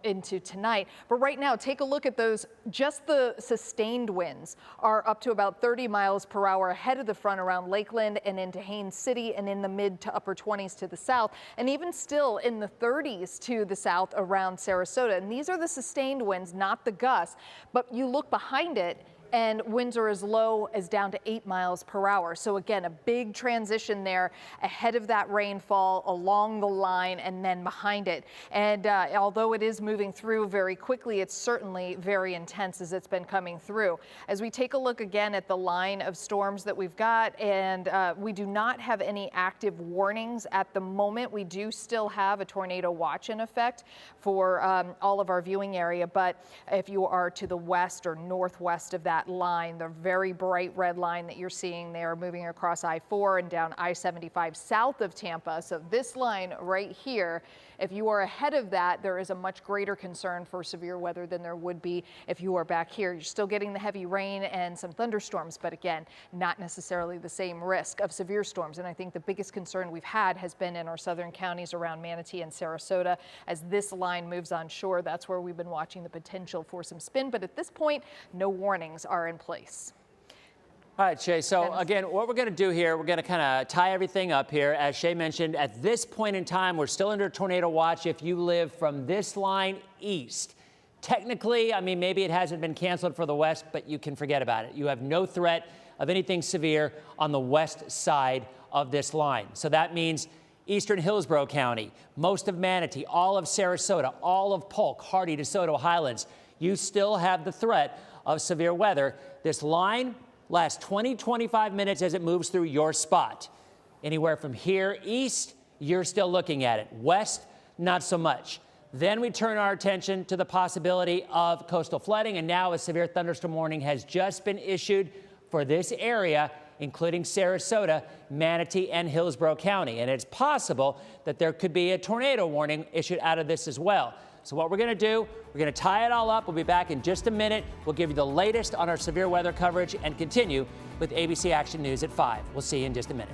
Speaker 7: into tonight. But right now, take a look at those. Just the sustained winds are up to about 30 miles per hour ahead of the front around Lakeland and into Haines City and in the mid to upper 20s to the south, and even still in the 30s to the south around Sarasota. And these are the sustained winds, not the gusts. But you look behind it, and winds are as low as down to 8 miles per hour. So again, a big transition there ahead of that rainfall along the line and then behind it. And although it is moving through very quickly, it's certainly very intense as it's been coming through. As we take a look again at the line of storms that we've got, and we do not have any active warnings at the moment. We do still have a tornado watch in effect for all of our viewing area. But if you are to the west or northwest of that line, the very bright red line that you're seeing there moving across I-4 and down I-75 south of Tampa. So this line right here, if you are ahead of that, there is a much greater concern for severe weather than there would be if you are back here. You're still getting the heavy rain and some thunderstorms, but again, not necessarily the same risk of severe storms. And I think the biggest concern we've had has been in our southern counties around Manatee and Sarasota. As this line moves onshore, that's where we've been watching the potential for some spin. But at this point, no warnings are in place.
Speaker 2: All right, Shay. So again, what we're going to do here, we're going to kind of tie everything up here. As Shay mentioned, at this point in time, we're still under tornado watch if you live from this line east. Technically, I mean, maybe it hasn't been canceled for the west, but you can forget about it. You have no threat of anything severe on the west side of this line. So that means eastern Hillsboro County, most of Manatee, all of Sarasota, all of Polk, Hardy, DeSoto, Highlands. You still have the threat of severe weather. This line lasts 20, 25 minutes as it moves through your spot. Anywhere from here east, you're still looking at it. West, not so much. Then we turn our attention to the possibility of coastal flooding, and now a severe thunderstorm warning has just been issued for this area including Sarasota, Manatee, and Hillsboro County. And it's possible that there could be a tornado warning issued out of this as well. So what we're going to do, we're going to tie it all up. We'll be back in just a minute. We'll give you the latest on our severe weather coverage and continue with ABC Action News at 5. We'll see you in just a minute.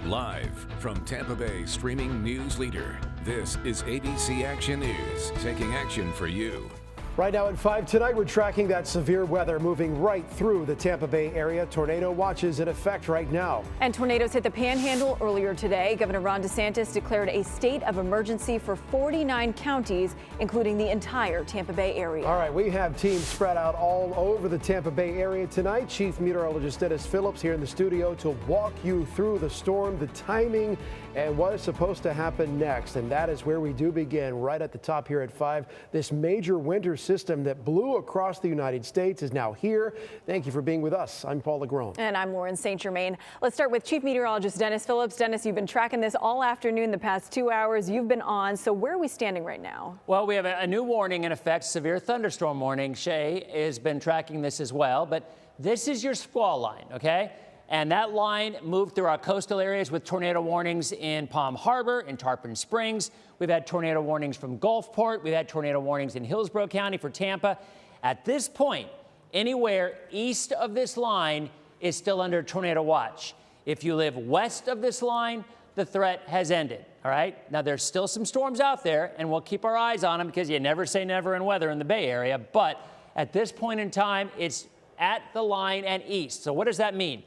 Speaker 1: Live from Tampa Bay streaming news leader, this is ABC Action News, taking action for you.
Speaker 3: Right now at 5 tonight, we're tracking that severe weather moving right through the Tampa Bay area. Tornado watches in effect right now.
Speaker 4: And tornadoes hit the Panhandle earlier today. Governor Ron DeSantis declared a state of emergency for 49 counties, including the entire Tampa Bay area.
Speaker 3: All right, we have teams spread out all over the Tampa Bay area tonight. Chief Meteorologist Denis Phillips here in the studio to walk you through the storm, the timing, and what is supposed to happen next. And that is where we do begin, right at the top here at 5. This major winter system that blew across the United States is now here. Thank you for being with us. I'm Paul LeGrone.
Speaker 4: And I'm Lauren St. Germain. Let's start with Chief Meteorologist Denis Phillips. Denis, you've been tracking this all afternoon, the past 2 hours. You've been on. So where are we standing right now?
Speaker 2: Well, we have a new warning in effect, severe thunderstorm warning. Shay has been tracking this as well, but this is your squall line, okay? And that line moved through our coastal areas with tornado warnings in Palm Harbor, in Tarpon Springs. We've had tornado warnings from Gulfport. We've had tornado warnings in Hillsboro County for Tampa. At this point, anywhere east of this line is still under tornado watch. If you live west of this line, the threat has ended, all right? Now, there's still some storms out there, and we'll keep our eyes on them because you never say never in weather in the Bay Area. But at this point in time, it's at the line and east. So what does that mean?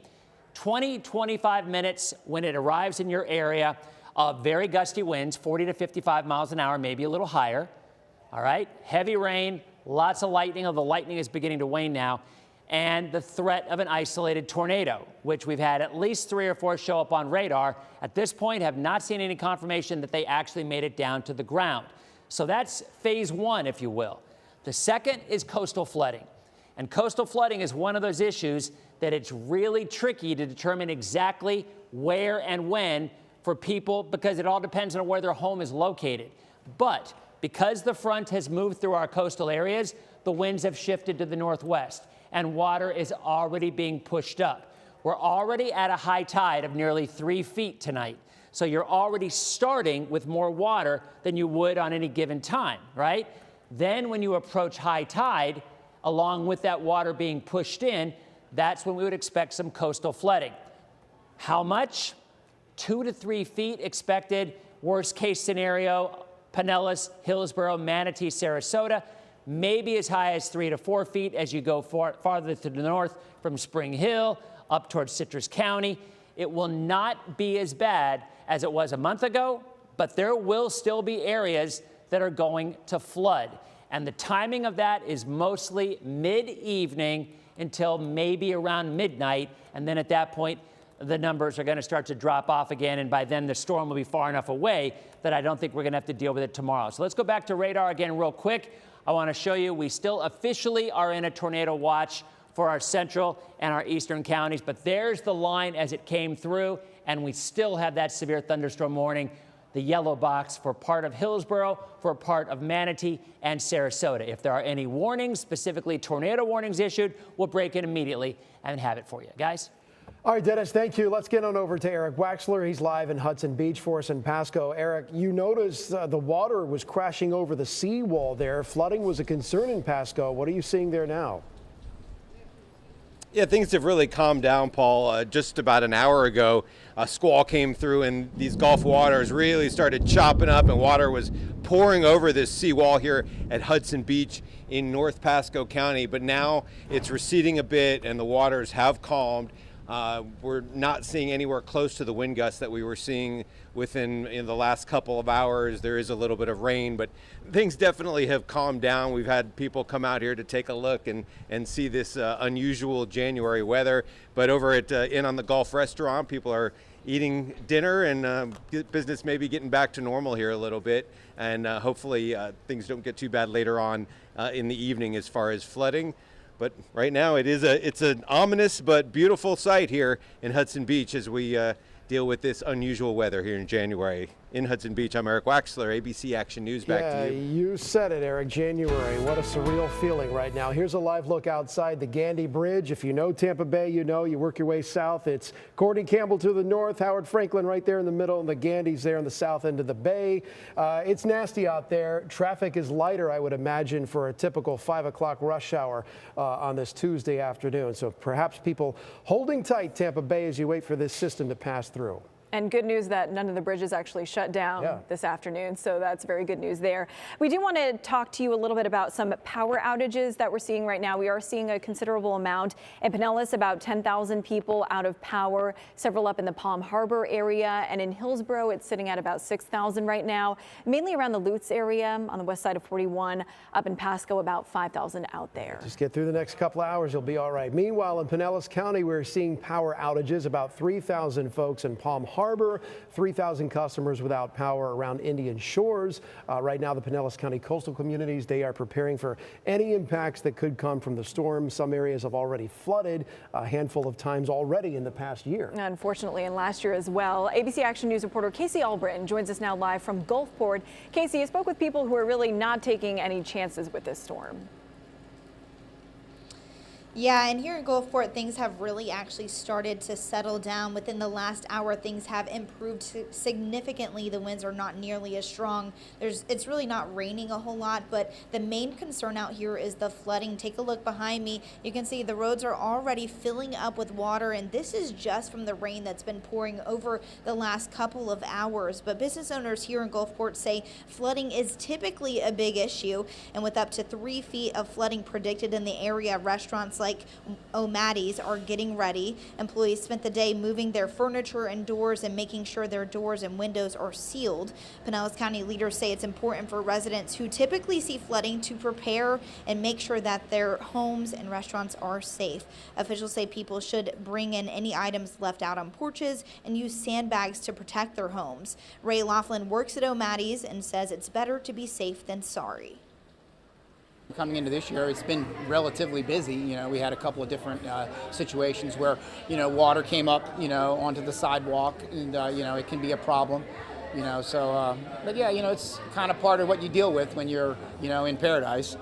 Speaker 2: 20-25 minutes when it arrives in your area of very gusty winds, 40 to 55 miles an hour, maybe a little higher. All right, heavy rain, lots of lightning, although the lightning is beginning to wane now, and the threat of an isolated tornado, which we've had at least 3 or 4 show up on radar. At this point, have not seen any confirmation that they actually made it down to the ground. So that's phase 1, if you will. The second is coastal flooding. And coastal flooding is one of those issues that it's really tricky to determine exactly where and when for people because it all depends on where their home is located. But because the front has moved through our coastal areas, the winds have shifted to the northwest and water is already being pushed up. We're already at a high tide of nearly 3 feet tonight. So you're already starting with more water than you would on any given time, right? Then when you approach high tide, along with that water being pushed in, that's when we would expect some coastal flooding. How much? 2 to 3 feet expected. Worst case scenario, Pinellas, Hillsboro, Manatee, Sarasota. Maybe as high as 3 to 4 feet as you go farther to the north from Spring Hill up towards Citrus County. It will not be as bad as it was a month ago, but there will still be areas that are going to flood. And the timing of that is mostly mid-evening until maybe around midnight. And then at that point, the numbers are going to start to drop off again. And by then, the storm will be far enough away that I don't think we're going to have to deal with it tomorrow. So let's go back to radar again real quick. I want to show you we still officially are in a tornado watch for our central and our eastern counties. But there's the line as it came through. And we still have that severe thunderstorm warning, the yellow box for part of Hillsboro, for part of Manatee and Sarasota. If there are any warnings, specifically tornado warnings issued, we'll break it immediately and have it for you. Guys?
Speaker 3: All right, Dennis, thank you. Let's get on over to Eric Waxler. He's live in Hudson Beach for us in Pasco. Eric, you noticed the water was crashing over the seawall there. Flooding was a concern in Pasco. What are you seeing there now?
Speaker 5: Yeah, things have really calmed down, Paul. Just about an hour ago, a squall came through and these Gulf waters really started chopping up, and water was pouring over this seawall here at Hudson Beach in North Pasco County. But now it's receding a bit and the waters have calmed. We're not seeing anywhere close to the wind gusts that we were seeing in the last couple of hours. There is a little bit of rain, but things definitely have calmed down. We've had people come out here to take a look and see this unusual January weather. But over at Inn on the Gulf restaurant, people are eating dinner, and business may be getting back to normal here a little bit. And hopefully things don't get too bad later on in the evening as far as flooding. But right now it's an ominous but beautiful sight here in Hudson Beach as we deal with this unusual weather here in January. In Hudson Beach, I'm Eric Waxler, ABC Action News. Back to you.
Speaker 3: You said it, Eric. January. What a surreal feeling right now. Here's a live look outside the Gandy Bridge. If you know Tampa Bay, you know. You work your way south. It's Courtney Campbell to the north, Howard Franklin right there in the middle, and the Gandys there on the south end of the bay. It's nasty out there. Traffic is lighter, I would imagine, for a typical 5 o'clock rush hour on this Tuesday afternoon. So perhaps people holding tight, Tampa Bay, as you wait for this system to pass through.
Speaker 4: And good news that none of the bridges actually shut down this afternoon, so that's very good news there. We do want to talk to you a little bit about some power outages that we're seeing right now. We are seeing a considerable amount. In Pinellas, about 10,000 people out of power, several up in the Palm Harbor area, and in Hillsboro, it's sitting at about 6,000 right now, mainly around the Lutz area on the west side of 41, up in Pasco, about 5,000 out there.
Speaker 3: Just get through the next couple hours, you'll be all right. Meanwhile, in Pinellas County, we're seeing power outages, about 3,000 folks in Palm Harbor, 3,000 customers without power around Indian Shores. Right now, the Pinellas County coastal communities, they are preparing for any impacts that could come from the storm. Some areas have already flooded a handful of times already in the past year.
Speaker 4: Unfortunately, and last year as well. ABC Action News reporter Casey Albritton joins us now live from Gulfport. Casey, you spoke with people who are really not taking any chances with this storm.
Speaker 6: Yeah, and here in Gulfport, things have really actually started to settle down. Within the last hour, things have improved significantly. The winds are not nearly as strong. It's really not raining a whole lot, but the main concern out here is the flooding. Take a look behind me. You can see the roads are already filling up with water, and this is just from the rain that's been pouring over the last couple of hours. But business owners here in Gulfport say flooding is typically a big issue, and with up to 3 feet of flooding predicted in the area, restaurants like O'Maddy's are getting ready. Employees spent the day moving their furniture and doors and making sure their doors and windows are sealed. Pinellas County leaders say it's important for residents who typically see flooding to prepare and make sure that their homes and restaurants are safe. Officials say people should bring in any items left out on porches and use sandbags to protect their homes. Ray Laughlin works at O'Maddy's and says it's better to be safe than sorry.
Speaker 9: Coming into this year, it's been relatively busy. You know, we had a couple of different situations where, water came up, onto the sidewalk, and, it can be a problem, so, but yeah, it's kind of part of what you deal with when you're, in paradise.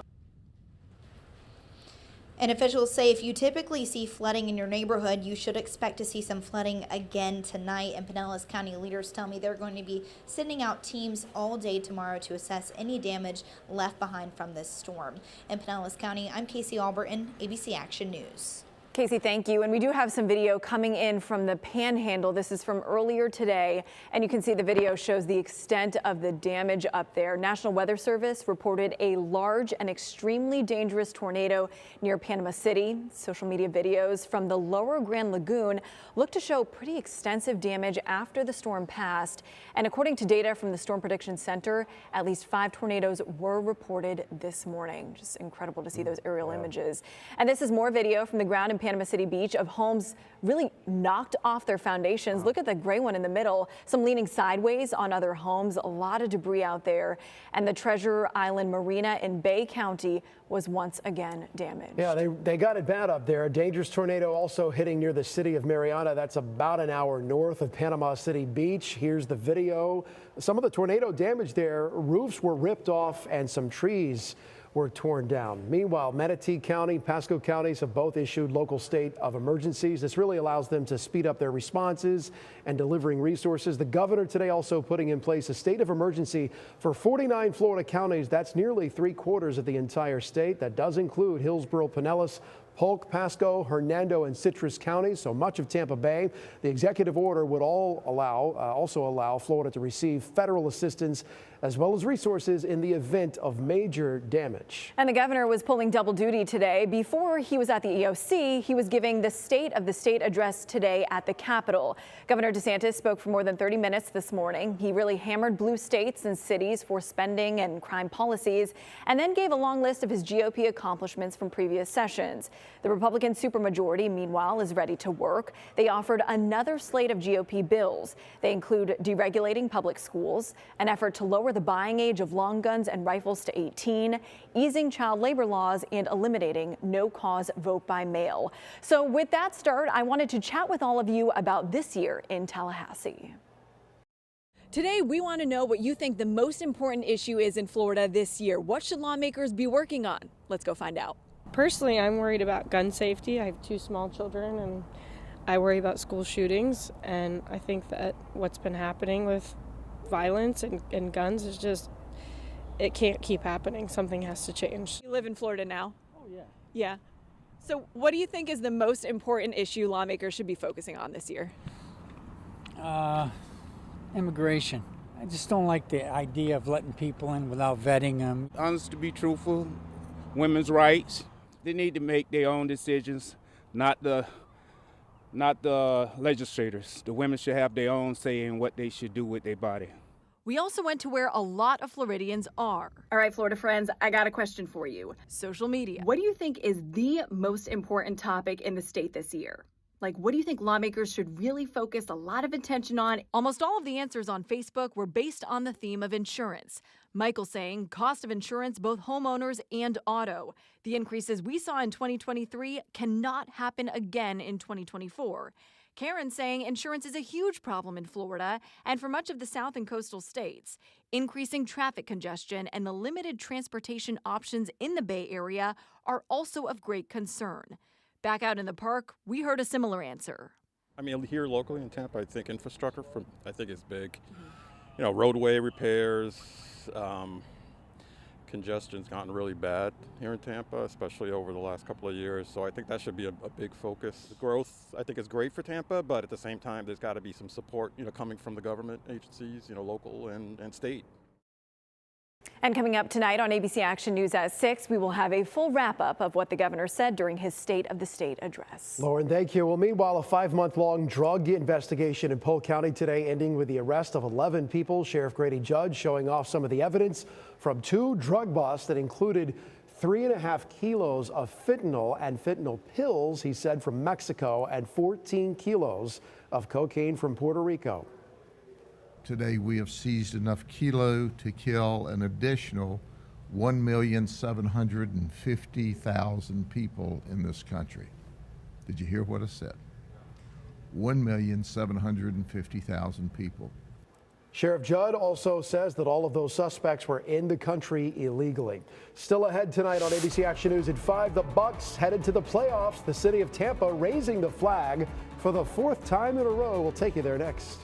Speaker 6: And officials say if you typically see flooding in your neighborhood, you should expect to see some flooding again tonight. And Pinellas County leaders tell me they're going to be sending out teams all day tomorrow to assess any damage left behind from this storm. In Pinellas County, I'm Casey Albritton, ABC Action News.
Speaker 4: Casey, thank you. And we do have some video coming in from the Panhandle. This is from earlier today, and you can see the video shows the extent of the damage up there. National Weather Service reported a large and extremely dangerous tornado near Panama City. Social media videos from the lower Grand Lagoon look to show pretty extensive damage after the storm passed. And according to data from the Storm Prediction Center, at least 5 tornadoes were reported this morning. Just incredible to see those aerial images. And this is more video from the ground in Panama City Beach of homes really knocked off their foundations. Look at the gray one in the middle, some leaning sideways on other homes, a lot of debris out there. And the Treasure Island Marina in Bay County was once again damaged.
Speaker 3: Yeah, they got it bad up there. A dangerous tornado also hitting near the city of Mariana. That's about an hour north of Panama City Beach. Here's the video. Some of the tornado damage there, roofs were ripped off and some trees were torn down. Meanwhile, Manatee County, Pasco counties have both issued local state of emergencies. This really allows them to speed up their responses and delivering resources. The governor today also putting in place a state of emergency for 49 Florida counties. That's nearly 3/4 of the entire state. That does include Hillsboro, Pinellas, Polk, Pasco, Hernando, and Citrus counties, so much of Tampa Bay. The executive order would also allow Florida to receive federal assistance as well as resources in the event of major damage.
Speaker 4: And the governor was pulling double duty today. Before he was at the EOC, he was giving the State of the State address today at the Capitol. Governor DeSantis spoke for more than 30 minutes this morning. He really hammered blue states and cities for spending and crime policies, and then gave a long list of his GOP accomplishments from previous sessions. The Republican supermajority, meanwhile, is ready to work. They offered another slate of GOP bills. They include deregulating public schools, an effort to lower the buying age of long guns and rifles to 18, easing child labor laws, and eliminating no-cause vote by mail. So with that start, I wanted to chat with all of you about this year in Tallahassee. Today, we want to know what you think the most important issue is in Florida this year. What should lawmakers be working on? Let's go find out.
Speaker 10: Personally, I'm worried about gun safety. I have 2 small children, and I worry about school shootings. And I think that what's been happening with violence and guns is just, it can't keep happening. Something has to change.
Speaker 4: You live in Florida now?
Speaker 10: Oh, yeah.
Speaker 4: Yeah. So what do you think is the most important issue lawmakers should be focusing on this year?
Speaker 11: Immigration. I just don't like the idea of letting people in without vetting them.
Speaker 12: Honest, to be truthful, women's rights. They need to make their own decisions, not the legislators. The women should have their own say in what they should do with their body.
Speaker 4: We also went to where a lot of Floridians are. All right, Florida friends, I got a question for you. Social media. What do you think is the most important topic in the state this year? Like, what do you think lawmakers should really focus a lot of attention on? Almost all of the answers on Facebook were based on the theme of insurance. Michael saying cost of insurance, both homeowners and auto. The increases we saw in 2023 cannot happen again in 2024. Karen saying insurance is a huge problem in Florida and for much of the South and coastal states. Increasing traffic congestion and the limited transportation options in the Bay Area are also of great concern. Back out in the park, we heard a similar answer.
Speaker 13: I mean, here locally in Tampa, I think infrastructure, I think is big. You know, roadway repairs, congestion's gotten really bad here in Tampa, especially over the last couple of years. So I think that should be a big focus. The growth, I think, is great for Tampa, but at the same time, there's got to be some support, you know, coming from the government agencies, you know, local and state.
Speaker 4: And coming up tonight on ABC Action News at 6, we will have a full wrap-up of what the governor said during his State of the State address.
Speaker 3: Lauren, thank you. Well, meanwhile, a 5-month-long drug investigation in Polk County today ending with the arrest of 11 people. Sheriff Grady Judd showing off some of the evidence from 2 drug busts that included 3.5 kilos of fentanyl and fentanyl pills, he said, from Mexico, and 14 kilos of cocaine from Puerto Rico.
Speaker 14: Today we have seized enough kilo to kill an additional 1,750,000 people in this country. Did you hear what I said? 1,750,000 people.
Speaker 3: Sheriff Judd also says that all of those suspects were in the country illegally. Still ahead tonight on ABC Action News at 5, the Bucks headed to the playoffs. The city of Tampa raising the flag for the 4th time in a row. We'll take you there next.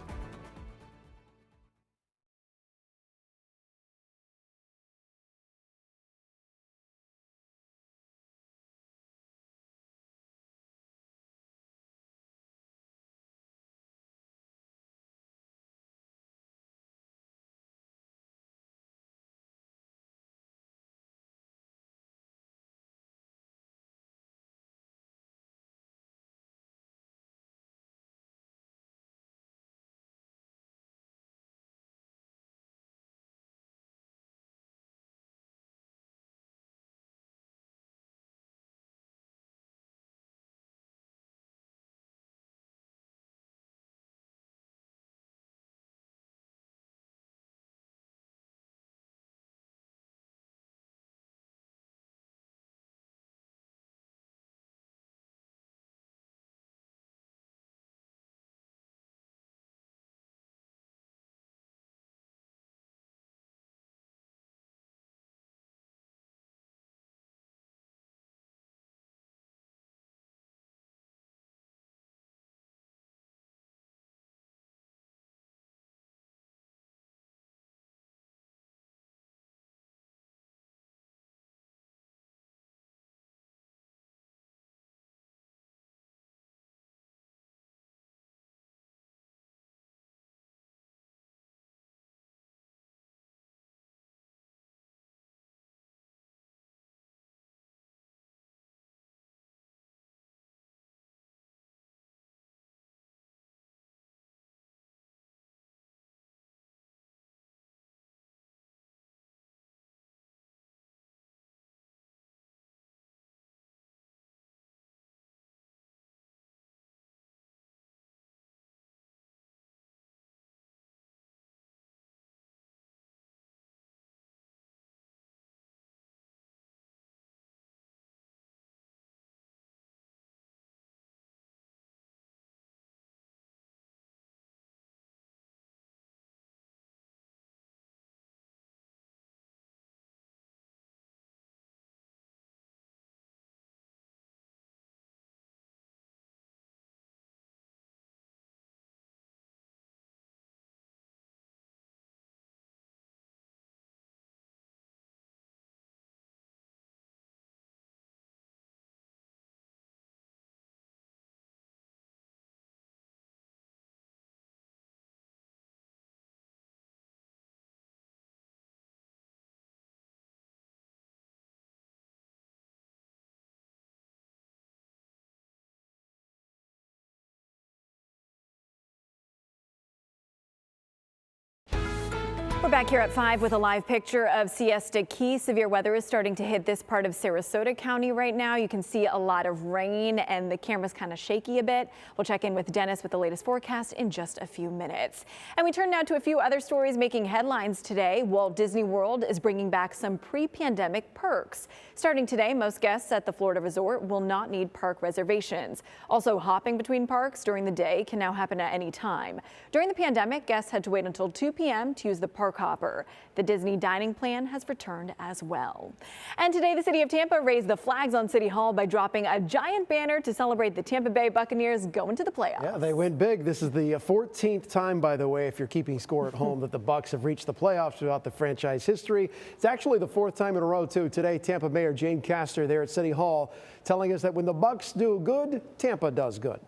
Speaker 4: We're back here at 5 with a live picture of Siesta Key. Severe weather is starting to hit this part of Sarasota County right now. You can see a lot of rain and the camera's kind of shaky a bit. We'll check in with Dennis with the latest forecast in just a few minutes. And we turn now to a few other stories making headlines today. Walt Disney World is bringing back some pre-pandemic perks. Starting today, most guests at the Florida resort will not need park reservations. Also, hopping between parks during the day can now happen at any time. During the pandemic, guests had to wait until 2 p.m. to use the park hopper. The Disney dining plan has returned as well. And today, the city of Tampa raised the flags on City Hall by dropping a giant banner to celebrate the Tampa Bay Buccaneers going to the playoffs.
Speaker 3: Yeah, they went big. This is the 14th time, by the way, if you're keeping score at home, that the Bucs have reached the playoffs throughout the franchise history. It's actually the 4th time in a row, too. Today, Tampa Mayor Jane Castor there at City Hall telling us that when the Bucs do good, Tampa does good.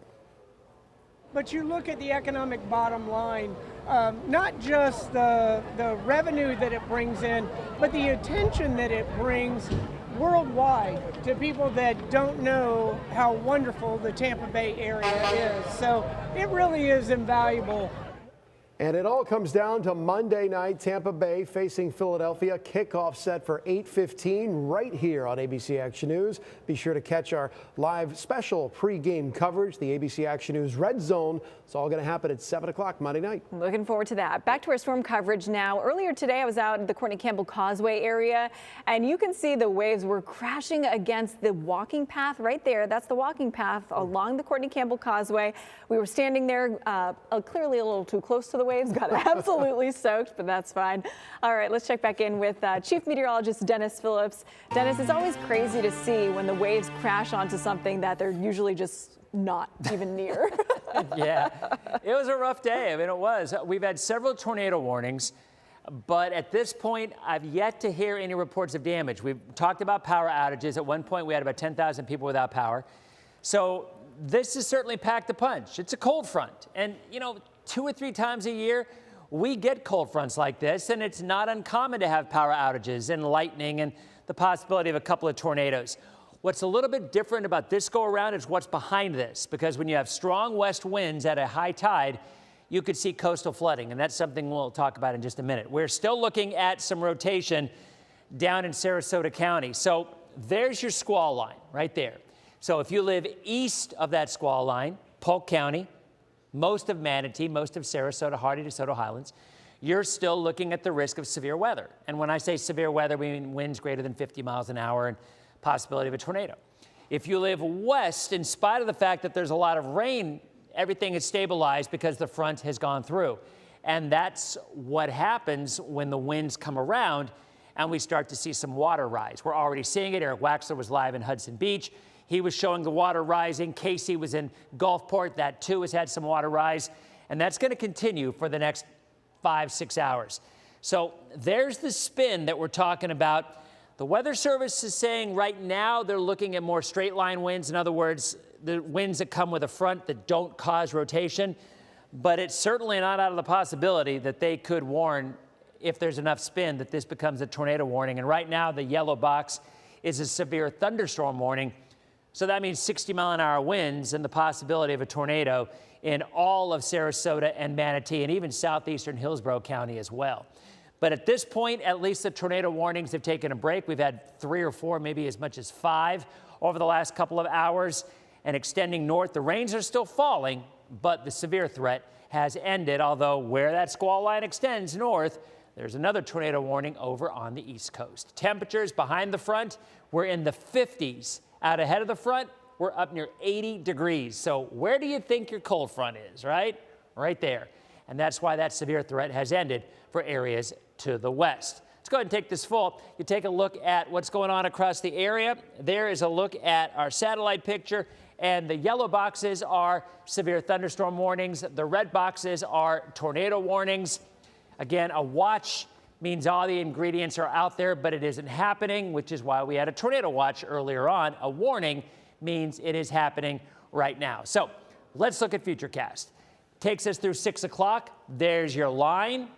Speaker 15: But you look at the economic bottom line, not just the revenue that it brings in, but the attention that it brings worldwide to people that don't know how wonderful the Tampa Bay area is. So it really is invaluable.
Speaker 3: And it all comes down to Monday night, Tampa Bay facing Philadelphia. Kickoff set for 8:15 right here on ABC Action News. Be sure to catch our live special pregame coverage, the ABC Action News Red Zone. It's all going to happen at 7 o'clock Monday night.
Speaker 4: Looking forward to that. Back to our storm coverage now. Earlier today, I was out at the Courtney Campbell Causeway area, and you can see the waves were crashing against the walking path right there. That's the walking path along the Courtney Campbell Causeway. We were standing there clearly a little too close to the waves, got absolutely soaked, but that's fine. All right, let's check back in with Chief Meteorologist Denis Phillips. Dennis, it's always crazy to see when the waves crash onto something that they're usually just not even near.
Speaker 2: Yeah, it was a rough day. I mean, it was. We've had several tornado warnings, but at this point, I've yet to hear any reports of damage. We've talked about power outages. At one point, we had about 10,000 people without power. So this has certainly packed a punch. It's a cold front. And, you know, 2 or 3 times a year, we get cold fronts like this, and it's not uncommon to have power outages and lightning and the possibility of a couple of tornadoes. What's a little bit different about this go around is what's behind this, because when you have strong west winds at a high tide, you could see coastal flooding, and that's something we'll talk about in just a minute. We're still looking at some rotation down in Sarasota County. So there's your squall line right there. So if you live east of that squall line, Polk County, most of Manatee, most of Sarasota, Hardy, DeSoto Highlands, you're still looking at the risk of severe weather. And when I say severe weather, we mean winds greater than 50 miles an hour and possibility of a tornado. If you live west, in spite of the fact that there's a lot of rain, everything is stabilized because the front has gone through. And that's what happens when the winds come around and we start to see some water rise. We're already seeing it. Eric Waxler was live in Hudson Beach. He was showing the water rising. Casey was in Gulfport. That too has had some water rise. And that's going to continue for the next 5-6 hours. So there's the spin that we're talking about. The Weather Service is saying right now they're looking at more straight line winds. In other words, the winds that come with a front that don't cause rotation. But it's certainly not out of the possibility that they could warn, if there's enough spin, that this becomes a tornado warning. And right now the yellow box is a severe thunderstorm warning. So that means 60-mile-an-hour winds and the possibility of a tornado in all of Sarasota and Manatee and even southeastern Hillsboro County as well. But at this point, at least the tornado warnings have taken a break. We've had 3 or 4, maybe as much as 5 over the last couple of hours. And extending north, the rains are still falling, but the severe threat has ended. Although where that squall line extends north, there's another tornado warning over on the East Coast. Temperatures behind the front, we're in the 50s. Out ahead of the front, we're up near 80 degrees. So where do you think your cold front is, right? Right there. And that's why that severe threat has ended for areas to the west. Let's go ahead and take this full. You take a look at what's going on across the area. There is a look at our satellite picture, and the yellow boxes are severe thunderstorm warnings. The red boxes are tornado warnings. Again, a watch means all the ingredients are out there, but it isn't happening, which is why we had a tornado watch earlier on. A warning means it is happening right now. So let's look at Futurecast. Takes us through 6 o'clock. There's your line.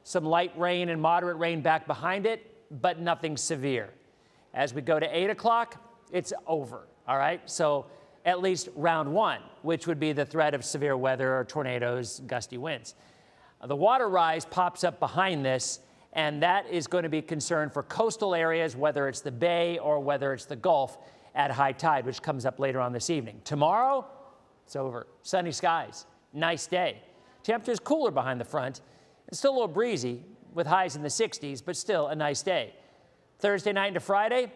Speaker 2: Some light rain and moderate rain back behind it, but nothing severe. As we go to 8 o'clock, it's over, all right? So at least round 1, which would be the threat of severe weather or tornadoes, gusty winds. The water rise pops up behind this, And that is going to be a concern for coastal areas, whether it's the Bay or whether it's the Gulf at high tide, which comes up later on this evening. Tomorrow, it's over. Sunny skies. Nice day. Temperatures cooler behind the front. It's still a little breezy with highs in the 60s, but still a nice day. Thursday night into Friday,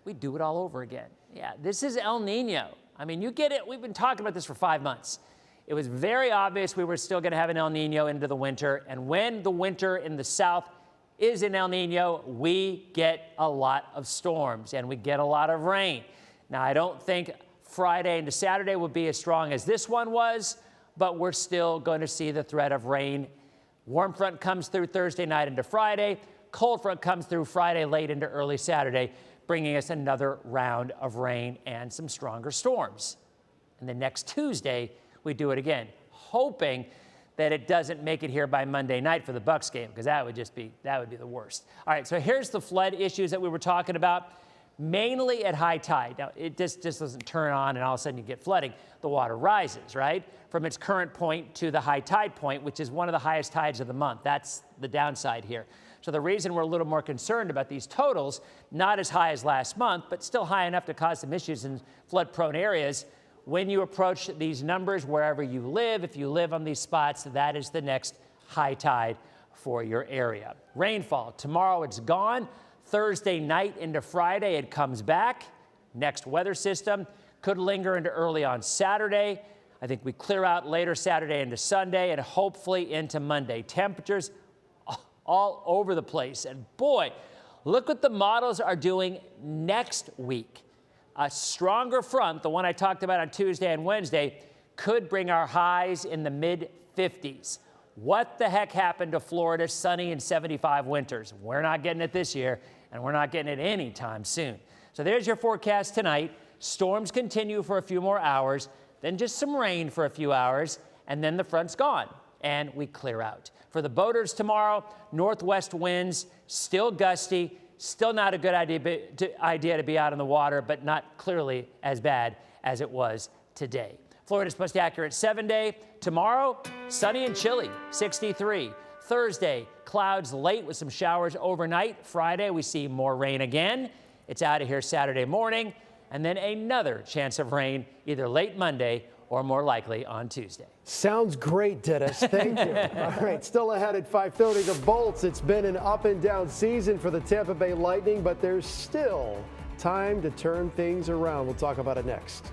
Speaker 2: we do it all over again. Yeah, this is El Nino. I mean, you get it. We've been talking about this for 5 months. It was very obvious we were still going to have an El Nino into the winter. And when the winter in the south is in El Nino, we get a lot of storms and we get a lot of rain. Now, I don't think Friday into Saturday will be as strong as this one was, but we're still going to see the threat of rain. Warm front comes through Thursday night into Friday. Cold front comes through Friday late into early Saturday, bringing us another round of rain and some stronger storms. And then next Tuesday, we do it again, hoping that it doesn't make it here by Monday night for the Bucks game, because that would be the worst. All right, so here's the flood issues that we were talking about, mainly at high tide. Now, it just doesn't turn on and all of a sudden you get flooding. The water rises, right, from its current point to the high tide point, which is one of the highest tides of the month. That's the downside here. So the reason we're a little more concerned about these totals, not as high as last month, but still high enough to cause some issues in flood-prone areas. When you approach these numbers, wherever you live, if you live on these spots, that is the next high tide for your area. Rainfall, tomorrow it's gone. Thursday night into Friday, it comes back. Next weather system could linger into early on Saturday. I think we clear out later Saturday into Sunday and hopefully into Monday. Temperatures all over the place. And boy, look what the models are doing next week. A stronger front, the one I talked about on Tuesday and Wednesday, could bring our highs in the mid-50s. What the heck happened to Florida's sunny and 75 winters? We're not getting it this year, and we're not getting it anytime soon. So there's your forecast tonight. Storms continue for a few more hours, then just some rain for a few hours, and then the front's gone, and we clear out. For the boaters tomorrow, northwest winds, still gusty, still not a good idea to be out on the water, but not clearly as bad as it was today. Florida's most accurate 7-day. Tomorrow, sunny and chilly, 63. Thursday, clouds late with some showers overnight. Friday, we see more rain again. It's out of here Saturday morning. And then another chance of rain either late Monday or more likely on Tuesday.
Speaker 3: Sounds great, Dennis. Thank you. All right, still ahead at 5:30, the Bolts. It's been an up and down season for the Tampa Bay Lightning, but there's still time to turn things around. We'll talk about it next.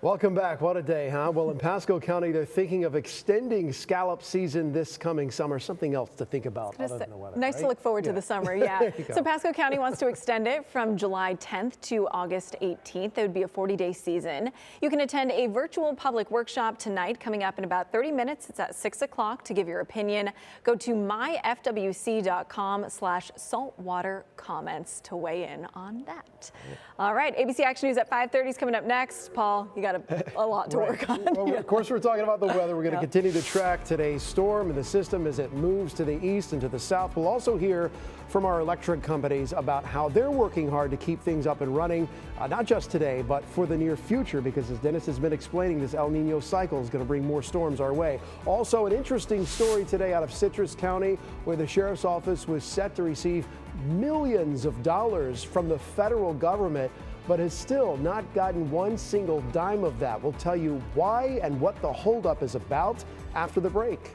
Speaker 3: Welcome back. What a day, huh? Well, in Pasco County, they're thinking of extending scallop season this coming summer. Something else to think about other than the weather.
Speaker 4: Nice
Speaker 3: right?
Speaker 4: to look forward to the summer, yeah. So Pasco County wants to extend it from July 10th to August 18th. It would be a 40-day season. You can attend a virtual public workshop tonight coming up in about 30 minutes. It's at 6 o'clock to give your opinion. Go to myfwc.com/saltwater comments to weigh in on that. All right, ABC Action News at 5:30 is coming up next. Paul, you got a lot to work on.
Speaker 3: Well, of course, we're talking about the weather. We're going to continue to track today's storm and the system as it moves to the east and to the south. We'll also hear from our electric companies about how they're working hard to keep things up and running, not just today, but for the near future, because as Dennis has been explaining, this El Nino cycle is going to bring more storms our way. Also, an interesting story today out of Citrus County, where the sheriff's office was set to receive millions of dollars from the federal government, but has still not gotten one single dime of that. We'll tell you why and what the holdup is about after the break.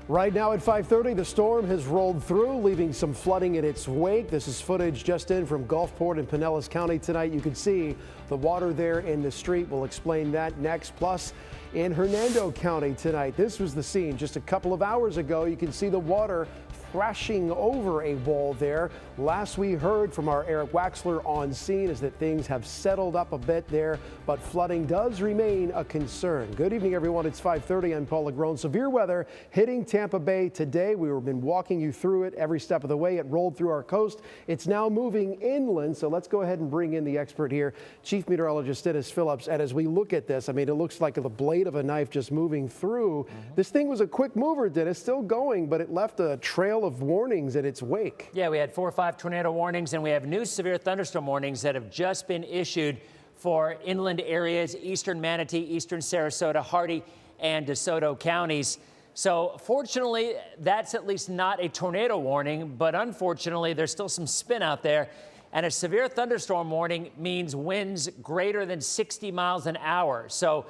Speaker 3: Right now at 5:30, the storm has rolled through, leaving some flooding in its wake. This is footage just in from Gulfport in Pinellas County tonight. You can see the water there in the street. We'll explain that next. Plus, in Hernando County tonight, this was the scene just a couple of hours ago. You can see the water thrashing over a wall there. Last we heard from our Eric Waxler on scene is that things have settled up a bit there, but flooding does remain a concern. Good evening, everyone. It's 5:30. I'm Paul Legrone. Severe weather hitting Tampa Bay today. We've been walking you through it every step of the way. It rolled through our coast. It's now moving inland. So let's go ahead and bring in the expert here, Chief Meteorologist Denis Phillips. And as we look at this, I mean, it looks like the blade of a knife just moving through. This thing was a quick mover, Dennis, still going, but it left a trail trail of warnings in its wake.
Speaker 2: Yeah, we had 4 or 5 tornado warnings, and we have new severe thunderstorm warnings that have just been issued for inland areas, eastern Manatee, eastern Sarasota, Hardee, and DeSoto counties. So fortunately, that's at least not a tornado warning, but unfortunately, there's still some spin out there. And a severe thunderstorm warning means winds greater than 60 miles an hour. So,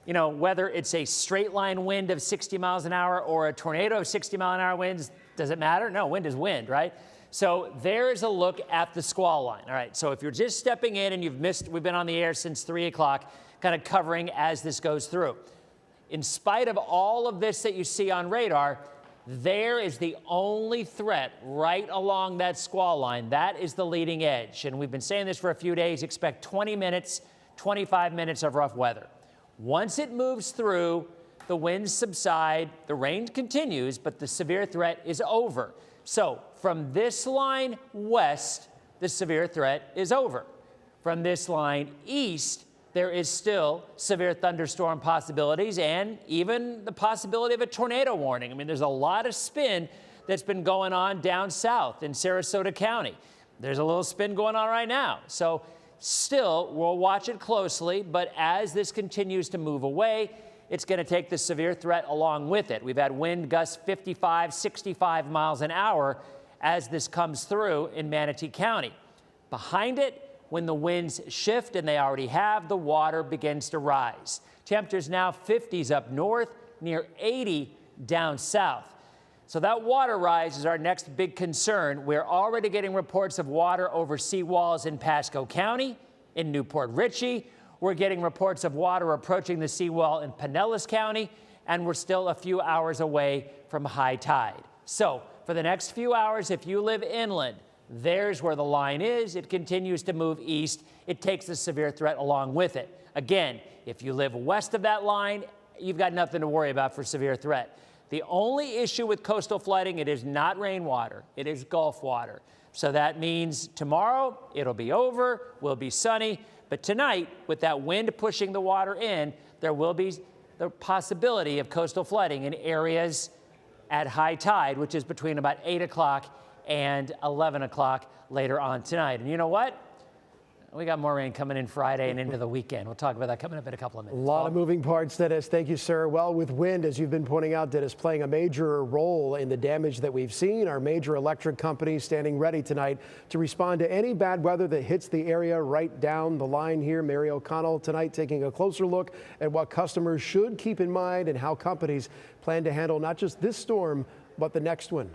Speaker 2: you know, whether it's a straight line wind of 60 miles an hour or a tornado of 60 mile an hour winds, does it matter? No, wind is wind, right? So there's a look at the squall line. All right, so if you're just stepping in and you've missed, we've been on the air since 3 o'clock, kind of covering as this goes through. In spite of all of this that you see on radar, there is the only threat right along that squall line. That is the leading edge. And we've been saying this for a few days. Expect 20 minutes, 25 minutes of rough weather. Once it moves through, the winds subside, the rain continues, but the severe threat is over. So from this line west, the severe threat is over. From this line east, there is still severe thunderstorm possibilities and even the possibility of a tornado warning. I mean, there's a lot of spin that's been going on down south in Sarasota County. There's a little spin going on right now. So still, we'll watch it closely, but as this continues to move away, it's going to take the severe threat along with it. We've had wind gusts 55, 65 miles an hour as this comes through in Manatee County. Behind it, when the winds shift, and they already have, the water begins to rise. Temperatures now 50s up north, near 80 down south. So that water rise is our next big concern. We're already getting reports of water over seawalls in Pasco County, in Newport Richey. We're getting reports of water approaching the seawall in Pinellas County, and we're still a few hours away from high tide. So for the next few hours, if you live inland, there's where the line is. It continues to move east. It takes the severe threat along with it. Again, if you live west of that line, you've got nothing to worry about for severe threat. The only issue with coastal flooding, it is not rainwater. It is Gulf water. So that means tomorrow it'll be over, will be sunny. But tonight, with that wind pushing the water in, there will be the possibility of coastal flooding in areas at high tide, which is between about 8 o'clock and 11 o'clock later on tonight. And you know what? We got more rain coming in Friday and into the weekend. We'll talk about that coming up in a couple of minutes.
Speaker 3: A lot of moving parts, Dennis. Thank you, sir. Well, with wind, as you've been pointing out, Dennis, playing a major role in the damage that we've seen, our major electric companies standing ready tonight to respond to any bad weather that hits the area right down the line here. Mary O'Connell tonight taking a closer look at what customers should keep in mind and how companies plan to handle not just this storm, but the next one.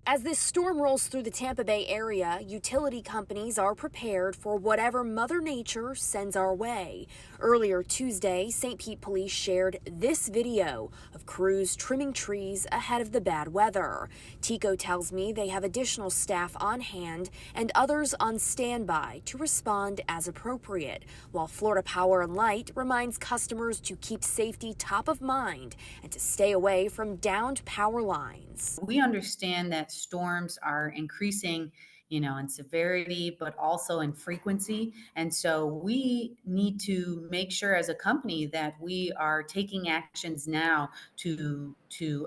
Speaker 16: As this storm rolls through the Tampa Bay area, utility companies are prepared for whatever Mother Nature sends our way. Earlier Tuesday, St. Pete police shared this video of crews trimming trees ahead of the bad weather. Tico tells me they have additional staff on hand and others on standby to respond as appropriate, while Florida Power and Light reminds customers to keep safety top of mind and to stay away from downed power lines.
Speaker 17: We understand that storms are increasing, in severity, but also in frequency. And so we need to make sure as a company that we are taking actions now to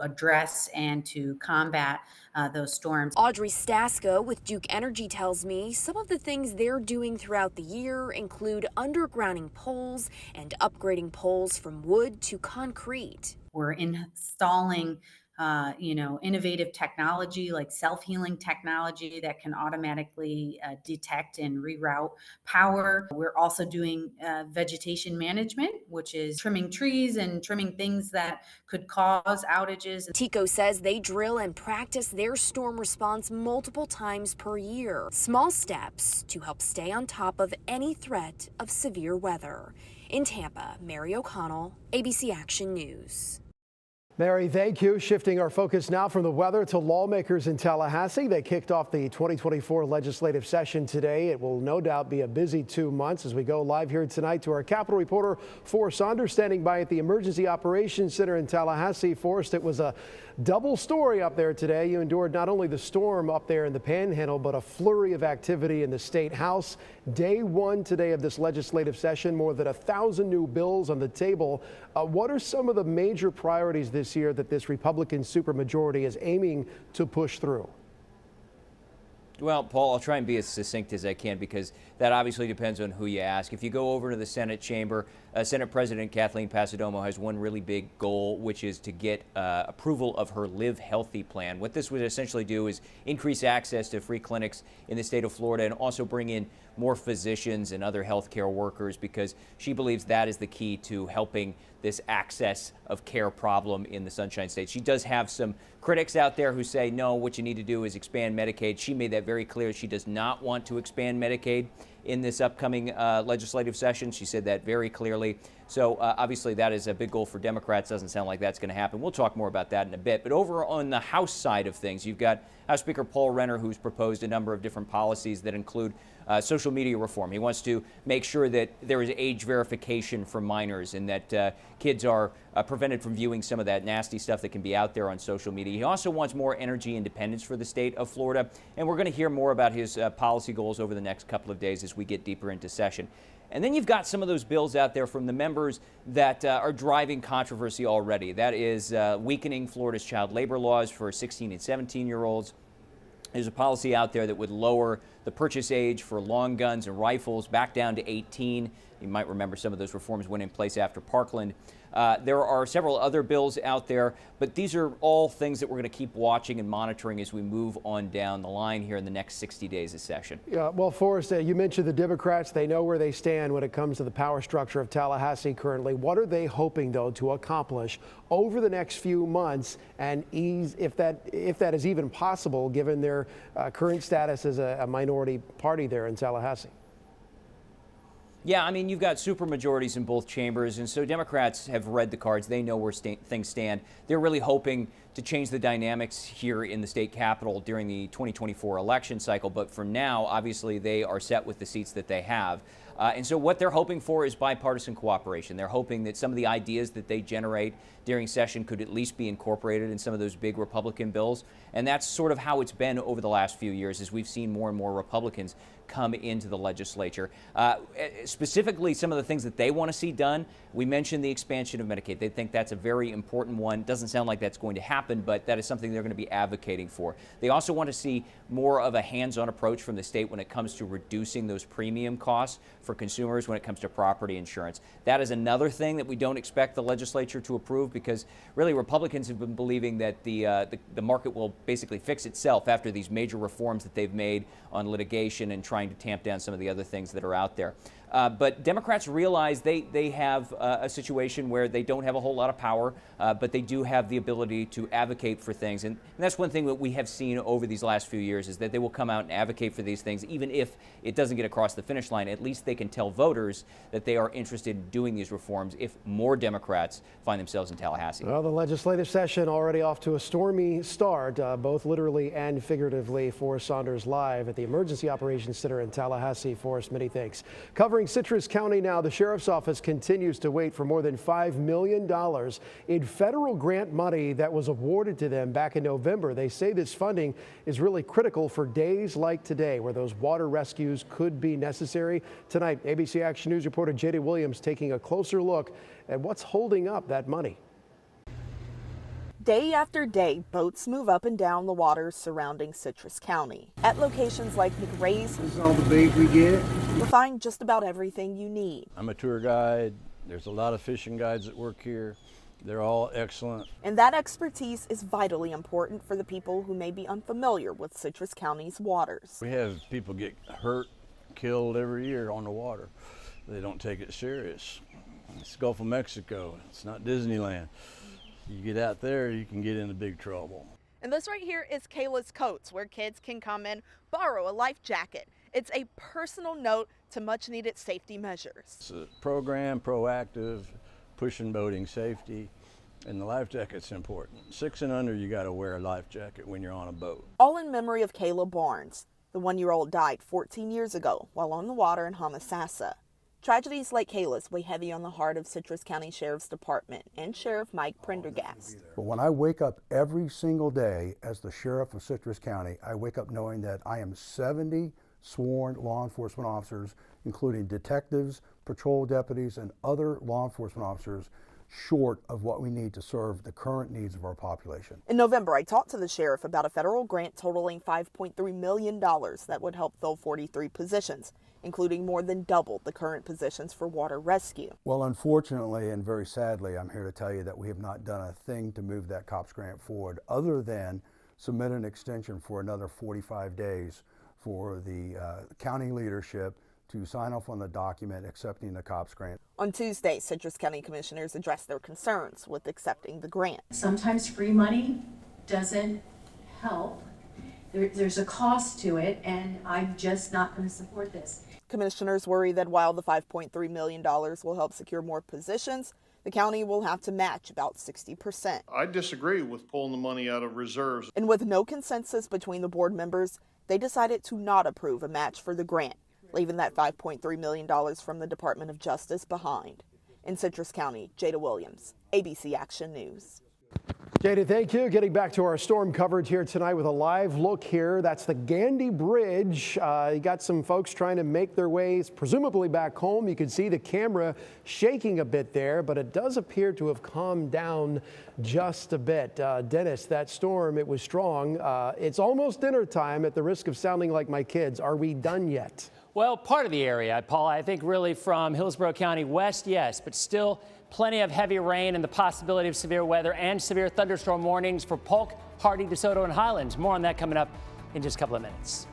Speaker 17: address and to combat those storms.
Speaker 16: Audrey Stasko with Duke Energy tells me some of the things they're doing throughout the year include undergrounding poles and upgrading poles from wood to concrete.
Speaker 17: We're installing innovative technology like self-healing technology that can automatically detect and reroute power. We're also doing vegetation management, which is trimming trees and trimming things that could cause outages.
Speaker 16: Tico says they drill and practice their storm response multiple times per year. Small steps to help stay on top of any threat of severe weather. In Tampa, Mary O'Connell, ABC Action News.
Speaker 3: Mary, thank you. Shifting our focus now from the weather to lawmakers in Tallahassee. They kicked off the 2024 legislative session today. It will no doubt be a busy 2 months as we go live here tonight to our Capitol reporter, Forrest Saunders, standing by at the Emergency Operations Center in Tallahassee. Forrest, it was a double story up there today. You endured not only the storm up there in the Panhandle, but a flurry of activity in the State House. Day one today of this legislative session, more than 1,000 new bills on the table. What are some of the major priorities this year that this Republican supermajority is aiming to push through?
Speaker 2: Well, Paul, I'll try and be as succinct as I can because that obviously depends on who you ask. If you go over to the Senate chamber, Senate President Kathleen Passidomo has one really big goal, which is to get approval of her Live Healthy plan. What this would essentially do is increase access to free clinics in the state of Florida and also bring in more physicians and other healthcare workers because she believes that is the key to helping this access of care problem in the Sunshine State. She does have some critics out there who say, no, what you need to do is expand Medicaid. She made that very clear. She does not want to expand Medicaid in this upcoming legislative session. She said that very clearly. So obviously that is a big goal for Democrats. Doesn't sound like that's going to happen. We'll talk more about that in a bit. But over on the House side of things, you've got House Speaker Paul Renner, who's proposed a number of different policies that include social media reform. He wants to make sure that there is age verification for minors and that kids are prevented from viewing some of that nasty stuff that can be out there on social media. He also wants more energy independence for the state of Florida. And we're going to hear more about his policy goals over the next couple of days as we get deeper into session. And then you've got some of those bills out there from the members that are driving controversy already. That is weakening Florida's child labor laws for 16 and 17-year-olds. There's a policy out there that would lower the purchase age for long guns and rifles back down to 18. You might remember some of those reforms went in place after Parkland. There are several other bills out there, but these are all things that we're going to keep watching and monitoring as we move on down the line here in the next 60 days of session. Yeah, well, Forrest, you mentioned the Democrats. They know where they stand when it comes to the power structure of Tallahassee currently. What are they hoping, though, to accomplish over the next few months and ease, if that is even possible, given their current status as a minority party there in Tallahassee? Yeah, I mean, you've got supermajorities in both chambers, and so Democrats have read the cards. They know where things stand. They're really hoping to change the dynamics here in the state capitol during the 2024 election cycle. But for now, obviously, they are set with the seats that they have. And so what they're hoping for is bipartisan cooperation. They're hoping that some of the ideas that they generate during session could at least be incorporated in some of those big Republican bills. And that's sort of how it's been over the last few years as we've seen more and more Republicans come into the legislature. Specifically, some of the things that they want to see done, we mentioned the expansion of Medicaid. They think that's a very important one. Doesn't sound like that's going to happen, but that is something they're going to be advocating for. They also want to see more of a hands-on approach from the state when it comes to reducing those premium costs for consumers when it comes to property insurance. That is another thing that we don't expect the legislature to approve because really Republicans have been believing that the market will basically fix itself after these major reforms that they've made on litigation and trying to tamp down some of the other things that are out there. But Democrats realize they have a situation where they don't have a whole lot of power, but they do have the ability to advocate for things. And that's one thing that we have seen over these last few years is that they will come out and advocate for these things, even if it doesn't get across the finish line. At least they can tell voters that they are interested in doing these reforms if more Democrats find themselves in Tallahassee. Well, the legislative session already off to a stormy start, both literally and figuratively. For Saunders live at the Emergency Operations Center in Tallahassee. Forrest, many thanks. Covering Citrus County now, the Sheriff's Office continues to wait for more than $5 million in federal grant money that was awarded to them back in November. They say this funding is really critical for days like today where those water rescues could be necessary. Tonight, ABC Action News reporter J.D. Williams taking a closer look at what's holding up that money.
Speaker 18: Day after day, boats move up and down the waters surrounding Citrus County. At locations like McRae's,
Speaker 19: this is all the bait we get.
Speaker 18: You'll find just about everything you need.
Speaker 20: I'm a tour guide. There's a lot of fishing guides that work here. They're all excellent.
Speaker 18: And that expertise is vitally important for the people who may be unfamiliar with Citrus County's waters.
Speaker 20: We have people get hurt, killed every year on the water. They don't take it serious. It's the Gulf of Mexico. It's not Disneyland. You get out there, you can get into big trouble.
Speaker 18: And this right here is Kayla's Coats, where kids can come and borrow a life jacket. It's a personal note to much needed safety measures.
Speaker 20: It's a program, proactive, pushing boating safety, and the life jacket's important. 6 and under, you gotta wear a life jacket when you're on a boat.
Speaker 18: All in memory of Kayla Barnes. The 1-year-old died 14 years ago while on the water in Homosassa. Tragedies like Kayla's weigh heavy on the heart of Citrus County Sheriff's Department and Sheriff Mike Prendergast.
Speaker 19: But when I wake up every single day as the sheriff of Citrus County, I wake up knowing that I am 70 sworn law enforcement officers, including detectives, patrol deputies, and other law enforcement officers, short of what we need to serve the current needs of our population.
Speaker 18: In November, I talked to the sheriff about a federal grant totaling $5.3 million that would help fill 43 positions, including more than double the current positions for water rescue.
Speaker 19: Well, unfortunately and very sadly, I'm here to tell you that we have not done a thing to move that COPS grant forward other than submit an extension for another 45 days for the county leadership to sign off on the document accepting the COPS grant.
Speaker 18: On Tuesday, Citrus County commissioners addressed their concerns with accepting the grant.
Speaker 21: Sometimes free money doesn't help. There's a cost to it, and I'm just not going to support this.
Speaker 18: Commissioners worry that while the $5.3 million will help secure more positions, the county will have to match about 60%.
Speaker 22: I disagree with pulling the money out of reserves.
Speaker 18: And with no consensus between the board members, they decided to not approve a match for the grant, leaving that $5.3 million from the Department of Justice behind. In Citrus County, Jada Williams, ABC Action News.
Speaker 3: Jada, thank you. Getting back to our storm coverage here tonight with a live look here. That's the Gandy Bridge. You got some folks trying to make their ways presumably back home. You can see the camera shaking a bit there, but it does appear to have calmed down just a bit. Dennis, that storm, it was strong. It's almost dinner time. At the risk of sounding like my kids, are we done yet?
Speaker 2: Well, part of the area, Paul, I think really from Hillsboro County west, yes, but still plenty of heavy rain and the possibility of severe weather and severe thunderstorm warnings for Polk, Hardee, DeSoto, and Highlands. More on that coming up in just a couple of minutes.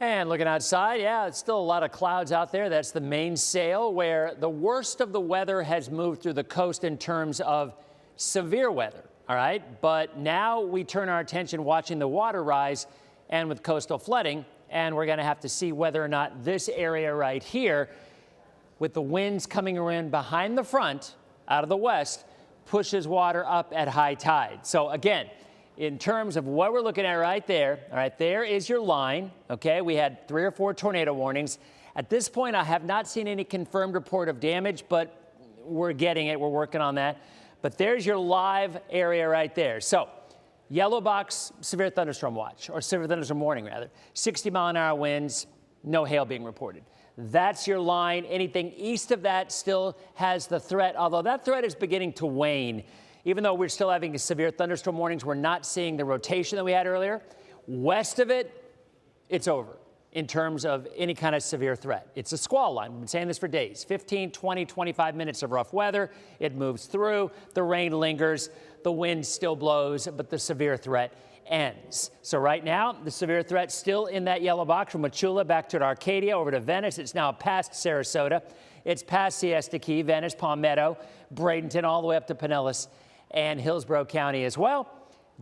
Speaker 2: And looking outside, yeah, it's still a lot of clouds out there. That's the mainsail, where the worst of the weather has moved through the coast in terms of severe weather, all right? But now we turn our attention watching the water rise and with coastal flooding, and we're going to have to see whether or not this area right here, with the winds coming in behind the front out of the west, pushes water up at high tide. So again, in terms of what we're looking at right there, all right, there is your line, okay? We had 3 or 4 tornado warnings. At this point, I have not seen any confirmed report of damage, but we're getting it. We're working on that. But there's your live area right there. So yellow box, severe thunderstorm watch, or severe thunderstorm warning, rather. 60-mile-an-hour winds, no hail being reported. That's your line. Anything east of that still has the threat, although that threat is beginning to wane. Even though we're still having severe thunderstorm warnings, we're not seeing the rotation that we had earlier. West of it, it's over in terms of any kind of severe threat. It's a squall line. We've been saying this for days. 15, 20, 25 minutes of rough weather. It moves through. The rain lingers. The wind still blows, but the severe threat ends. So right now, the severe threat still in that yellow box from Wauchula back to Arcadia over to Venice. It's now past Sarasota. It's past Siesta Key, Venice, Palmetto, Bradenton, all the way up to Pinellas and Hillsboro County as well.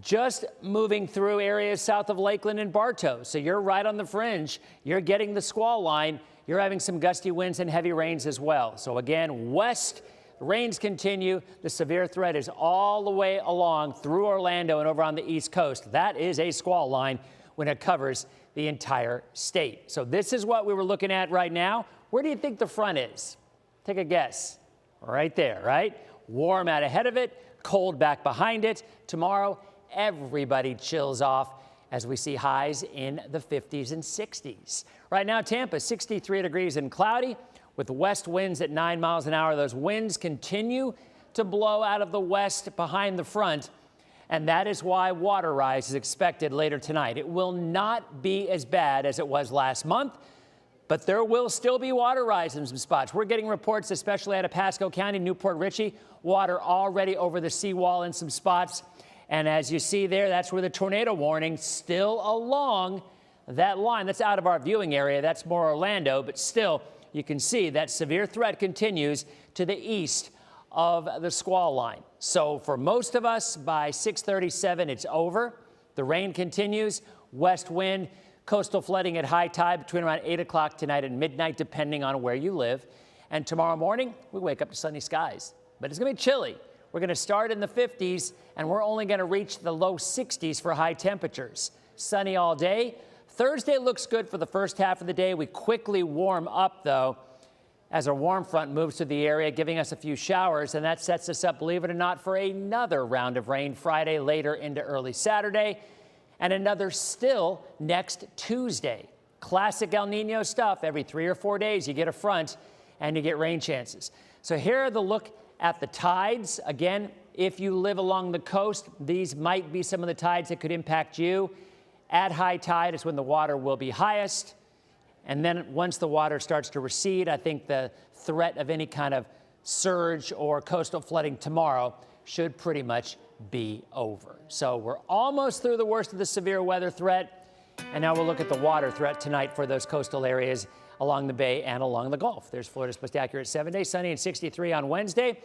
Speaker 2: Just moving through areas south of Lakeland and Bartow. So you're right on the fringe. You're getting the squall line. You're having some gusty winds and heavy rains as well. So again, west, rains continue. The severe threat is all the way along through Orlando and over on the East Coast. That is a squall line when it covers the entire state. So this is what we were looking at right now. Where do you think the front is? Take a guess. Right there, right? Warm out ahead of it, cold back behind it. Tomorrow, everybody chills off as we see highs in the 50s and 60s. Right now, Tampa, 63 degrees and cloudy with west winds at 9 miles an hour. Those winds continue to blow out of the west behind the front, and that is why water rise is expected later tonight. It will not be as bad as it was last month, but there will still be water rise in some spots. We're getting reports, especially out of Pasco County, Newport Richey, water already over the seawall in some spots. And as you see there, that's where the tornado warning still along that line. That's out of our viewing area. That's more Orlando, but still, you can see that severe threat continues to the east of the squall line. So for most of us, by 6:37, it's over. The rain continues, west wind, coastal flooding at high tide between around 8 o'clock tonight and midnight, depending on where you live. And tomorrow morning, we wake up to sunny skies. But it's going to be chilly. We're going to start in the 50s, and we're only going to reach the low 60s for high temperatures. Sunny all day. Thursday looks good for the first half of the day. We quickly warm up, though, as a warm front moves through the area, giving us a few showers, and that sets us up, believe it or not, for another round of rain Friday, later into early Saturday. And another still next Tuesday. Classic El Nino stuff. Every 3 or 4 days, you get a front and you get rain chances. So here are the look at the tides. Again, if you live along the coast, these might be some of the tides that could impact you. At high tide is when the water will be highest. And then once the water starts to recede, I think the threat of any kind of surge or coastal flooding tomorrow should pretty much be over. So we're almost through the worst of the severe weather threat. And now we'll look at the water threat tonight for those coastal areas along the bay and along the Gulf. There's Florida's most accurate 7-day, sunny and 63 on Wednesday,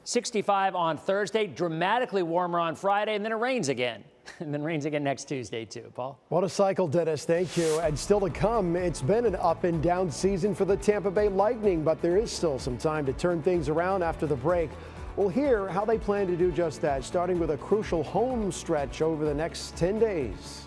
Speaker 2: 65 on Thursday, dramatically warmer on Friday, and then it rains again. And then rains again next Tuesday, too. Paul?
Speaker 3: What a cycle, Dennis. Thank you. And still to come, it's been an up and down season for the Tampa Bay Lightning, but there is still some time to turn things around after the break. We'll hear how they plan to do just that, starting with a crucial home stretch over the next 10 days.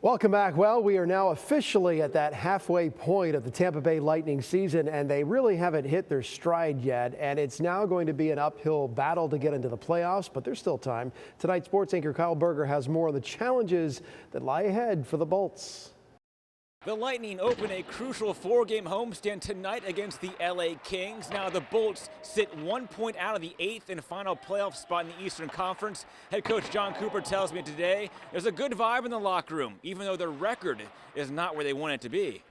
Speaker 3: Welcome back. Well, we are now officially at that halfway point of the Tampa Bay Lightning season, and they really haven't hit their stride yet. And it's now going to be an uphill battle to get into the playoffs, but there's still time. Tonight, sports anchor Kyle Berger has more of the challenges that lie ahead for the Bolts.
Speaker 7: The Lightning open a crucial 4-game homestand tonight against the LA Kings. Now the Bolts sit 1 point out of the 8th and final playoff spot in the Eastern Conference. Head coach John Cooper tells me today there's a good vibe in the locker room, even though their record is not where they want it to be.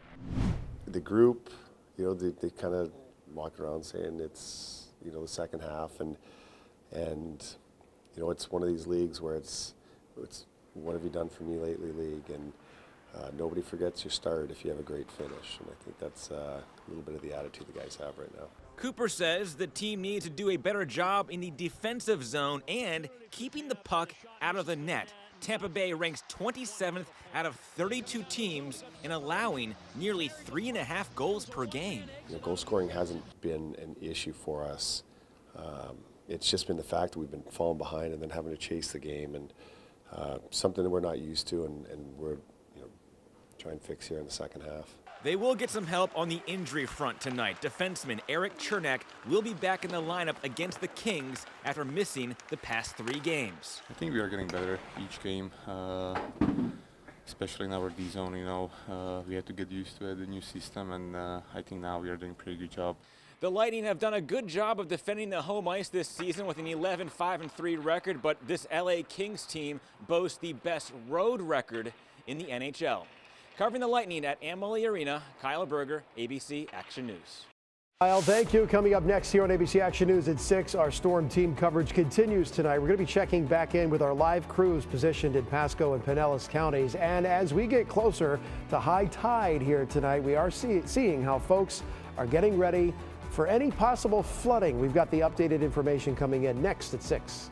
Speaker 8: The group, they kind of walk around saying it's, the second half, and it's one of these leagues where it's what have you done for me lately league, and nobody forgets your start if you have a great finish, and I think that's a little bit of the attitude the guys have right now.
Speaker 7: Cooper says the team needs to do a better job in the defensive zone and keeping the puck out of the net. Tampa Bay ranks 27th out of 32 teams in allowing nearly 3.5 goals per game.
Speaker 8: Goal scoring hasn't been an issue for us. It's just been the fact that we've been falling behind and then having to chase the game, and something that we're not used to, and we're try and fix here in the second half.
Speaker 7: They will get some help on the injury front tonight. Defenseman Eric Chernak will be back in the lineup against the Kings after missing the past 3 games.
Speaker 23: I think we are getting better each game, especially in our D zone. We had to get used to it, the new system, and I think now we are doing a pretty good job.
Speaker 7: The Lightning have done a good job of defending the home ice this season with an 11-5-3 record, but this LA Kings team boasts the best road record in the NHL. Covering the Lightning at Amalie Arena, Kyle Berger, ABC Action News.
Speaker 3: Kyle, thank you. Coming up next here on ABC Action News at 6, our storm team coverage continues tonight. We're going to be checking back in with our live crews positioned in Pasco and Pinellas counties. And as we get closer to high tide here tonight, we are seeing how folks are getting ready for any possible flooding. We've got the updated information coming in next at 6.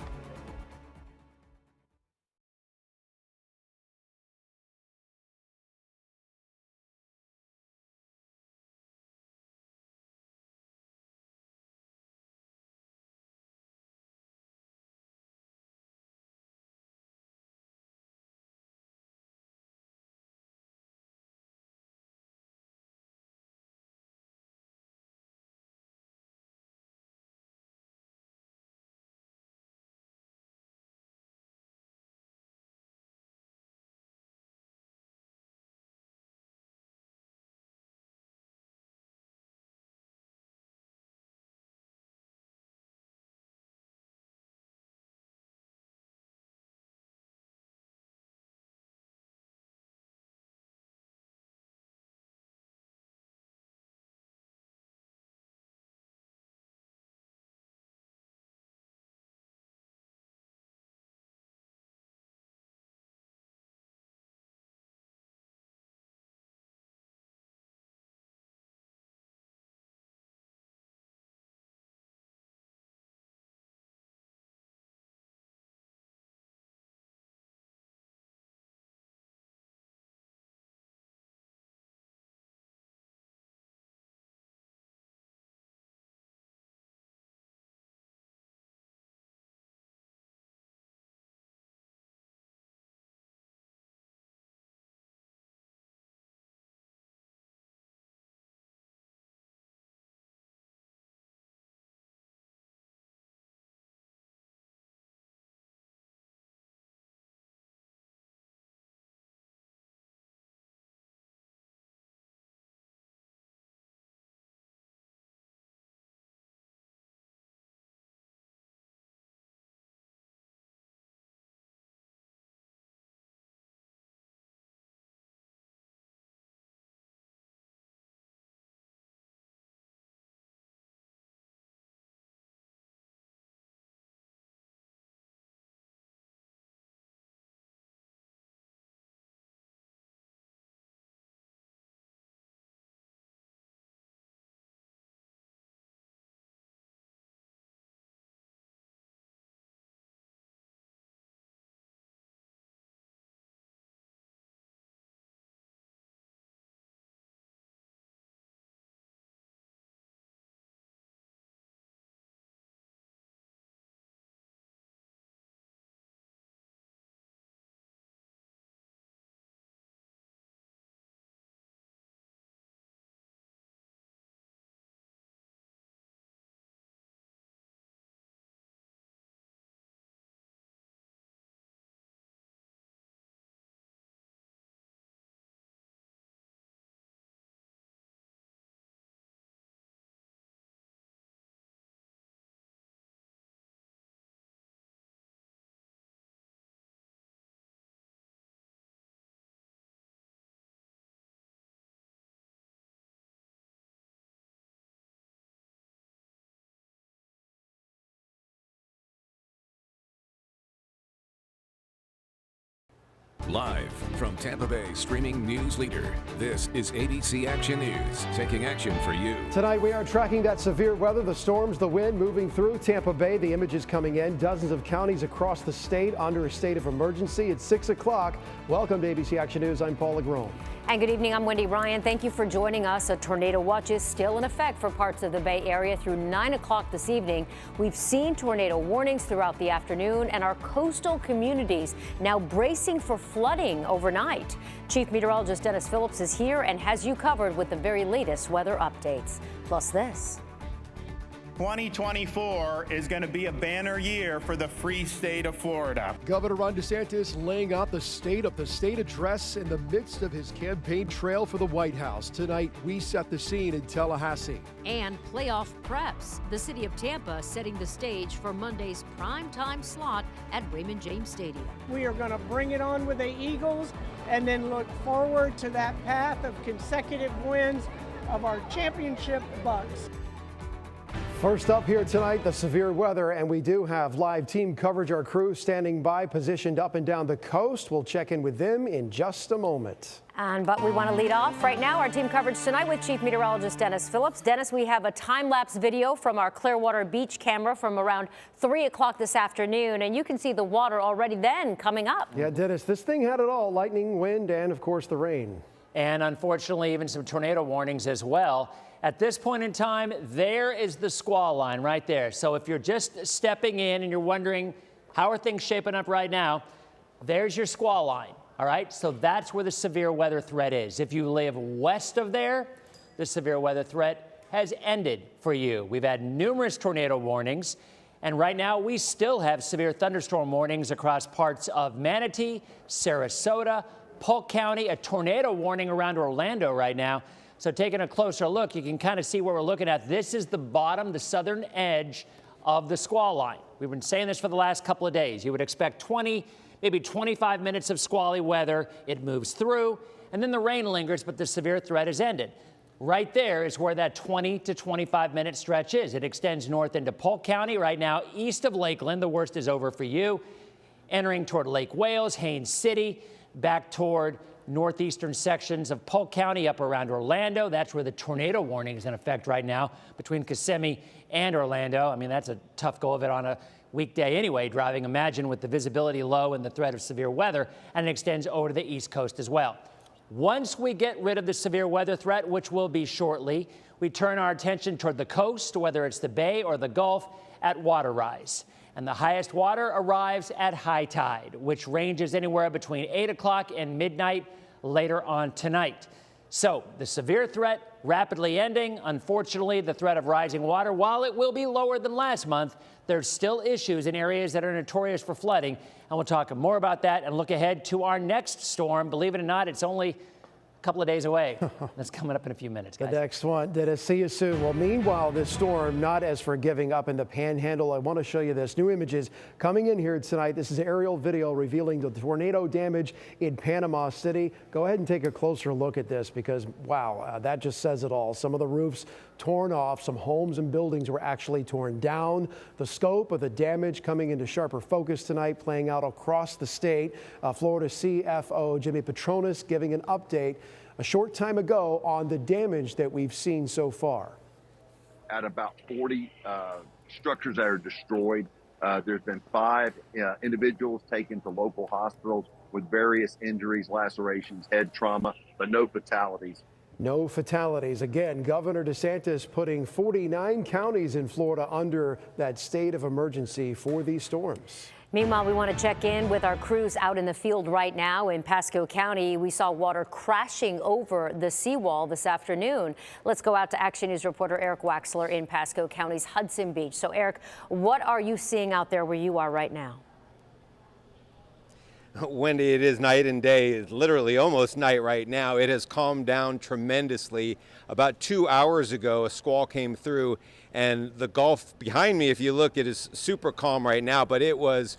Speaker 1: Live from Tampa Bay streaming news leader, this is ABC Action News, taking action for you.
Speaker 3: Tonight we are tracking that severe weather, the storms, the wind moving through Tampa Bay. The images coming in. Dozens of counties across the state under a state of emergency. It's 6 o'clock. Welcome to ABC Action News. I'm Paul Agrone.
Speaker 5: And good evening, I'm Wendy Ryan. Thank you for joining us. A tornado watch is still in effect for parts of the Bay Area through 9 o'clock this evening. We've seen tornado warnings throughout the afternoon, and our coastal communities now bracing for flooding overnight. Chief Meteorologist Denis Phillips is here and has you covered with the very latest weather updates. Plus this.
Speaker 9: 2024 is going to be a banner year for the free state of Florida.
Speaker 24: Governor Ron DeSantis laying out the state address in the midst of his campaign trail for the White House. Tonight, we set the scene in Tallahassee.
Speaker 25: And playoff preps. The city of Tampa setting the stage for Monday's primetime slot at Raymond James Stadium.
Speaker 15: We are going to bring it on with the Eagles and then look forward to that path of consecutive wins of our championship Bucks.
Speaker 3: First up here tonight, the severe weather, and we do have live team coverage. Our crew standing by, positioned up and down the coast. We'll check in with them in just a moment.
Speaker 5: But we want to lead off right now our team coverage tonight with Chief Meteorologist Denis Phillips. Dennis, we have a time-lapse video from our Clearwater Beach camera from around 3 o'clock this afternoon, and you can see the water already then coming up.
Speaker 3: Yeah, Dennis, this thing had it all: lightning, wind, and of course the rain.
Speaker 2: And unfortunately, even some tornado warnings as well. At this point in time, there is the squall line right there. So if you're just stepping in and you're wondering, how are things shaping up right now? There's your squall line, all right? So that's where the severe weather threat is. If you live west of there, the severe weather threat has ended for you. We've had numerous tornado warnings, and right now we still have severe thunderstorm warnings across parts of Manatee, Sarasota, Polk County, a tornado warning around Orlando right now. So taking a closer look, you can kind of see what we're looking at. This is the bottom, the southern edge of the squall line. We've been saying this for the last couple of days. You would expect 20, maybe 25 minutes of squally weather. It moves through, and then the rain lingers, but the severe threat has ended. Right there is where that 20 to 25-minute stretch is. It extends north into Polk County right now, east of Lakeland. The worst is over for you. Entering toward Lake Wales, Haines City, back toward northeastern sections of Polk County up around Orlando. That's where the tornado warning is in effect right now between Kissimmee and Orlando. I mean, that's a tough go of it on a weekday anyway, driving, imagine, with the visibility low and the threat of severe weather, and it extends over to the East Coast as well. Once we get rid of the severe weather threat, which will be shortly, we turn our attention toward the coast, whether it's the Bay or the Gulf, at water rise. And the highest water arrives at high tide, which ranges anywhere between 8 o'clock and midnight later on tonight. So the severe threat rapidly ending. Unfortunately, the threat of rising water, while it will be lower than last month, there's still issues in areas that are notorious for flooding. And we'll talk more about that and look ahead to our next storm. Believe it or not, it's only couple of days away. That's coming up in a few minutes, guys.
Speaker 3: The next one. Dennis, see you soon. Well, meanwhile, this storm not as forgiving up in the Panhandle. I want to show you this. New images coming in here tonight. This is aerial video revealing the tornado damage in Panama City. Go ahead and take a closer look at this because, wow, that just says it all. Some of the roofs torn off. Some homes and buildings were actually torn down. The scope of the damage coming into sharper focus tonight, playing out across the state. Florida CFO Jimmy Petronas giving an update a short time ago on the damage that we've seen so far.
Speaker 26: At about 40 structures that are destroyed. There's been 5 individuals taken to local hospitals with various injuries, lacerations, head trauma, but no fatalities.
Speaker 3: No fatalities. Again, Governor DeSantis putting 49 counties in Florida under that state of emergency for these storms.
Speaker 5: Meanwhile, we want to check in with our crews out in the field right now in Pasco County. We saw water crashing over the seawall this afternoon. Let's go out to Action News reporter Eric Waxler in Pasco County's Hudson Beach. So, Eric, what are you seeing out there where you are right now?
Speaker 27: Wendy, it is night and day. It's literally almost night right now. It has calmed down tremendously. About 2 hours ago, a squall came through, and the Gulf behind me, if you look, it is super calm right now, but it was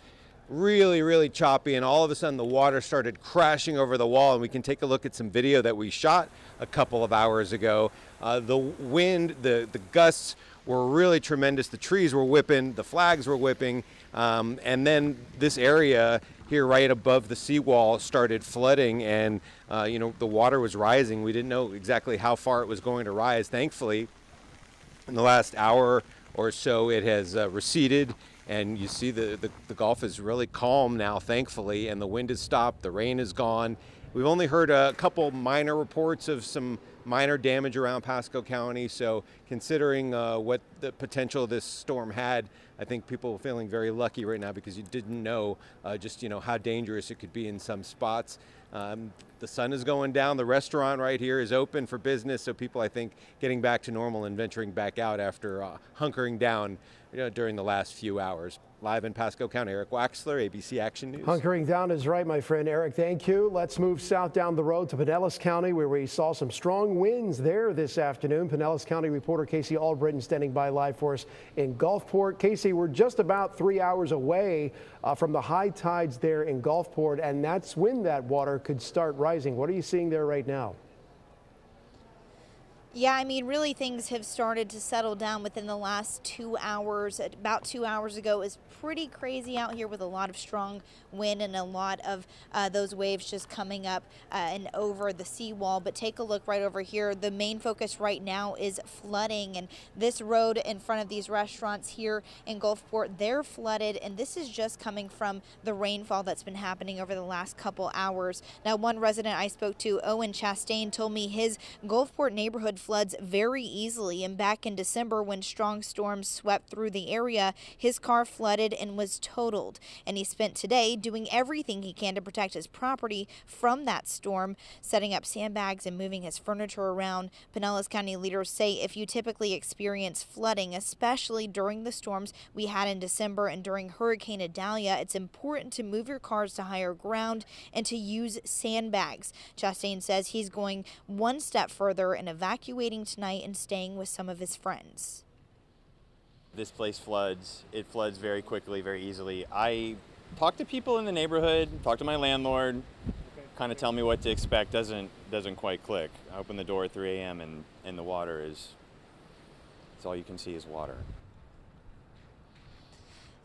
Speaker 27: really, really choppy, and all of a sudden the water started crashing over the wall, and we can take a look at some video that we shot a couple of hours ago. The wind, the gusts were really tremendous. The trees were whipping, the flags were whipping. And then this area here right above the seawall started flooding, and the water was rising. We didn't know exactly how far it was going to rise. Thankfully, in the last hour or so, it has receded, and you see the Gulf is really calm now, thankfully, and the wind has stopped, the rain is gone. We've only heard a couple minor reports of some minor damage around Pasco County, so considering what the potential this storm had, I think people are feeling very lucky right now because you didn't know just how dangerous it could be in some spots. The sun is going down. The restaurant right here is open for business, so people, I think, getting back to normal and venturing back out after hunkering down during the last few hours. Live in Pasco County, Eric Waxler, ABC Action News.
Speaker 3: Hunkering down is right, my friend. Eric, thank you. Let's move south down the road to Pinellas County, where we saw some strong winds there this afternoon. Pinellas County reporter Casey Albritton standing by live for us in Gulfport. Casey, we're just about 3 hours away from the high tides there in Gulfport, and that's when that water could start rising. What are you seeing there right now?
Speaker 4: Yeah, I mean, really things have started to settle down within the last 2 hours. About 2 hours ago, it was pretty crazy out here with a lot of strong wind and a lot of those waves just coming up and over the seawall. But take a look right over here. The main focus right now is flooding, and this road in front of these restaurants here in Gulfport, they're flooded, and this is just coming from the rainfall that's been happening over the last couple hours. Now, one resident I spoke to, Owen Chastain, told me his Gulfport neighborhood floods very easily, and back in December when strong storms swept through the area, his car flooded and was totaled, and he spent today doing everything he can to protect his property from that storm, setting up sandbags and moving his furniture around. Pinellas County leaders say if you typically experience flooding, especially during the storms we had in December and during Hurricane Idalia, it's important to move your cars to higher ground and to use sandbags. Chastain says he's going one step further and evacuating tonight and staying with some of his friends.
Speaker 6: This place floods. It floods very quickly, very easily. I talk to people in the neighborhood, talk to my landlord, kind of tell me what to expect. Doesn't quite click. I open the door at 3 a.m. and the water is, it's all you can see is water.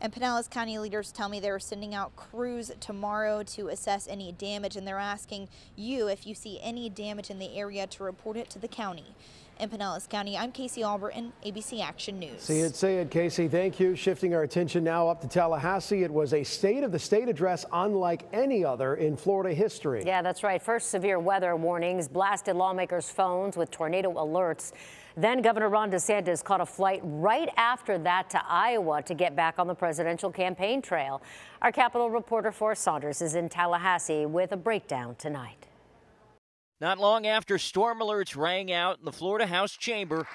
Speaker 4: And Pinellas County leaders tell me they're sending out crews tomorrow to assess any damage, and they're asking you, if you see any damage in the area, to report it to the county. In Pinellas County, I'm Casey Albritton, ABC Action News.
Speaker 3: See it, say it, Casey. Thank you. Shifting our attention now up to Tallahassee. It was a State of the State address unlike any other in Florida history.
Speaker 5: Yeah, that's right. First, severe weather warnings blasted lawmakers' phones with tornado alerts. Then Governor Ron DeSantis caught a flight right after that to Iowa to get back on the presidential campaign trail. Our Capitol reporter Forrest Saunders is in Tallahassee with a breakdown tonight.
Speaker 10: Not long after storm alerts rang out in the Florida House chamber,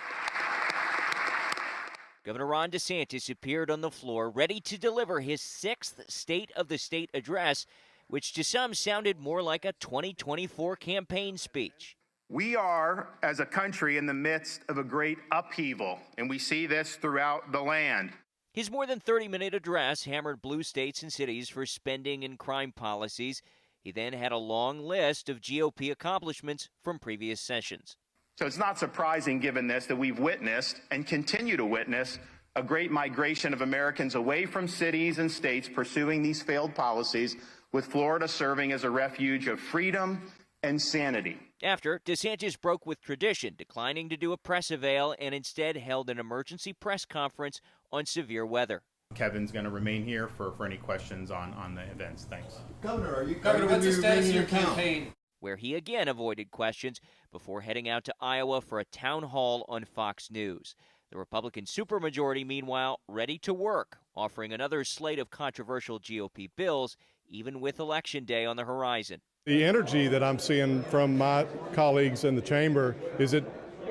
Speaker 10: Governor Ron DeSantis appeared on the floor ready to deliver his 6th State of the State address, which to some sounded more like a 2024 campaign speech.
Speaker 9: We are, as a country, in the midst of a great upheaval, and we see this throughout the land.
Speaker 10: His more than 30-minute address hammered blue states and cities for spending and crime policies. He then had a long list of GOP accomplishments from previous sessions.
Speaker 9: So it's not surprising, given this, that we've witnessed and continue to witness a great migration of Americans away from cities and states pursuing these failed policies, with Florida serving as a refuge of freedom and sanity.
Speaker 10: After, DeSantis broke with tradition, declining to do a press avail and instead held an emergency press conference on severe weather.
Speaker 9: Kevin's going to remain here for any questions on the events. Thanks.
Speaker 11: Governor, what's the status of your campaign?
Speaker 10: Where he again avoided questions before heading out to Iowa for a town hall on Fox News. The Republican supermajority, meanwhile, ready to work, offering another slate of controversial GOP bills, even with Election Day on the horizon.
Speaker 12: The energy that I'm seeing from my colleagues in the chamber is that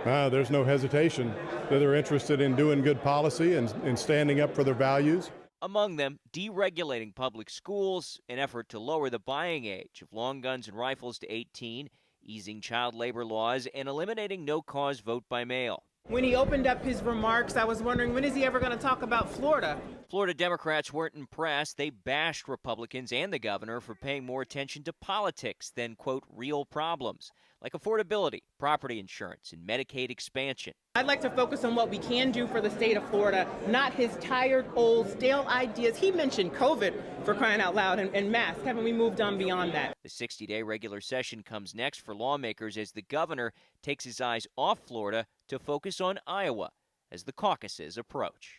Speaker 12: there's no hesitation, that they're interested in doing good policy and standing up for their values.
Speaker 10: Among them, deregulating public schools, an effort to lower the buying age of long guns and rifles to 18, easing child labor laws, and eliminating no-cause vote by mail.
Speaker 13: When he opened up his remarks, I was wondering, when is he ever going to talk about Florida?
Speaker 10: Florida Democrats weren't impressed. They bashed Republicans and the governor for paying more attention to politics than, quote, real problems, like affordability, property insurance, and Medicaid expansion.
Speaker 13: I'd like to focus on what we can do for the state of Florida, not his tired, old, stale ideas. He mentioned COVID, for crying out loud, and masks. Haven't we moved on beyond that?
Speaker 10: The 60-day regular session comes next for lawmakers as the governor takes his eyes off Florida to focus on Iowa as the caucuses approach.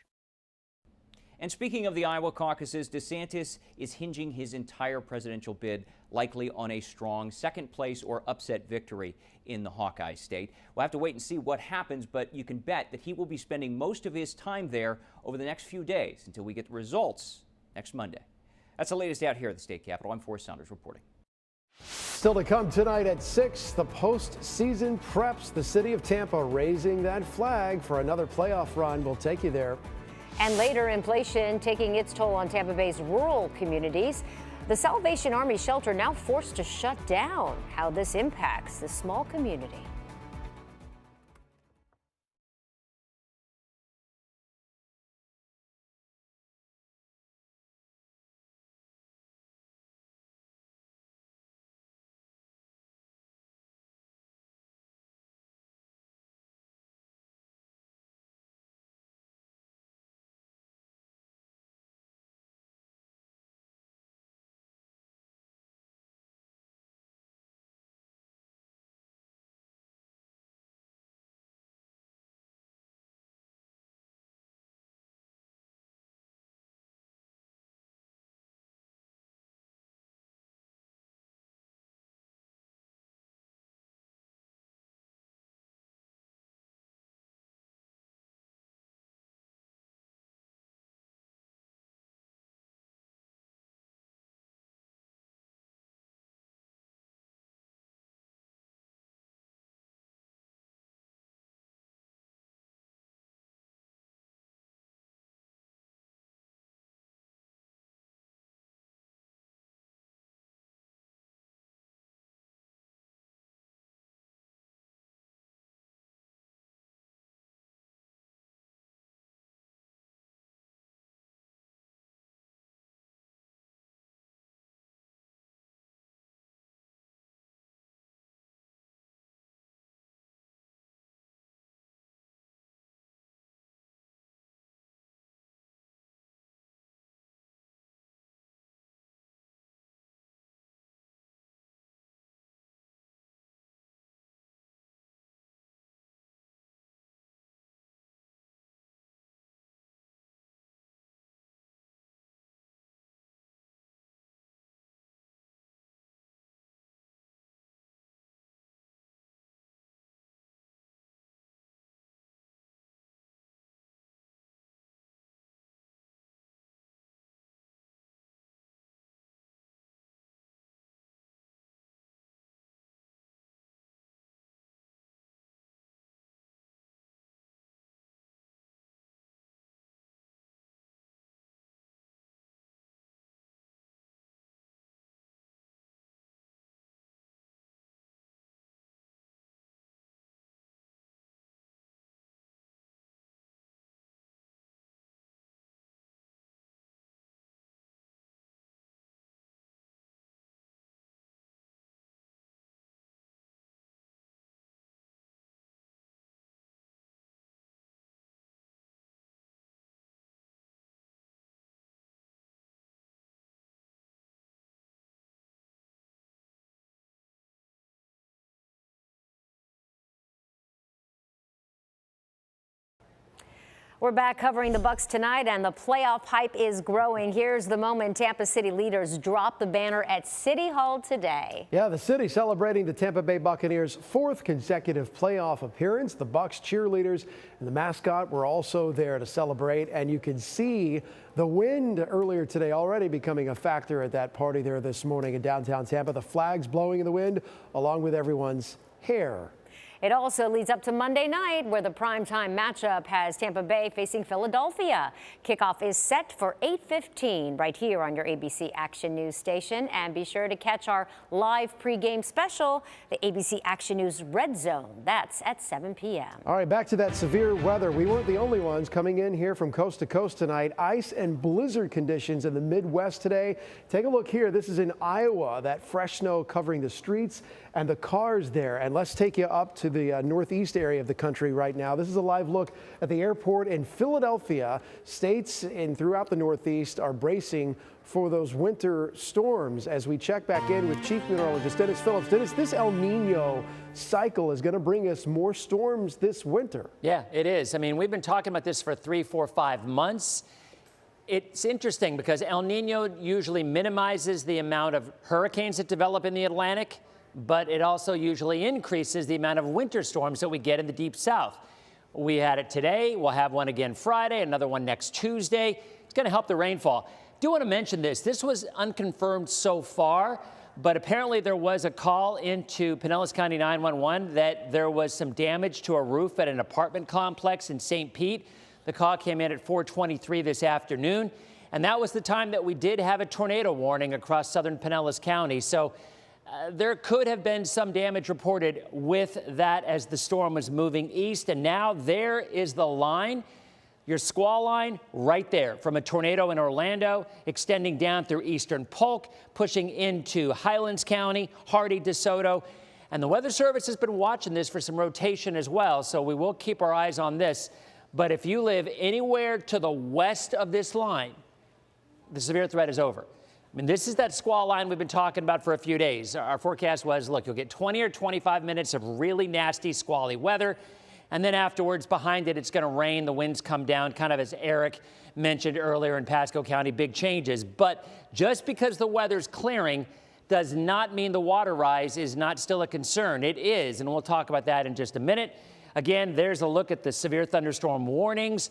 Speaker 2: And speaking of the Iowa caucuses, DeSantis is hinging his entire presidential bid likely on a strong second place or upset victory in the Hawkeye state. We'll have to wait and see what happens, but you can bet that he will be spending most of his time there over the next few days until we get the results next Monday. That's the latest out here at the state capitol. I'm Forrest Saunders reporting.
Speaker 3: Still to come tonight at 6, the postseason preps. The city of Tampa raising that flag for another playoff run. We'll take you there.
Speaker 5: And later, inflation taking its toll on Tampa Bay's rural communities. The Salvation Army shelter now forced to shut down. How this impacts the small community. We're back covering the Bucks tonight, and the playoff hype is growing. Here's the moment Tampa City leaders drop the banner at City Hall today.
Speaker 3: Yeah, the city celebrating the Tampa Bay Buccaneers' 4th consecutive playoff appearance. The Bucks cheerleaders and the mascot were also there to celebrate, and you can see the wind earlier today already becoming a factor at that party there this morning in downtown Tampa. The flags blowing in the wind along with everyone's hair.
Speaker 5: It also leads up to Monday night, where the primetime matchup has Tampa Bay facing Philadelphia. Kickoff is set for 8:15 right here on your ABC Action News station. And be sure to catch our live pregame special, the ABC Action News Red Zone. That's at 7 p.m.
Speaker 3: All right, back to that severe weather. We weren't the only ones coming in here from coast to coast tonight. Ice and blizzard conditions in the Midwest today. Take a look here. This is in Iowa, that fresh snow covering the streets and the cars there. And let's take you up to the northeast area of the country right now. This is a live look at the airport in Philadelphia. States and throughout the Northeast are bracing for those winter storms. As we check back in with Chief Meteorologist Denis Phillips. Dennis, this El Nino cycle is going to bring us more storms this winter.
Speaker 2: Yeah, it is. I mean, we've been talking about this for 3, 4, 5 months. It's interesting because El Nino usually minimizes the amount of hurricanes that develop in the Atlantic, but it also usually increases the amount of winter storms that we get in the deep south. We had it today. We'll have one again Friday, another one next Tuesday. It's going to help the rainfall. Do want to mention this. This was unconfirmed so far, but apparently there was a call into Pinellas County 911 that there was some damage to a roof at an apartment complex in St. Pete. The call came in at 4:23 this afternoon, and that was the time that we did have a tornado warning across southern Pinellas County. So there could have been some damage reported with that as the storm was moving east. And now there is the line, your squall line right there from a tornado in Orlando, extending down through eastern Polk, pushing into Highlands County, Hardy, DeSoto. And the Weather Service has been watching this for some rotation as well. So we will keep our eyes on this. But if you live anywhere to the west of this line, the severe threat is over. I mean, this is that squall line we've been talking about for a few days. Our forecast was, look, you'll get 20 or 25 minutes of really nasty, squally weather. And then afterwards, behind it, it's going to rain. The winds come down, kind of as Eric mentioned earlier in Pasco County, big changes. But just because the weather's clearing does not mean the water rise is not still a concern. It is, and we'll talk about that in just a minute. Again, there's a look at the severe thunderstorm warnings.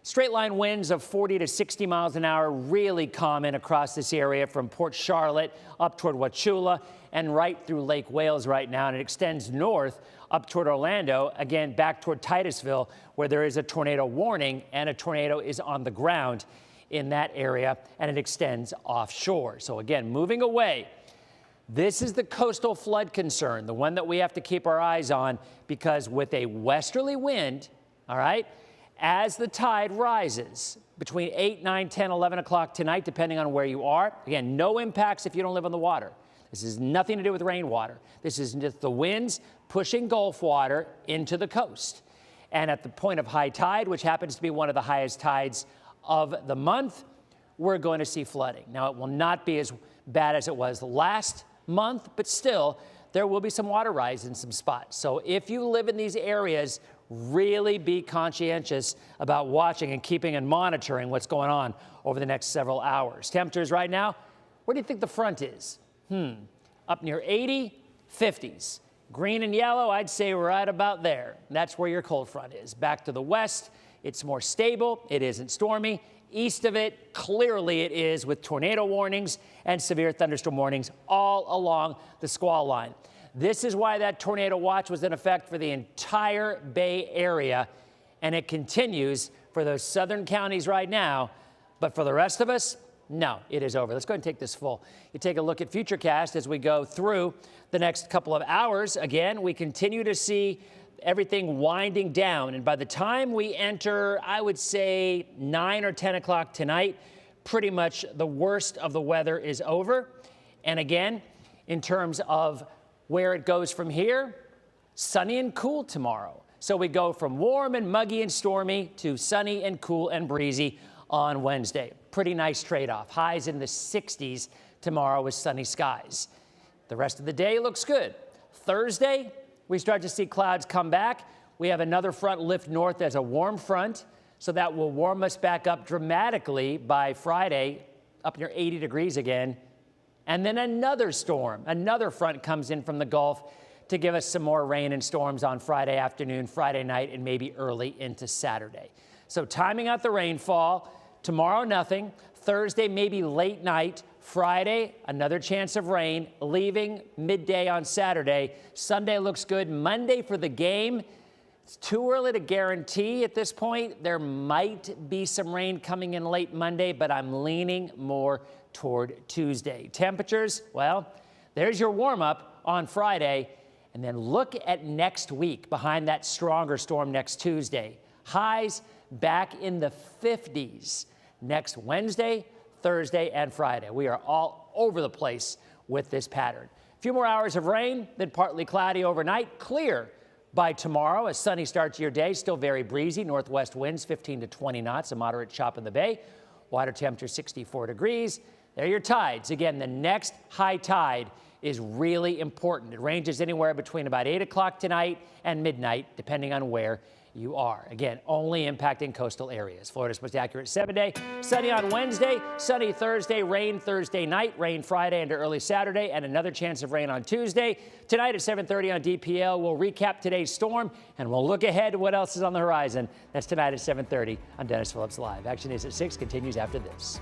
Speaker 2: Straight line winds of 40 to 60 miles an hour really common across this area from Port Charlotte up toward Wauchula and right through Lake Wales right now. And it extends north up toward Orlando, again, back toward Titusville, where there is a tornado warning and a tornado is on the ground in that area, and it extends offshore. So again, moving away. This is the coastal flood concern, the one that we have to keep our eyes on, because with a westerly wind, all right, as the tide rises between 8, 9, 10, 11 o'clock tonight, depending on where you are. Again, no impacts if you don't live on the water. This has nothing to do with rainwater. This is just the winds pushing Gulf water into the coast. And at the point of high tide, which happens to be one of the highest tides of the month, we're going to see flooding. Now, it will not be as bad as it was last month, but still, there will be some water rise in some spots. So if you live in these areas, really be conscientious about watching and keeping and monitoring what's going on over the next several hours. Temperatures right now, where do you think the front is? Up near 80, 50s. Green and yellow, I'd say right about there. That's where your cold front is. Back to the west, it's more stable. It isn't stormy. East of it, clearly it is, with tornado warnings and severe thunderstorm warnings all along the squall line. This is why that tornado watch was in effect for the entire Bay Area, and it continues for those southern counties right now. But for the rest of us, no, it is over. Let's go ahead and take this full. You take a look at Futurecast as we go through the next couple of hours. Again, we continue to see everything winding down. And by the time we enter, I would say 9 or 10 o'clock tonight, pretty much the worst of the weather is over. And again, in terms of where it goes from here, sunny and cool tomorrow. So we go from warm and muggy and stormy to sunny and cool and breezy on Wednesday. Pretty nice trade-off. Highs in the 60s tomorrow with sunny skies. The rest of the day looks good. Thursday, we start to see clouds come back. We have another front lift north as a warm front, so that will warm us back up dramatically by Friday, up near 80 degrees again. And then another storm, another front comes in from the Gulf to give us some more rain and storms on Friday afternoon, Friday night, and maybe early into Saturday. So timing out the rainfall, tomorrow nothing, Thursday maybe late night, Friday, another chance of rain, leaving midday on Saturday. Sunday looks good. Monday for the game. It's too early to guarantee at this point. There might be some rain coming in late Monday, but I'm leaning more toward Tuesday. Temperatures, well, there's your warm-up on Friday. And then look at next week behind that stronger storm next Tuesday. Highs back in the 50s next Wednesday, Thursday, and Friday. We are all over the place with this pattern. A few more hours of rain, then partly cloudy overnight. Clear by tomorrow. A sunny start to your day. Still very breezy. Northwest winds 15 to 20 knots. A moderate chop in the bay. Water temperature 64 degrees. There are your tides. Again, the next high tide is really important. It ranges anywhere between about 8 o'clock tonight and midnight, depending on where you are. Again, only impacting coastal areas. Florida's most accurate 7-day. Sunny on Wednesday, sunny Thursday, rain Thursday night, rain Friday into early Saturday, and another chance of rain on Tuesday. Tonight at 7:30 on DPL, we'll recap today's storm, and we'll look ahead to what else is on the horizon. That's tonight at 7:30 on Denis Phillips Live. Action News at 6 continues after this.